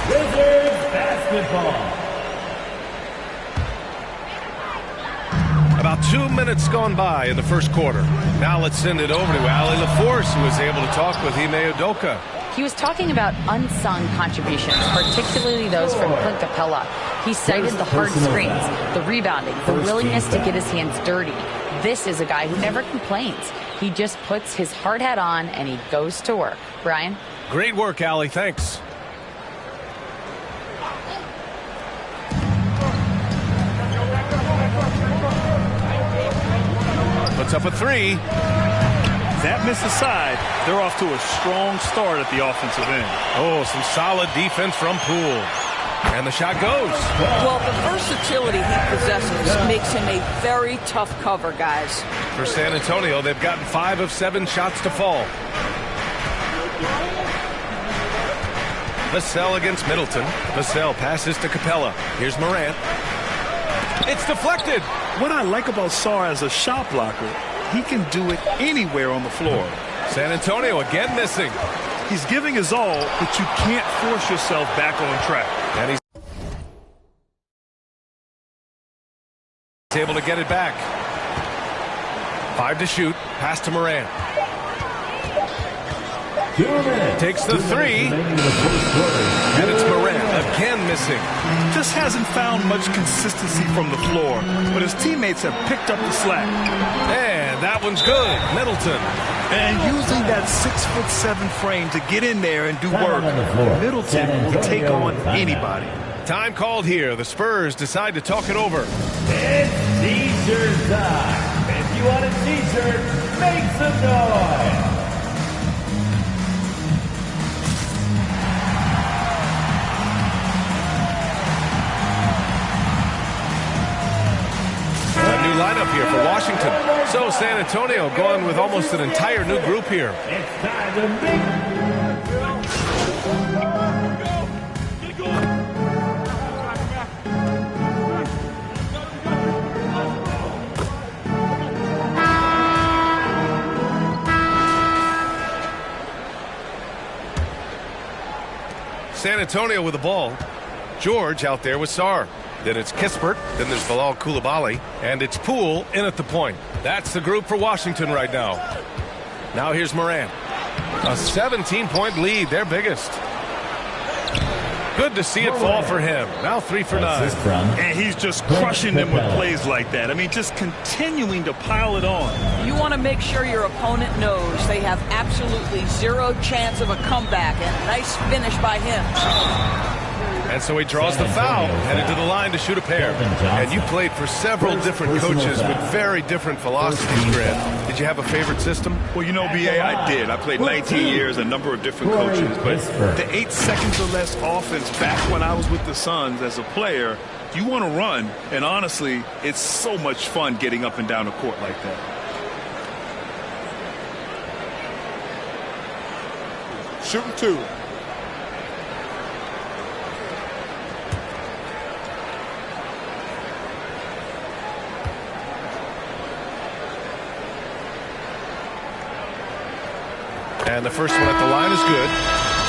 G: Wizards basketball.
M: About 2 minutes gone by in the first quarter. Now let's send it over to Allie LaForce, who was able to talk with Ime Udoka.
P: He was talking about unsung contributions, particularly those from Clint Capella. He cited the hard screens, the rebounding, the willingness to get his hands dirty. This is a guy who never complains. He just puts his hard hat on and he goes to work. Brian?
M: Great work, Allie. Thanks. Puts up a three.
N: That miss aside, they're off to a strong start at the offensive end.
M: Oh, some solid defense from Poole. And the shot goes.
S: Well, the versatility he possesses makes him a very tough cover, guys.
M: For San Antonio, they've gotten 5 of 7 shots to fall. Vassell against Middleton. Vassell passes to Capella. Here's Morant. It's deflected.
N: What I like about Sarr as a shot blocker, he can do it anywhere on the floor.
M: San Antonio again missing.
N: He's giving his all, but you can't force yourself back on track.
M: And he's able to get it back. 5 to shoot. Pass to Morant. Takes the 3. And it's Morant again missing.
N: Just hasn't found much consistency from the floor, but his teammates have picked up the slack.
M: And that one's good. Middleton.
N: And using that 6'7" frame to get in there and do work, Middleton will take on anybody.
M: Time called here. The Spurs decide to talk it over.
G: It's T-shirt time. If you want a T-shirt, make some noise.
M: New lineup here for Washington. So San Antonio going with almost an entire new group here.
G: It's time to make...
M: San Antonio with the ball. George out there with Sarr. Then it's Kispert. Then there's Bilal Coulibaly. And it's Poole in at the point. That's the group for Washington right now. Now here's Morant. A 17-point lead, their biggest. Good to see it fall for him. Now 3 for 9.
N: And he's just crushing them with plays like that. I mean, just continuing to pile it on.
S: You want to make sure your opponent knows they have absolutely zero chance of a comeback. And nice finish by him.
M: And so he draws the foul, headed to the line to shoot a pair. And you played for several different coaches with very different philosophies, Grant. Did you have a favorite system?
N: Well, you know, B.A., I did. I played 19 years, a number of different coaches. But the 8 seconds or less offense back when I was with the Suns as a player, you want to run. And honestly, it's so much fun getting up and down the court like that.
C: Shooting 2.
M: And the first one at the line is good.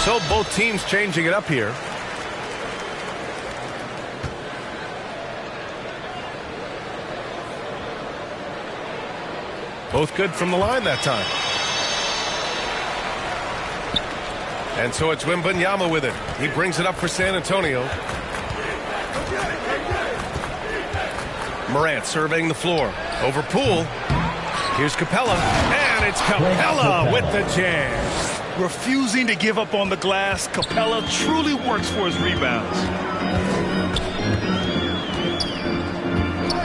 M: So both teams changing it up here. Both good from the line that time. And so it's Wembanyama with it. He brings it up for San Antonio. Morant surveying the floor. Over Poole. Here's Capella. And it's Capella with the jam.
N: Refusing to give up on the glass, Capella truly works for his rebounds.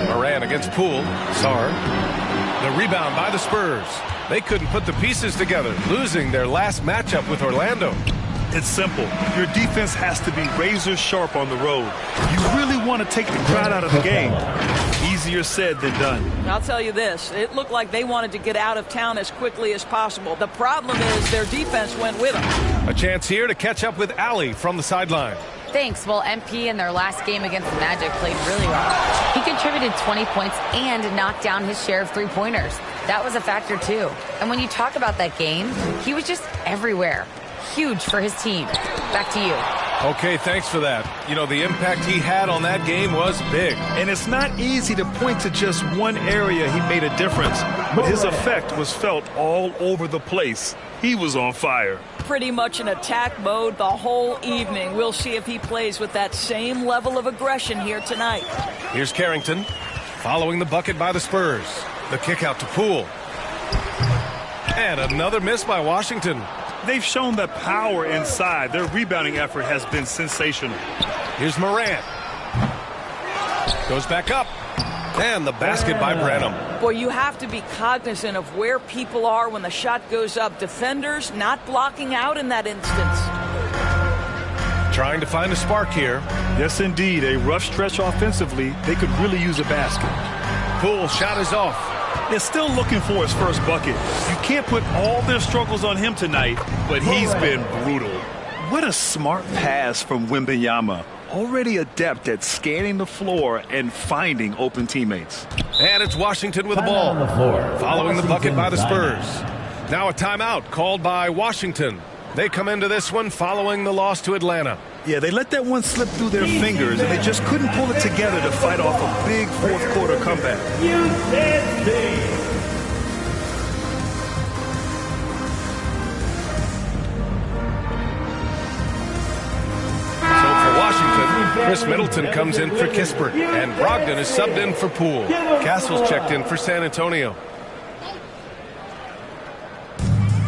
M: Morant against Poole. Sarr. The rebound by the Spurs. They couldn't put the pieces together, losing their last matchup with Orlando.
N: It's simple. Your defense has to be razor sharp on the road. You really want to take the crowd out of the game. Easier said than done.
S: I'll tell you this. It looked like they wanted to get out of town as quickly as possible. The problem is their defense went with them.
M: A chance here to catch up with Allie from the sideline.
P: Thanks. Well, MP in their last game against the Magic played really well. He contributed 20 points and knocked down his share of three-pointers. That was a factor, too. And when you talk about that game, he was just everywhere. Huge for his team. Back to you.
M: Okay, thanks for that. You know, the impact he had on that game was big.
N: And it's not easy to point to just one area he made a difference, but his effect was felt all over the place. He was on fire.
S: Pretty much in attack mode the whole evening. We'll see if he plays with that same level of aggression here tonight.
M: Here's Carrington following the bucket by the Spurs. The kick out to Poole. And another miss by Washington.
N: They've shown that power inside. Their rebounding effort has been sensational.
M: Here's Morant. Goes back up. And the basket by Branham.
S: Boy, you have to be cognizant of where people are when the shot goes up. Defenders not blocking out in that instance.
M: Trying to find a spark here.
N: Yes, indeed. A rough stretch offensively. They could really use a basket.
M: Poole shot is off.
N: Is still looking for his first bucket. You can't put all their struggles on him tonight, but he's been brutal. What a smart pass from Wembanyama. Already adept at scanning the floor and finding open teammates.
M: And it's Washington with the ball, following the bucket by the Spurs. Now a timeout called by Washington. They come into this one following the loss to Atlanta.
N: Yeah, they let that one slip through their fingers, and they just couldn't pull it together to fight off a big fourth-quarter comeback.
M: Chris Middleton comes in for Kispert, and Brogdon is subbed in for Poole. Castle's checked in for San Antonio.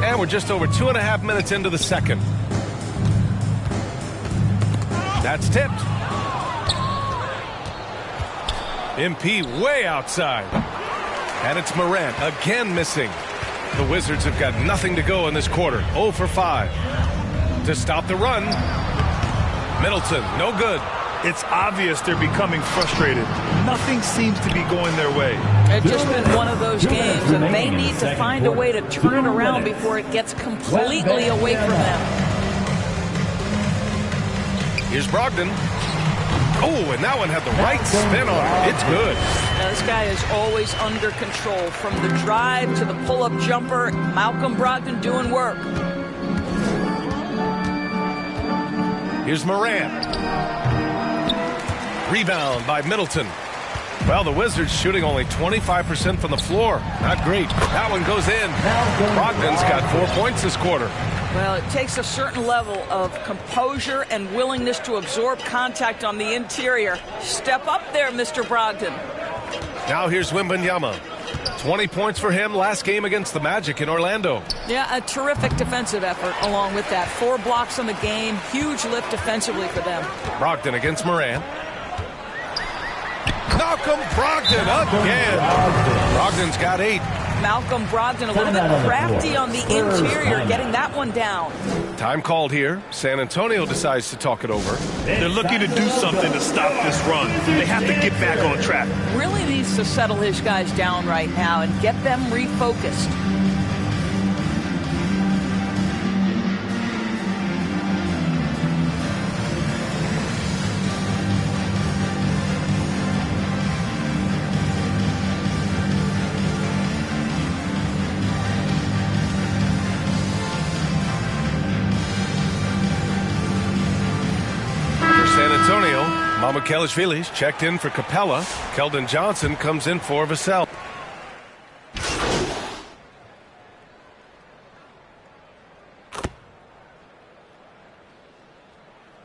M: And we're just over 2.5 minutes into the second. That's tipped. MP way outside. And it's Morant again missing. The Wizards have got nothing to go in this quarter. 0 for 5. To stop the run. Middleton, no good.
N: It's obvious they're becoming frustrated. Nothing seems to be going their way.
S: It's just been one of those games, and they need to find a way to turn it around before it gets completely away from them.
M: Here's Brogdon. Oh, and that one had the right spin on it. It's good.
S: Now, this guy is always under control. From the drive to the pull-up jumper, Malcolm Brogdon doing work.
M: Here's Morant. Rebound by Middleton. Well, the Wizards shooting only 25% from the floor. Not great. That one goes in. Brogdon's got 4 points this quarter.
S: Well, it takes a certain level of composure and willingness to absorb contact on the interior. Step up there, Mr. Brogdon.
M: Now here's Wembanyama. 20 points for him last game against the Magic in Orlando.
S: Yeah, a terrific defensive effort along with that. 4 blocks on the game. Huge lift defensively for them.
M: Brogdon against Morant. Malcolm Brogdon again. Brogdon's got 8.
S: Malcolm Brogdon a little bit crafty on the interior, getting that one down.
M: Time called here. San Antonio decides to talk it over.
N: They're looking to do something to stop this run. They have to get back on track.
S: Really needs to settle his guys down right now and get them refocused.
M: Kelishvili's checked in for Capella. Keldon Johnson comes in for Vassell.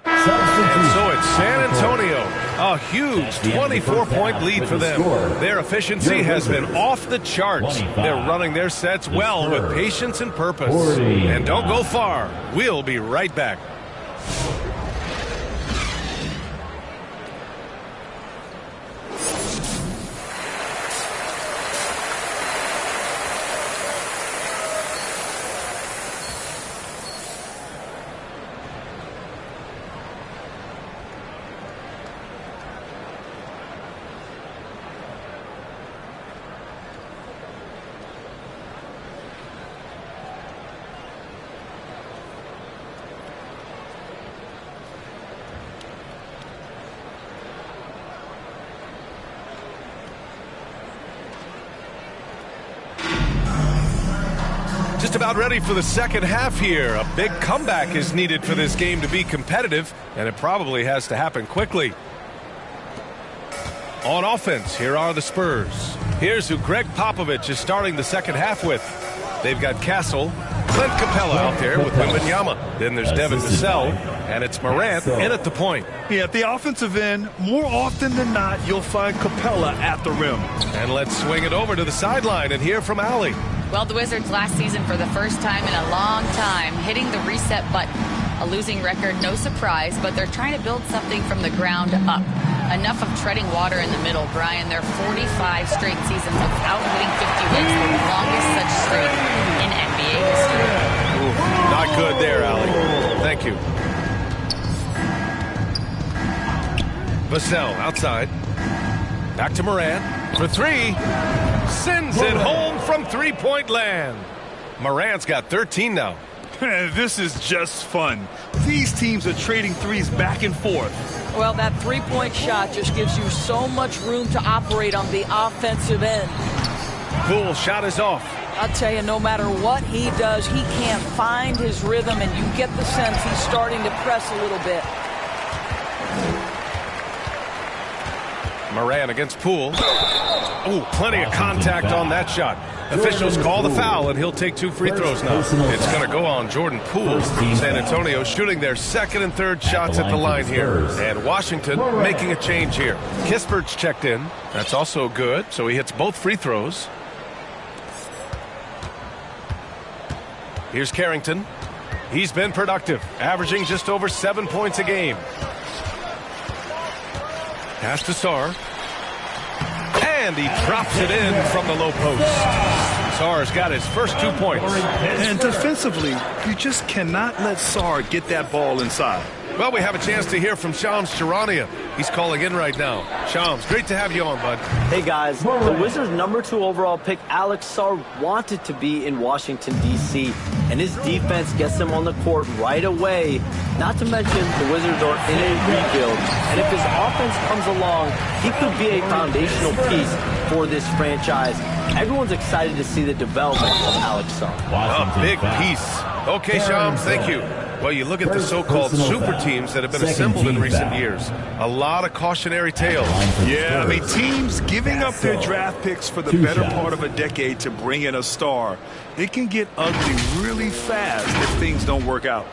M: And so it's San Antonio. A huge 24-point lead for them. Their efficiency has been off the charts. They're running their sets well with patience and purpose. And don't go far. We'll be right back. Just about ready for the second half here. A big comeback is needed for this game to be competitive, and it probably has to happen quickly. On offense, here are the Spurs. Here's who Greg Popovich is starting the second half with. They've got Castle, Clint Capella out there with Wembanyama. Then there's Devin Vassell, and it's Morant in at the point.
N: Yeah, at the offensive end, more often than not, you'll find Capella at the rim.
M: And let's swing it over to the sideline and hear from Allie.
P: Well, the Wizards last season for the first time in a long time hitting the reset button. A losing record, no surprise, but they're trying to build something from the ground up. Enough of treading water in the middle, Brian. They're 45 straight seasons without hitting 50 wins, the longest such streak in NBA history.
M: Ooh, not good there, Allie. Thank you. Vassell outside. Back to Morant for 3. Sends it home from three-point land. Morant's got 13 now.
N: This is just fun. These teams are trading threes back and forth.
S: Well, that three-point shot just gives you so much room to operate on the offensive end.
M: Poole shot is off.
S: I'll tell you, no matter what he does, he can't find his rhythm, and you get the sense he's starting to press a little bit.
M: Moran against Poole. Oh, plenty of contact on that shot. Officials call the foul, and he'll take 2 free throws now. It's going to go on Jordan Poole. San Antonio shooting their second and third shots at the line here. And Washington making a change here. Kispert's checked in. That's also good, so he hits both free throws. Here's Carrington. He's been productive, averaging just over 7 points a game. Pass to Sarr. And he drops it in from the low post. Sarr's got his first 2 points.
N: And defensively, you just cannot let Sarr get that ball inside.
M: Well, we have a chance to hear from Shams Charania. He's calling in right now. Shams, great to have you on, bud.
T: Hey, guys. The Wizards' #2 overall pick, Alex Sarr, wanted to be in Washington, D.C., and his defense gets him on the court right away. Not to mention, the Wizards are in a rebuild, and if his offense comes along, he could be a foundational piece for this franchise. Everyone's excited to see the development of Alex Sarr.
M: A big piece. Okay, Shams, thank you. Well, you look at the so-called super teams that have been assembled in recent years. A lot of cautionary tales.
N: Yeah, I mean, teams giving up their draft picks for the better part of a decade to bring in a star. It can get ugly really fast if things don't work out.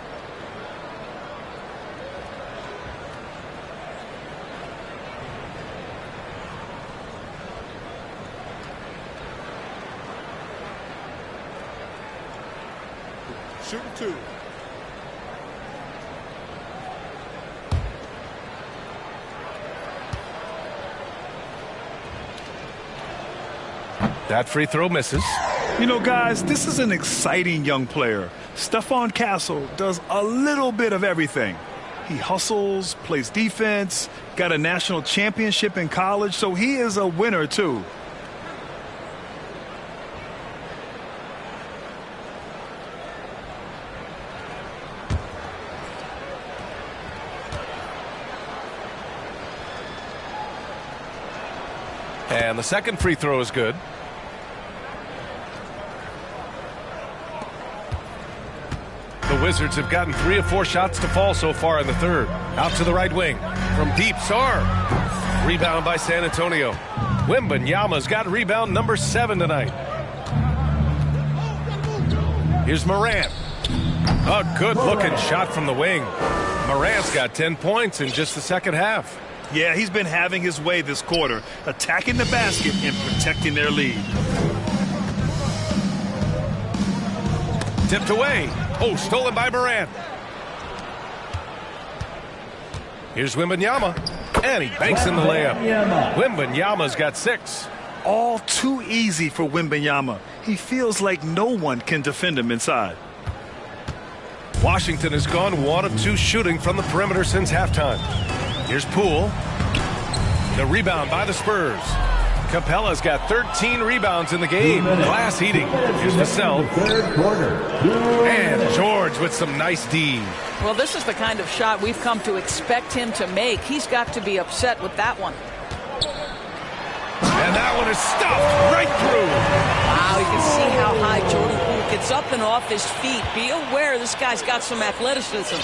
C: Shooting 2.
M: That free throw misses.
N: You know, guys, this is an exciting young player. Stephon Castle does a little bit of everything. He hustles, plays defense, got a national championship in college, so he is a winner, too.
M: And the second free throw is good. The Wizards have gotten 3 of 4 shots to fall so far in the third. Out to the right wing. From deep, Sarr. Rebound by San Antonio. Wembanyama's got rebound number 7 tonight. Here's Moran. A good-looking shot from the wing. Moran's got 10 points in just the second half.
N: Yeah, he's been having his way this quarter, attacking the basket and protecting their lead.
M: Tipped away. Oh, stolen by Moran. Here's Wembanyama. And he banks in the layup. Wembanyama's got 6.
N: All too easy for Wembanyama. He feels like no one can defend him inside.
M: Washington has gone 1 of 2 shooting from the perimeter since halftime. Here's Poole. The rebound by the Spurs. Capella's got 13 rebounds in the game. Glass heating. Here's Vassell. And George with some nice D.
S: Well, this is the kind of shot we've come to expect him to make. He's got to be upset with that one.
M: And that one is stuffed right through.
S: Wow, you can see how high Jordan Poole gets up and off his feet. Be aware this guy's got some athleticism.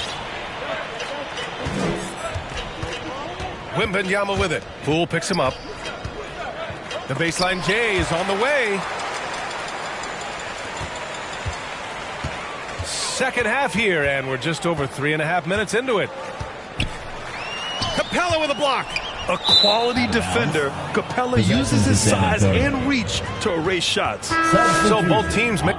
M: Wembanyama with it. Poole picks him up. The baseline J is on the way. Second half here, and we're just over 3.5 minutes into it. Capella with a block.
N: A quality defender, Capella uses his size and reach to erase shots.
M: So both teams make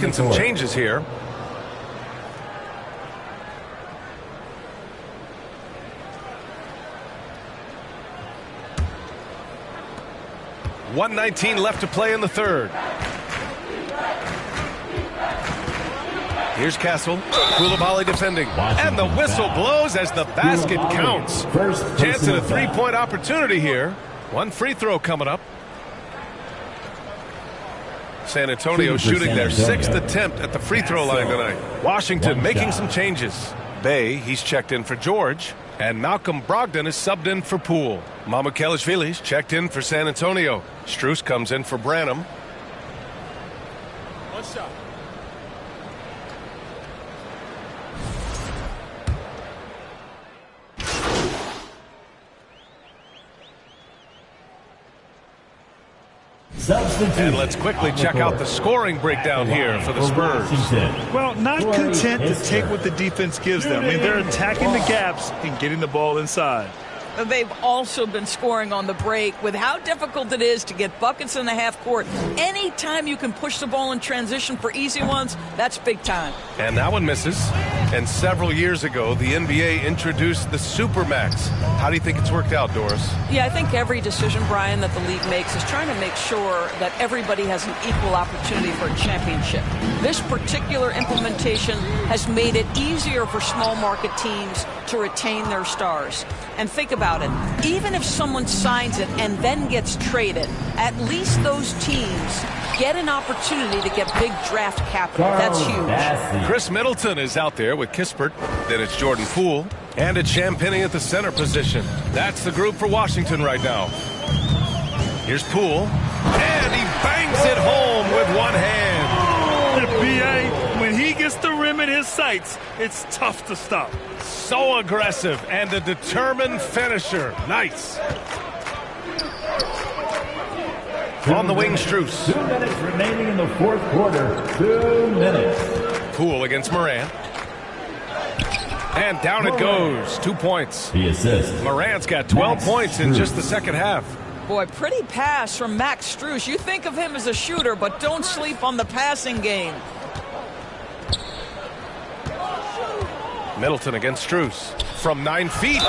M: making some changes here. .119 left to play in the third. Here's Castle. Koulibaly defending. And the whistle blows as the basket counts. Chance at a three-point opportunity here. One free throw coming up. San Antonio shooting their sixth attempt at the free throw line tonight. Washington making some changes. Bay, he's checked in for George. And Malcolm Brogdon is subbed in for Poole. Mamukelashvili's checked in for San Antonio. Strus comes in for Branham.
R: One shot.
M: And let's quickly check out the scoring breakdown here for the Spurs.
N: Well, not content to take what the defense gives them. I mean, they're attacking the gaps and getting the ball inside.
S: They've also been scoring on the break with how difficult it is to get buckets in the half court. Anytime you can push the ball in transition for easy ones, that's big time.
M: And that one misses. And several years ago, the NBA introduced the Supermax. How do you think it's worked out, Doris?
S: Yeah, I think every decision, Brian, that the league makes is trying to make sure that everybody has an equal opportunity for a championship. This particular implementation has made it easier for small market teams to retain their stars. And think about it. Even if someone signs it and then gets traded, at least those teams get an opportunity to get big draft capital. That's huge.
M: Chris Middleton is out there with Kispert. Then it's Jordan Poole. And it's Champagnie at the center position. That's the group for Washington right now. Here's Poole. And he bangs it home with one hand.
N: B.A., when he gets the rim in his sights, it's tough to stop.
M: So aggressive and a determined finisher. Nice. On the wing, Strus.
G: 2 minutes remaining in the fourth quarter. 2 minutes.
M: Poole against Morant. And down it goes. 2 points.
G: The assist.
M: Morant's got 12 points in just the second half.
S: Boy, pretty pass from Max Strus. You think of him as a shooter, but don't sleep on the passing game.
M: Middleton against Strus from 9 feet.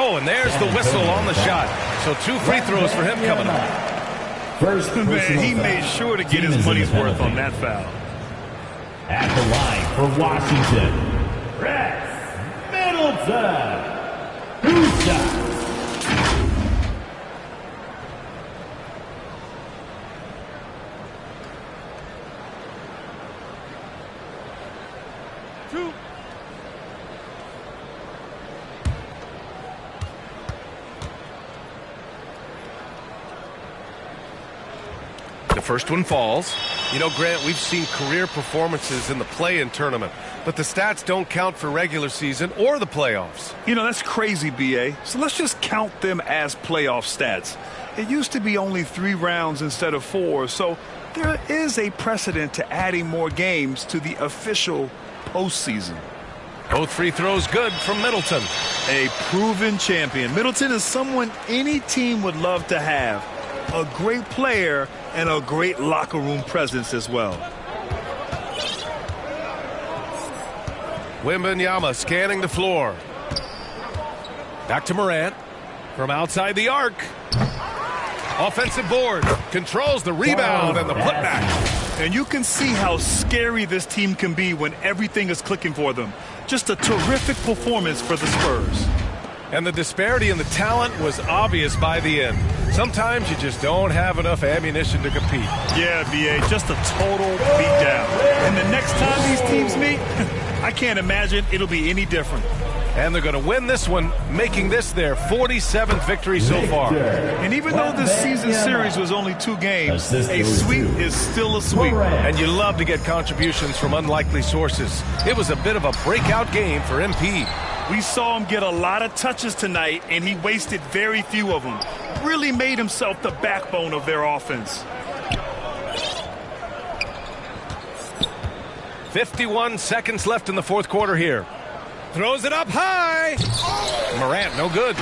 M: Oh, and there's the whistle on the shot. So 2 free throws for him coming up.
N: First, man, he made sure to get his money's worth on that foul.
G: At the line for Washington, Rex Middleton. Who's shot?
M: The first one falls. You know, Grant, we've seen career performances in the play-in tournament, but the stats don't count for regular season or the playoffs.
N: You know, that's crazy, B.A. So let's just count them as playoff stats. It used to be only 3 rounds instead of 4, so there is a precedent to adding more games to the official postseason.
M: Both free throws good from Middleton.
N: A proven champion. Middleton is someone any team would love to have. A great player and a great locker room presence as well.
M: Wembanyama scanning the floor. Back to Morant from outside the arc. Offensive board. Controls the rebound and the putback.
N: And you can see how scary this team can be when everything is clicking for them. Just a terrific performance for the Spurs.
M: And the disparity in the talent was obvious by the end. Sometimes you just don't have enough ammunition to compete.
N: Yeah, B.A., just a total beatdown. And the next time these teams meet, I can't imagine it'll be any different.
M: And they're going to win this one, making this their 47th victory so far.
N: And even though this season series was only 2 games, a sweep is still a sweep.
M: And you love to get contributions from unlikely sources. It was a bit of a breakout game for MP.
N: We saw him get a lot of touches tonight, and he wasted very few of them. Really made himself the backbone of their offense.
M: 51 seconds left in the fourth quarter here. Throws it up high. Morant, no good.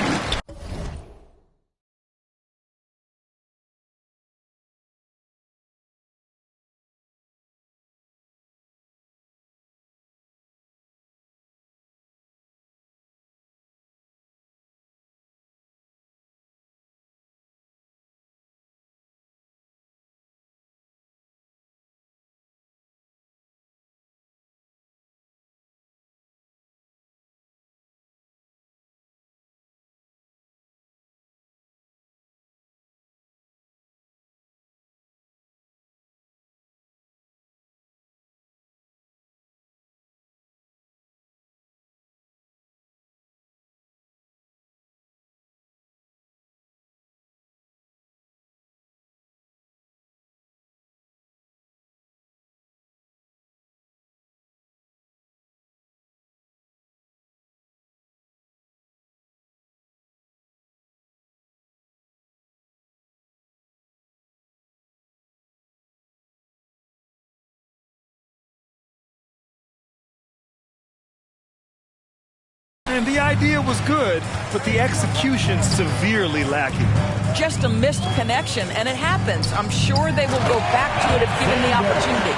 N: And the idea was good, but the execution severely lacking.
S: Just a missed connection, and it happens. I'm sure they will go back to it if given the opportunity.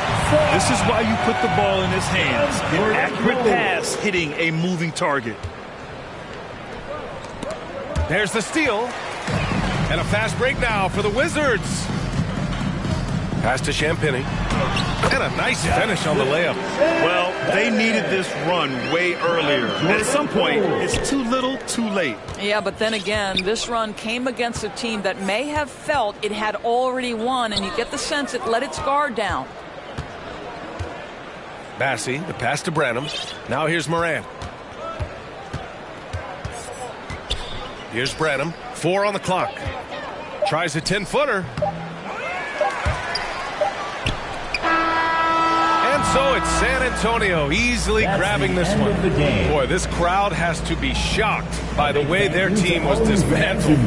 N: This is why you put the ball in his hands. An accurate pass hitting a moving target.
M: There's the steal. And a fast break now for the Wizards. Pass to Champagny. And a nice finish on the layup.
N: Well, they needed this run way earlier. At some point, it's too little, too late.
S: Yeah, but then again, this run came against a team that may have felt it had already won, and you get the sense it let its guard down.
M: Bassey, the pass to Branham. Now here's Moran. Here's Branham. 4 on the clock. Tries a 10-footer. And so it's San Antonio easily grabbing this one. Boy, this crowd has to be shocked by the way their team was dismantled.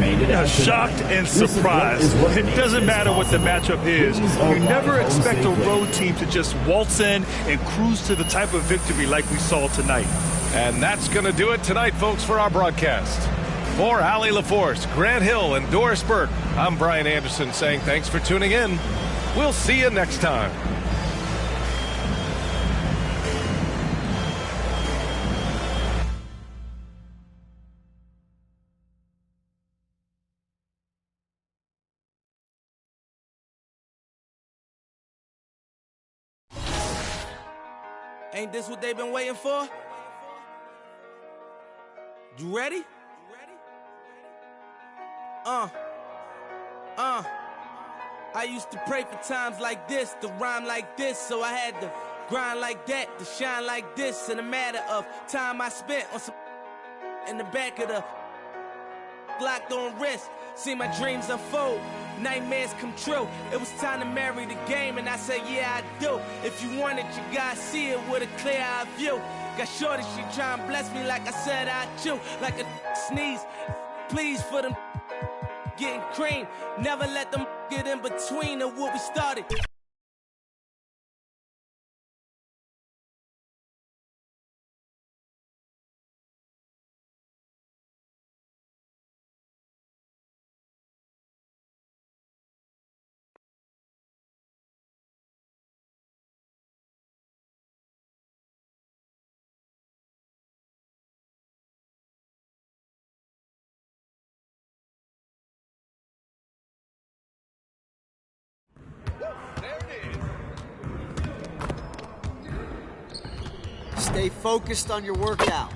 N: Shocked and surprised. It doesn't matter what the matchup is. You never expect a road team to just waltz in and cruise to the type of victory like we saw tonight.
M: And that's going to do it tonight, folks, for our broadcast. For Allie LaForce, Grant Hill, and Doris Burke, I'm Brian Anderson saying thanks for tuning in. We'll see you next time.
H: Ain't this what they've been waiting for? You ready? I used to pray for times like this, to rhyme like this, so I had to grind like that, to shine like this. In a matter of time I spent on some in the back of the locked on wrist, see my dreams unfold, nightmares come true. It was time to marry the game, and I said, yeah, I do. If you want it, you gotta see it with a clear eye view. Got shorty, she try and bless me like I said I chew, like a sneeze. Please for them getting cream, never let them get in between of what we started.
F: Stay focused on your workout.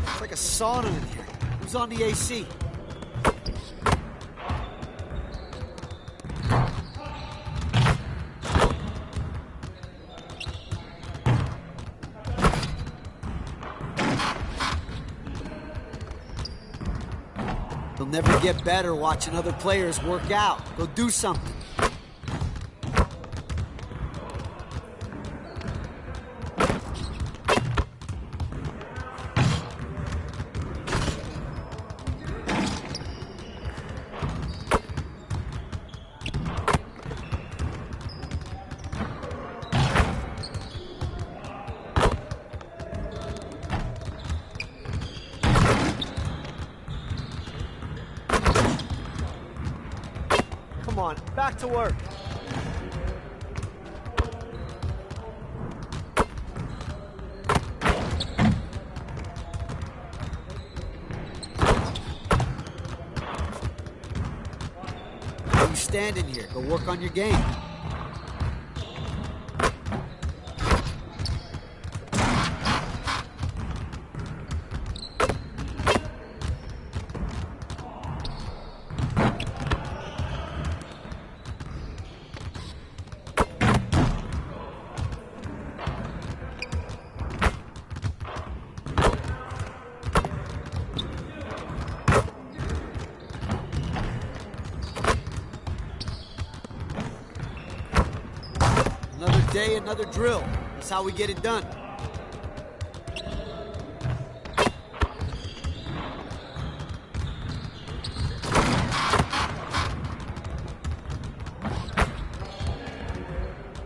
F: It's like a sauna in here. Who's on the AC? You'll never get better watching other players work out. Go do something. Come on, back to work. Why are you standing here? Go work on your game.
D: day, another drill. That's how we get it done.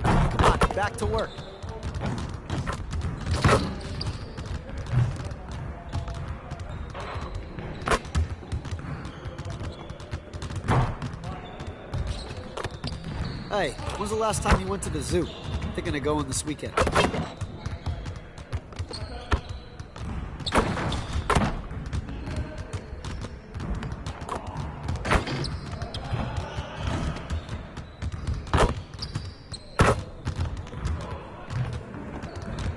D: Come on, back to work. Hey, when's the last time you went to the zoo? Thinking of going this weekend.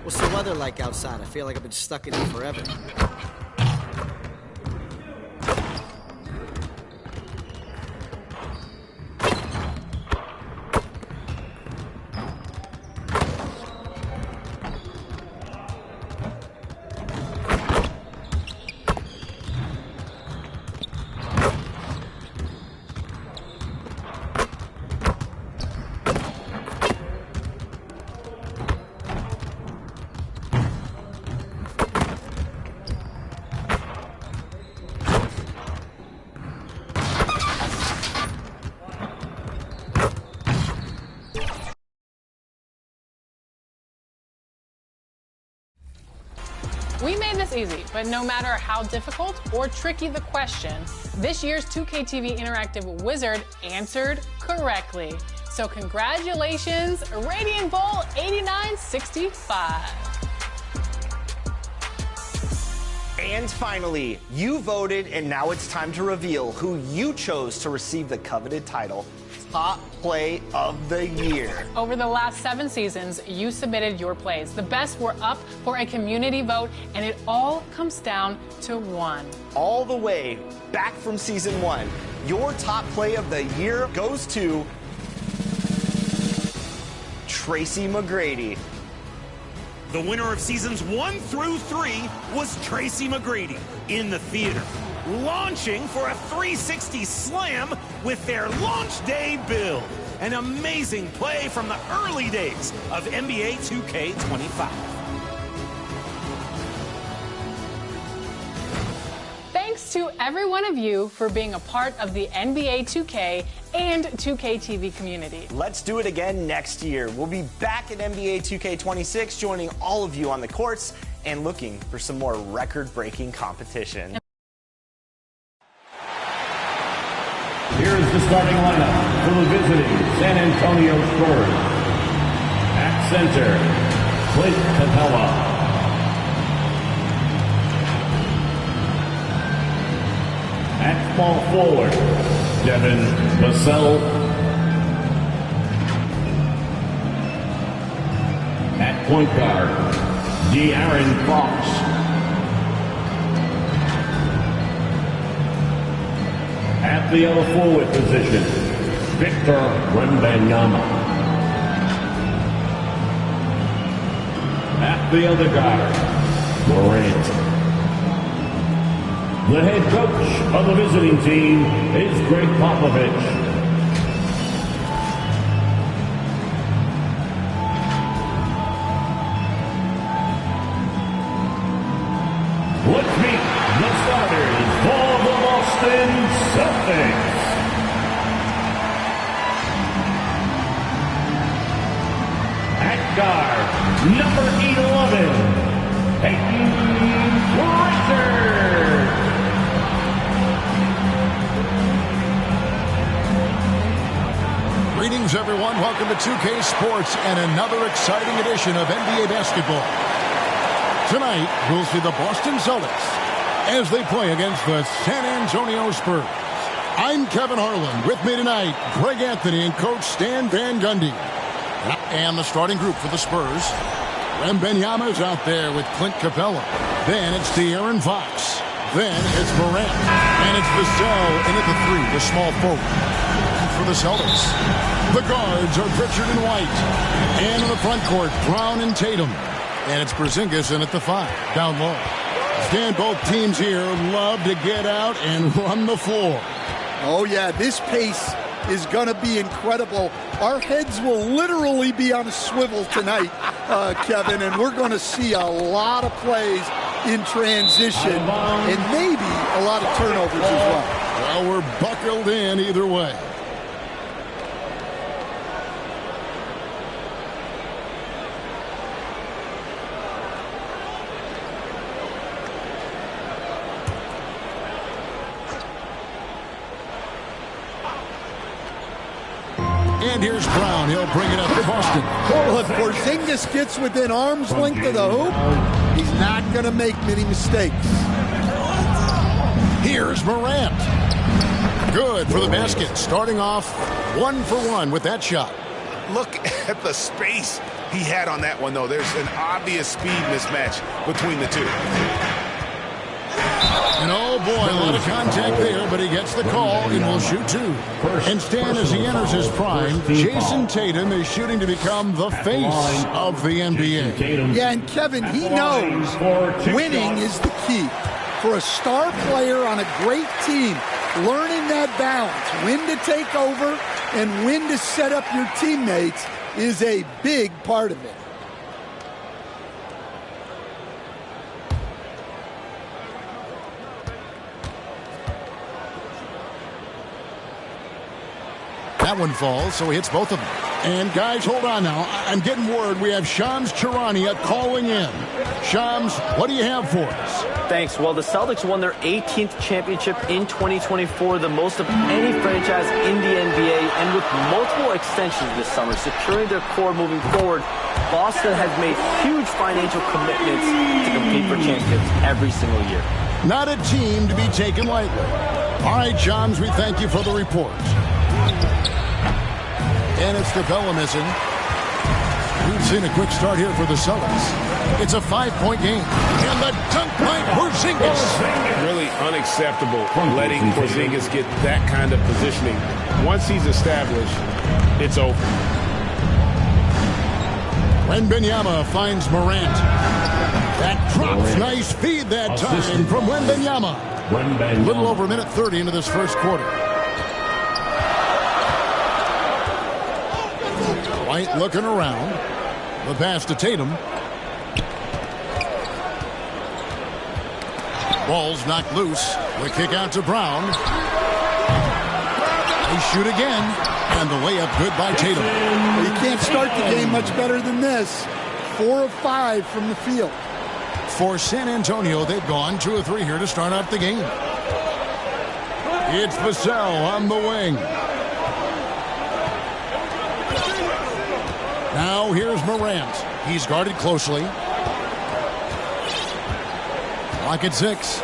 D: What's the weather like outside? I feel like I've been stuck in here forever.
J: We made this easy, but no matter how difficult or tricky the question, this year's 2K TV Interactive Wizard answered correctly. So congratulations, Radiant Bowl 8965.
K: And finally, you voted, and now it's time to reveal who you chose to receive the coveted title, Top Play of the Year.
J: Over the last 7 seasons, you submitted your plays. The best were up for a community vote, and it all comes down to one.
K: All the way back from season 1, your top play of the year goes to Tracy McGrady.
U: The winner of seasons 1 through 3 was Tracy McGrady in the theater, launching for a 360 slam with their launch day build. An amazing play from the early days of NBA 2K25.
J: Thanks to every one of you for being a part of the NBA 2K and 2K TV community.
K: Let's do it again next year. We'll be back at NBA 2K26, joining all of you on the courts and looking for some more record-breaking competition.
G: Here's the starting lineup for the visiting San Antonio Spurs. At center, Clint Capella. At small forward, Devin Vassell. At point guard, De'Aaron Fox. At the other forward position, Victor Wembanyama. At the other guard, Morant. The head coach of the visiting team is Greg Popovich. Let's meet the starters for the Boston Celtics. At guard, number 11, Peyton Pritchard.
B: Greetings, everyone. Welcome to 2K Sports and another exciting edition of NBA basketball. Tonight, we'll see the Boston Celtics as they play against the San Antonio Spurs. I'm Kevin Harlan. With me tonight, Greg Anthony and Coach Stan Van Gundy. And the starting group for the Spurs. Wembanyama's out there with Clint Capella. Then it's De'Aaron Fox. Then it's Morant. And it's Vassell in at the 3, the small forward. For the Celtics, the guards are Pritchard and White. And in the front court, Brown and Tatum. And it's Porzingis in at the 5, down low. Stan, both teams here love to get out and run the floor.
D: Oh, yeah, this pace is going to be incredible. Our heads will literally be on a swivel tonight, Kevin, and we're going to see a lot of plays in transition and maybe a lot of turnovers as well.
B: Well, we're buckled in either way. And here's Brown. He'll bring it up to Boston.
D: Well, if Porzingis gets within arm's length of the hoop, he's not going to make many mistakes.
B: Here's Morant. Good for the basket. Starting off 1 for 1 with that shot.
C: Look at the space he had on that one, though. There's an obvious speed mismatch between the two.
B: And oh boy, a lot of contact there, but he gets the call and will shoot 2. And Stan, as he enters his prime, Jason Tatum is shooting to become the face of the NBA.
D: Yeah, and Kevin, he knows winning is the key. For a star player on a great team, learning that balance, when to take over and when to set up your teammates, is a big part of it.
B: That one falls, so he hits both of them. And guys, hold on now. I'm getting word we have Shams Charania calling in. Shams, what do you have for us?
T: Thanks. Well, the Celtics won their 18th championship in 2024, the most of any franchise in the NBA, and with multiple extensions this summer, securing their core moving forward, Boston has made huge financial commitments to compete for championships every single year.
B: Not a team to be taken lightly. All right, Shams, we thank you for the report. And it's Capella missing. We've seen a quick start here for the Celtics. It's a 5-point game. And the dunk by Porzingis.
E: Really unacceptable letting Porzingis get that kind of positioning. Once he's established, it's over.
B: Wembanyama finds Morant. That drops. Nice feed that time from Wembanyama. A little over a minute 30 into this first quarter. White looking around. The pass to Tatum. Ball's knocked loose. The kick out to Brown. They shoot again. And the layup good by Tatum.
D: Well, you can't start the game much better than this. 4 of 5 from the field.
B: For San Antonio, they've gone 2 of 3 here to start out the game. It's Vassell on the wing. Now here's Morant. He's guarded closely. Clock at 6.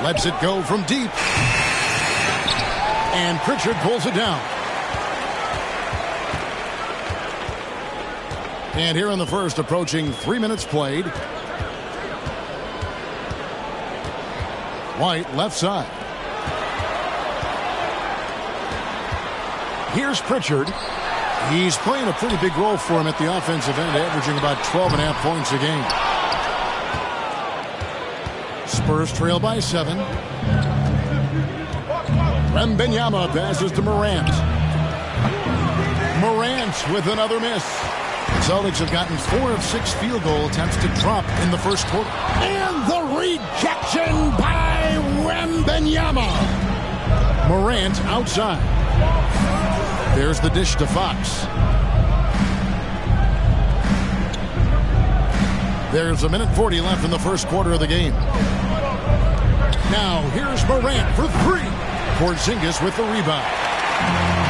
B: Lets it go from deep. And Pritchard pulls it down. And here in the first, approaching 3 minutes played. White left side. Here's Pritchard. He's playing a pretty big role for him at the offensive end, averaging about 12.5 points a game. Spurs trail by 7. Wembanyama passes to Morant. Morant with another miss. The Celtics have gotten 4 of 6 field goal attempts to drop in the first quarter. And the rejection by Wembanyama. Morant outside. There's the dish to Fox. There's a minute 40 left in the first quarter of the game. Now here's Morant for 3. Porzingis with the rebound.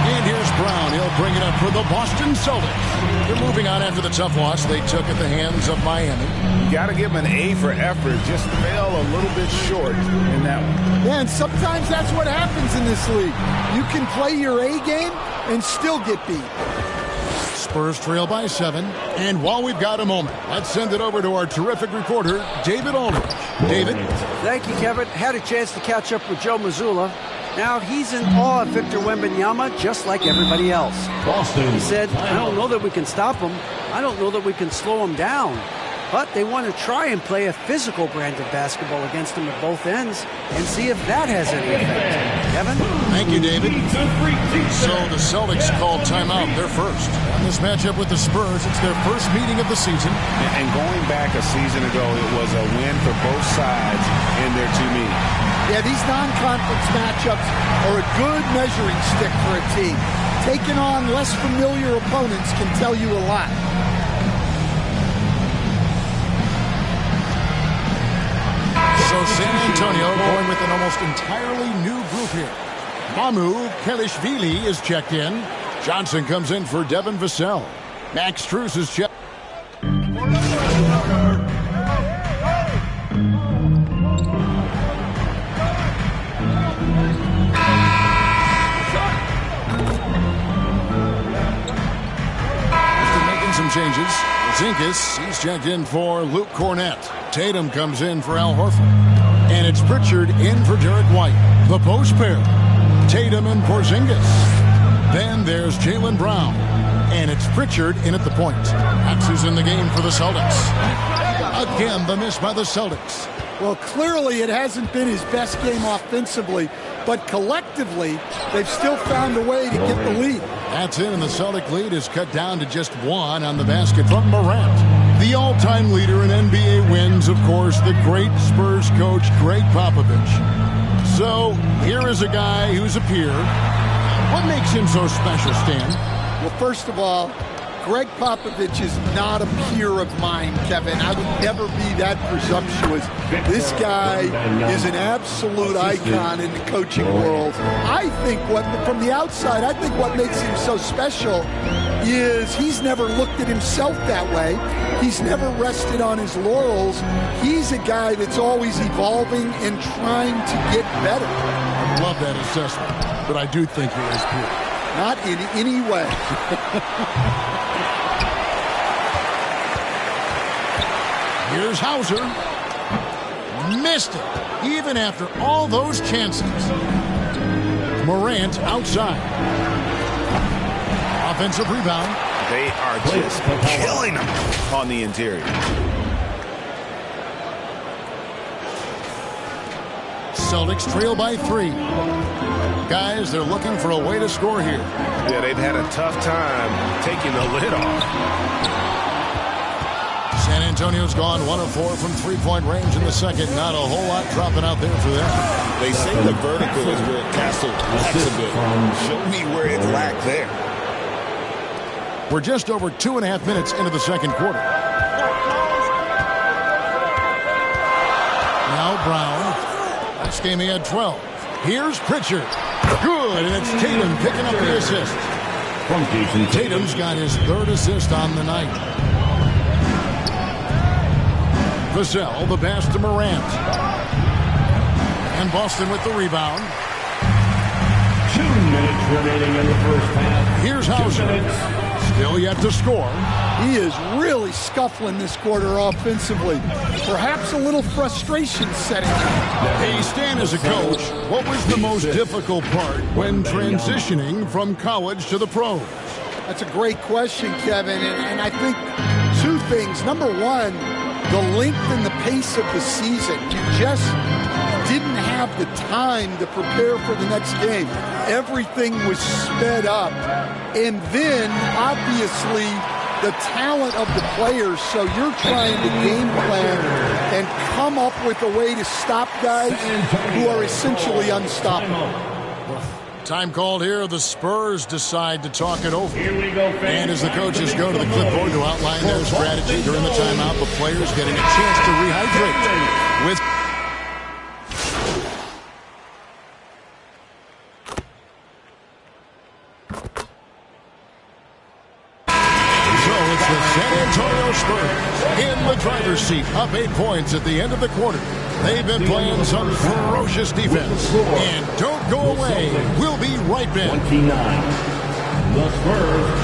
B: And here's Brown. He'll bring it up for the Boston Celtics. They're moving on after the tough loss they took at the hands of Miami.
C: You got to give him an A for effort. Just fell a little bit short in that one.
D: Yeah, and sometimes that's what happens in this league. You can play your A game and still get beat.
B: Spurs trail by 7. And while we've got a moment, let's send it over to our terrific reporter, David Aldridge. David?
F: Thank you, Kevin. Had a chance to catch up with Joe Mazzulla. Now, he's in awe of Victor Wembanyama, just like everybody else. He said, I don't know that we can stop him. I don't know that we can slow him down. But they want to try and play a physical brand of basketball against them at both ends and see if that has any effect. Kevin?
B: Thank you, David. So the Celtics called timeout. They're first. In this matchup with the Spurs, it's their first meeting of the season.
C: And going back a season ago, it was a win for both sides in their two meetings.
D: Yeah, these non-conference matchups are a good measuring stick for a team. Taking on less familiar opponents can tell you a lot.
B: So San Antonio going with an almost entirely new group here. Mamu Kelishvili is checked in. Johnson comes in for Devin Vassell. Max Strus is checked. After making some changes, Zinkas, he's checked in for Luke Cornett. Tatum comes in for Al Horford. And it's Pritchard in for Derek White. The post pair, Tatum and Porzingis. Then there's Jaylen Brown. And it's Pritchard in at the point. That's who's in the game for the Celtics. Again, the miss by the Celtics.
D: Well, clearly it hasn't been his best game offensively, but collectively, they've still found a way to get the lead.
B: That's it, and the Celtic lead is cut down to just one on the basket from Morant. The all-time leader in NBA wins, of course, the great Spurs coach, Greg Popovich. So, here is a guy who's a peer. What makes him so special, Stan?
D: Well, first of all, Greg Popovich is not a peer of mine, Kevin. I would never be that presumptuous. This guy is an absolute icon in the coaching world. I think from the outside, I think what makes him so special is he's never looked at himself that way. He's never rested on his laurels. He's a guy that's always evolving and trying to get better.
B: I love that assessment, but I do think he is peer.
D: Not in any way.
B: Here's Hauser. Missed it, even after all those chances. Morant outside. Offensive rebound.
C: They are just killing them on the interior.
B: Celtics trail by 3. Guys, they're looking for a way to score here.
E: Yeah, they've had a tough time taking the lid off.
B: San Antonio's gone 1 of 4 from three-point range in the second. Not a whole lot dropping out there for them.
C: They say the vertical is where Castle lacks a bit. Show me where it lacked there.
B: We're just over 2.5 minutes into the second quarter. Now Brown. Last game he had 12. Here's Pritchard. Good, and it's Tatum picking up the assist. Tatum's got his 3rd assist on the night. Vassell, the pass to Morant. And Boston with the rebound.
G: 2 minutes remaining in the first half.
B: Here's Hauser. Still yet to score.
D: He is really scuffling this quarter offensively. Perhaps a little frustration setting in.
B: Hey, Stan, as a coach, what was the most difficult part when transitioning from college to the pros?
D: That's a great question, Kevin. And I think 2 things. Number one, the length and the pace of the season. You just didn't have the time to prepare for the next game. Everything was sped up. And then, obviously, the talent of the players, so you're trying to game plan and come up with a way to stop guys who are essentially unstoppable.
B: Time called here. The Spurs decide to talk it over.
G: Here we go,
B: and as the coaches go to the clipboard to outline their strategy during the timeout, the players getting a chance to rehydrate with San Antonio Spurs in the driver's seat, up 8 points at the end of the quarter. They've been playing some ferocious defense. And don't go away. We'll be right back.
G: 29. The Spurs,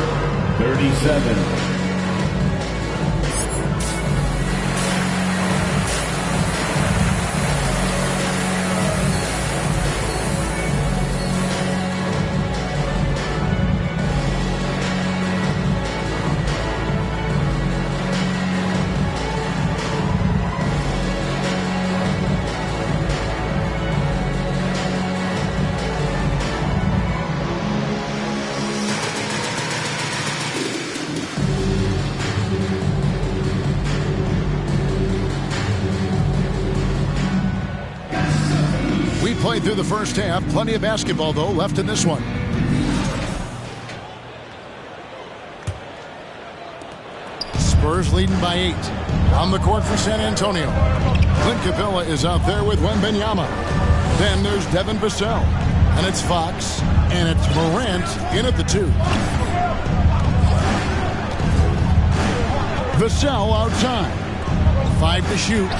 G: 37.
B: played through the first half. Plenty of basketball, though, left in this one. Spurs leading by 8. On the court for San Antonio. Clint Capella is out there with Wembanyama. Then there's Devin Vassell. And it's Fox. And it's Morant in at the 2. Vassell outside. 5 to shoot.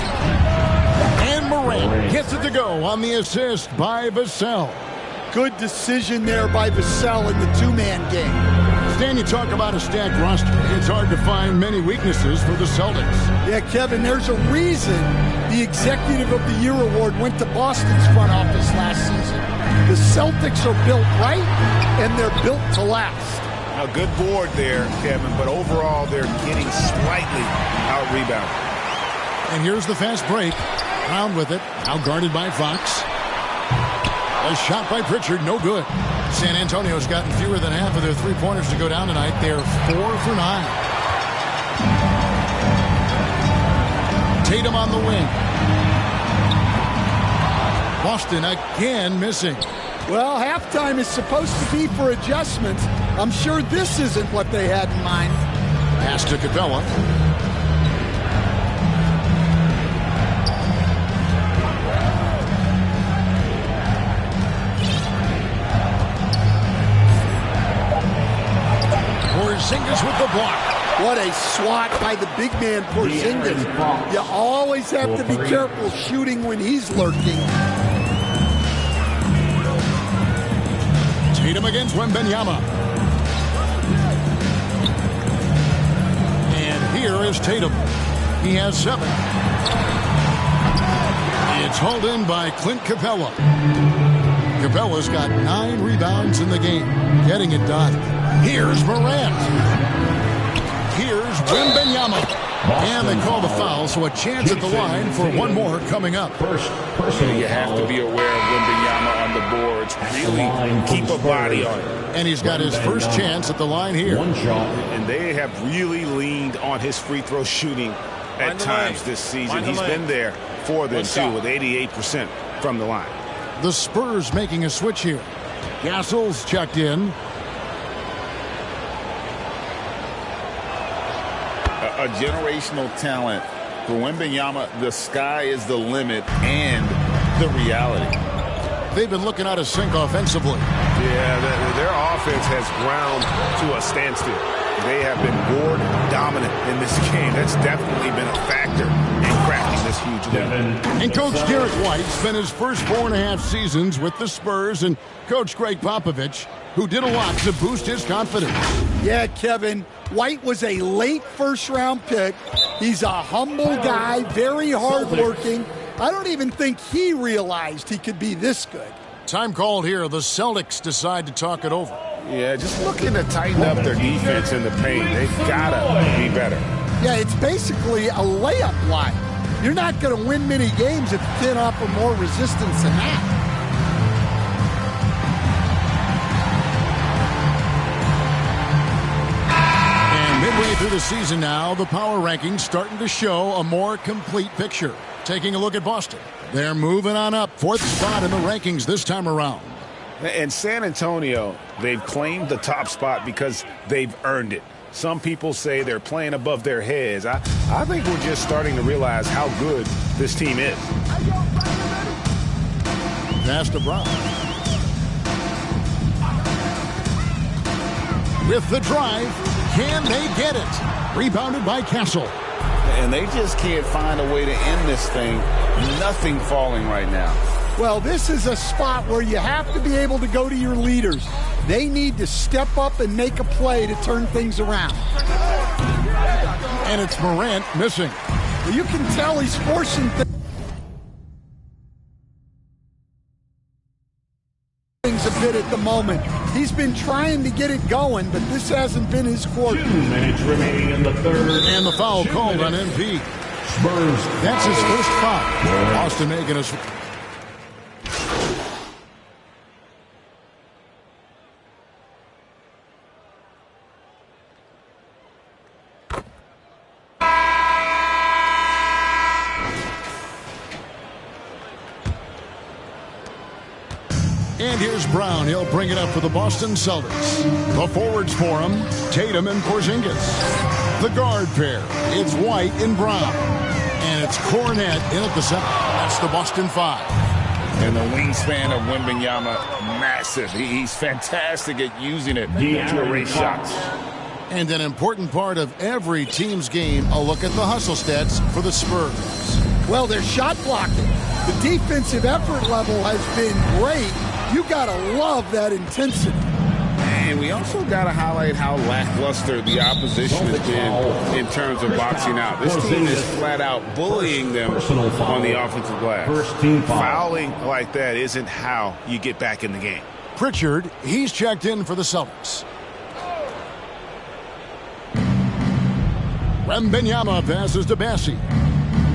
B: And Morant gets it to go on the assist by Vassell.
D: Good decision there by Vassell in the two-man game.
B: Stan, you talk about a stacked roster. It's hard to find many weaknesses for the Celtics.
D: Yeah, Kevin, there's a reason the Executive of the Year award went to Boston's front office last season. The Celtics are built right, and they're built to last.
C: A good board there, Kevin, but overall they're getting slightly out-rebounded.
B: And here's the fast break. Brown with it, now guarded by Fox. A shot by Pritchard, no good. San Antonio's gotten fewer than half of their three-pointers to go down tonight. They're 4 for 9. Tatum on the wing. Boston again missing.
D: Well, halftime is supposed to be for adjustments. I'm sure this isn't what they had in mind.
B: Pass to Capella. Porzingis with the block.
D: What a swat by the big man Porzingis. You always have to be careful shooting when he's lurking.
B: Tatum against Wembanyama. And here is Tatum. He has 7. It's hauled in by Clint Capella. Capella's got 9 rebounds in the game. Getting it done. Here's Morant. Here's Wembanyama. And they call the foul, so a chance at the line for one more coming up.
C: You have to be aware of Wembanyama on the boards. Really keep a body on it.
B: And he's got his first chance at the line here.
C: And they have really leaned on his free throw shooting at times this season. He's been there for them, too, with 88% from the line.
B: The Spurs making a switch here. Gasol's checked in.
C: A generational talent. For Wembanyama, the sky is the limit and the reality.
B: They've been looking out of sync offensively.
E: Yeah, their offense has ground to a standstill. They have been board dominant in this game. That's definitely been a factor in crafting this huge lead.
B: And Coach Derek White spent his first 4.5 seasons with the Spurs and Coach Greg Popovich, who did a lot to boost his confidence.
D: Yeah, Kevin, White was a late first-round pick. He's a humble guy, very hardworking. I don't even think he realized he could be this good.
B: Time called here. The Celtics decide to talk it over.
C: Yeah, just looking to tighten up their defense in the paint. They've got to be better.
D: Yeah, it's basically a layup line. You're not going to win many games if you can't offer more resistance than that.
B: And midway through the season now, the power rankings starting to show a more complete picture. Taking a look at Boston. They're moving on up. 4th spot in the rankings this time around.
C: And San Antonio, they've claimed the top spot because they've earned it. Some people say they're playing above their heads. I think we're just starting to realize how good this team is.
B: Pass to Brown. With the drive, can they get it? Rebounded by Castle.
C: And they just can't find a way to end this thing. Nothing falling right now.
D: Well, this is a spot where you have to be able to go to your leaders. They need to step up and make a play to turn things around.
B: And it's Morant missing.
D: Well, you can tell he's forcing things a bit at the moment. He's been trying to get it going, but this hasn't been his quarter.
G: 2 minutes remaining in the third.
B: And the foul called on MP.
G: Spurs.
B: That's his first foul. Boston making us. And here's Brown. He'll bring it up for the Boston Celtics. The forwards for him, Tatum and Porzingis. The guard pair, it's White and Brown. And it's Cornette in at the center. That's the Boston 5.
C: And the wingspan of Wembanyama, massive. He's fantastic at using it to erase shots.
B: And an important part of every team's game, a look at the hustle stats for the Spurs.
D: Well, their shot blocking. The defensive effort level has been great. You got to love that intensity.
C: And we also got to highlight how lackluster the opposition has been in terms of boxing out. This team is flat out bullying them on the offensive glass. Fouling like that isn't how you get back in the game.
B: Pritchard, he's checked in for the Celtics. Wembanyama passes to Bassi.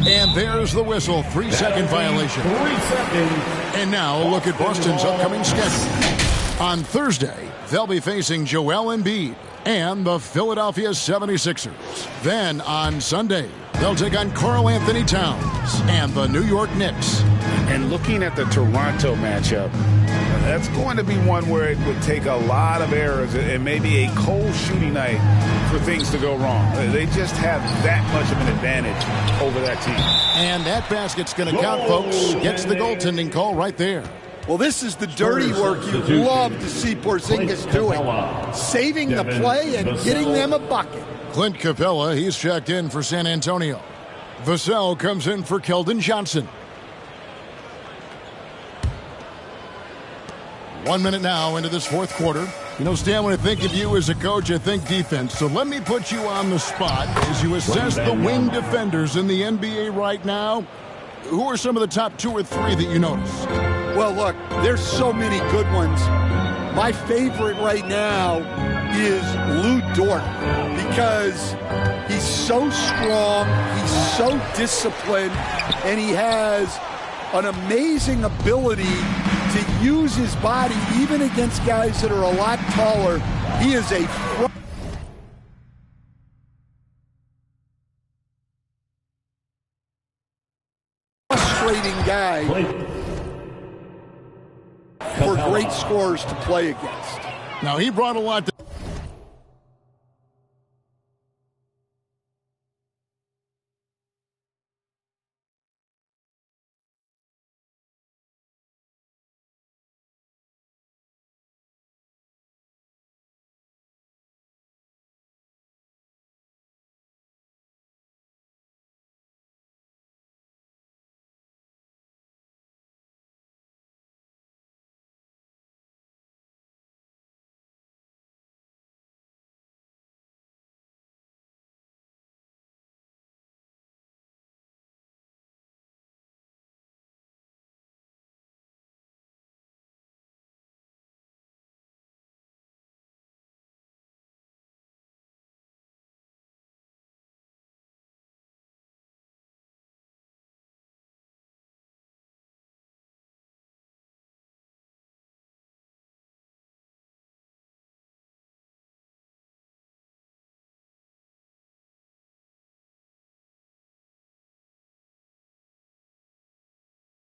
B: And there's the whistle, 3-second violation.
G: 3 seconds.
B: And now a look at Boston's upcoming schedule. On Thursday, they'll be facing Joel Embiid and the Philadelphia 76ers. Then on Sunday, they'll take on Karl Anthony Towns and the New York Knicks.
C: And looking at the Toronto matchup, that's going to be one where it would take a lot of errors and maybe a cold shooting night for things to go wrong. They just have that much of an advantage over that team.
B: And that basket's going to count, folks. Gets the goaltending call right there.
D: Well, this is the dirty work you love to see Porzingis doing. Saving the play and getting them a bucket.
B: Clint Capella, he's checked in for San Antonio. Vassell comes in for Keldon Johnson. 1 minute now into this fourth quarter. You know, Stan, when I think of you as a coach, I think defense. So let me put you on the spot as you assess the wing defenders in the NBA right now. Who are some of the top 2 or 3 that you notice?
D: Well, look, there's so many good ones. My favorite right now is Lou Dort because he's so strong, he's so disciplined, and he has an amazing ability to use his body even against guys that are a lot taller. He is a frustrating guy for great scorers to play against.
B: Now, he brought a lot to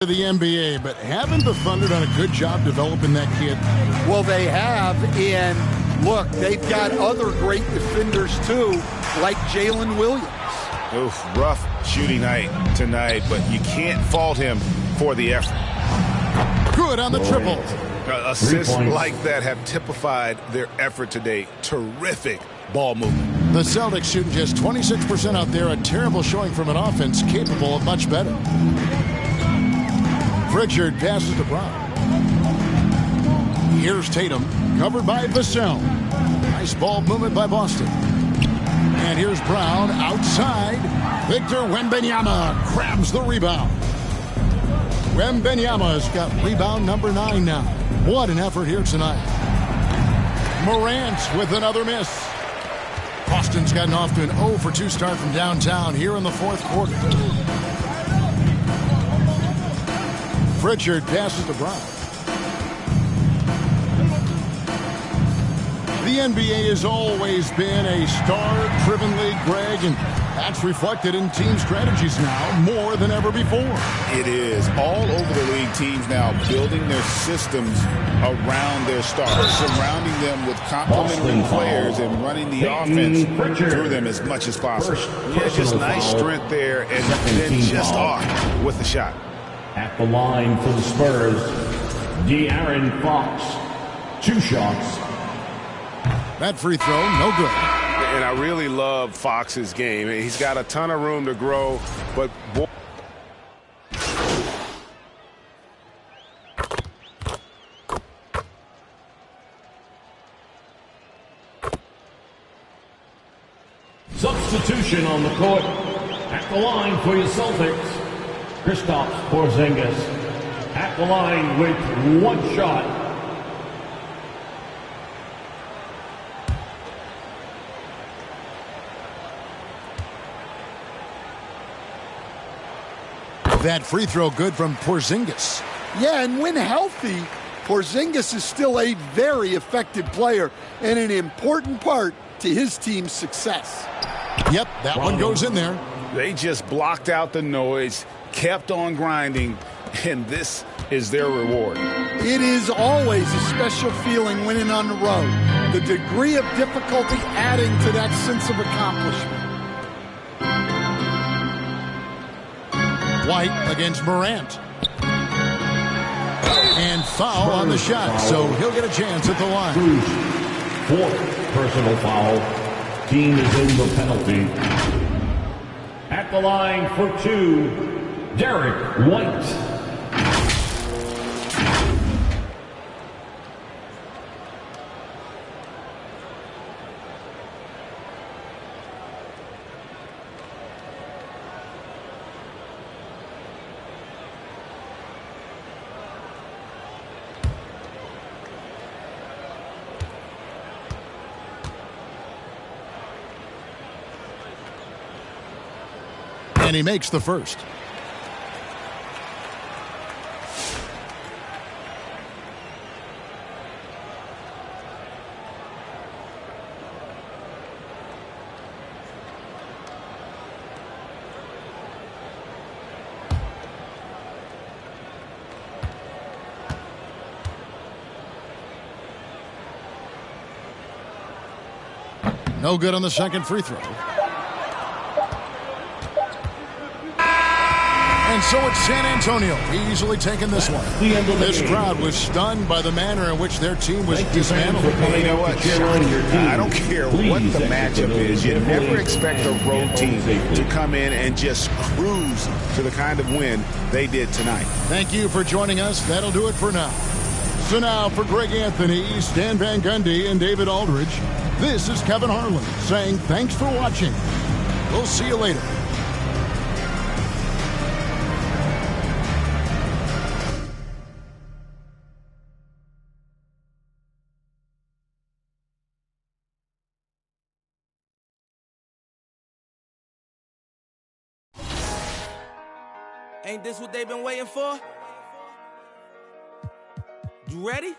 B: the NBA, but haven't the Thunder done a good job developing that kid?
D: Well, they have, and look, they've got other great defenders too, like Jalen Williams.
C: Oof, rough shooting night tonight, but you can't fault him for the effort.
B: Good on the triple.
C: Assists like that have typified their effort today. Terrific ball movement.
B: The Celtics shooting just 26% out there, a terrible showing from an offense capable of much better. Pritchard passes to Brown. Here's Tatum, covered by Vassell. Nice ball movement by Boston. And here's Brown outside. Victor Wembanyama grabs the rebound. Wembanyama's got rebound number 9 now. What an effort here tonight. Morant with another miss. Boston's gotten off to an 0 for 2 start from downtown here in the fourth quarter. Pritchard passes to Brown. The NBA has always been a star-driven league, Greg, and that's reflected in team strategies now more than ever before.
C: It is. All over the league, teams now building their systems around their stars, surrounding them with complementary players and running the offense through them as much as possible.
E: Yeah, just nice strength there, and then just off with the shot.
G: At the line for the Spurs, De'Aaron Fox. 2 shots.
B: That free throw, no good.
E: And I really love Fox's game. He's got a ton of room to grow, but boy.
G: Substitution on the court. At the line for your Celtics, Kristaps Porzingis. At the line with 1 shot.
B: That free throw good from Porzingis.
D: Yeah, and when healthy, Porzingis is still a very effective player and an important part to his team's success.
B: Yep, that one goes in there.
C: They just blocked out the noise, kept on grinding, and this is their reward.
D: It is always a special feeling winning on the road. The degree of difficulty adding to that sense of accomplishment.
B: White against Morant. And foul on the shot, so he'll get a chance at the line.
G: 4th personal foul. Team is in the penalty. At the line for 2, Derek White.
B: And he makes the first. No good on the second free throw. And so it's San Antonio easily taking this one. This crowd was stunned by the manner in which their team was dismantled.
C: You know what? I don't care what the matchup is. You never expect a road team to come in and just cruise to the kind of win they did tonight.
B: Thank you for joining us. That'll do it for now. So now for Greg Anthony, Stan Van Gundy, and David Aldridge, this is Kevin Harlan saying thanks for watching. We'll see you later.
H: Ain't this what they've been waiting for? You ready?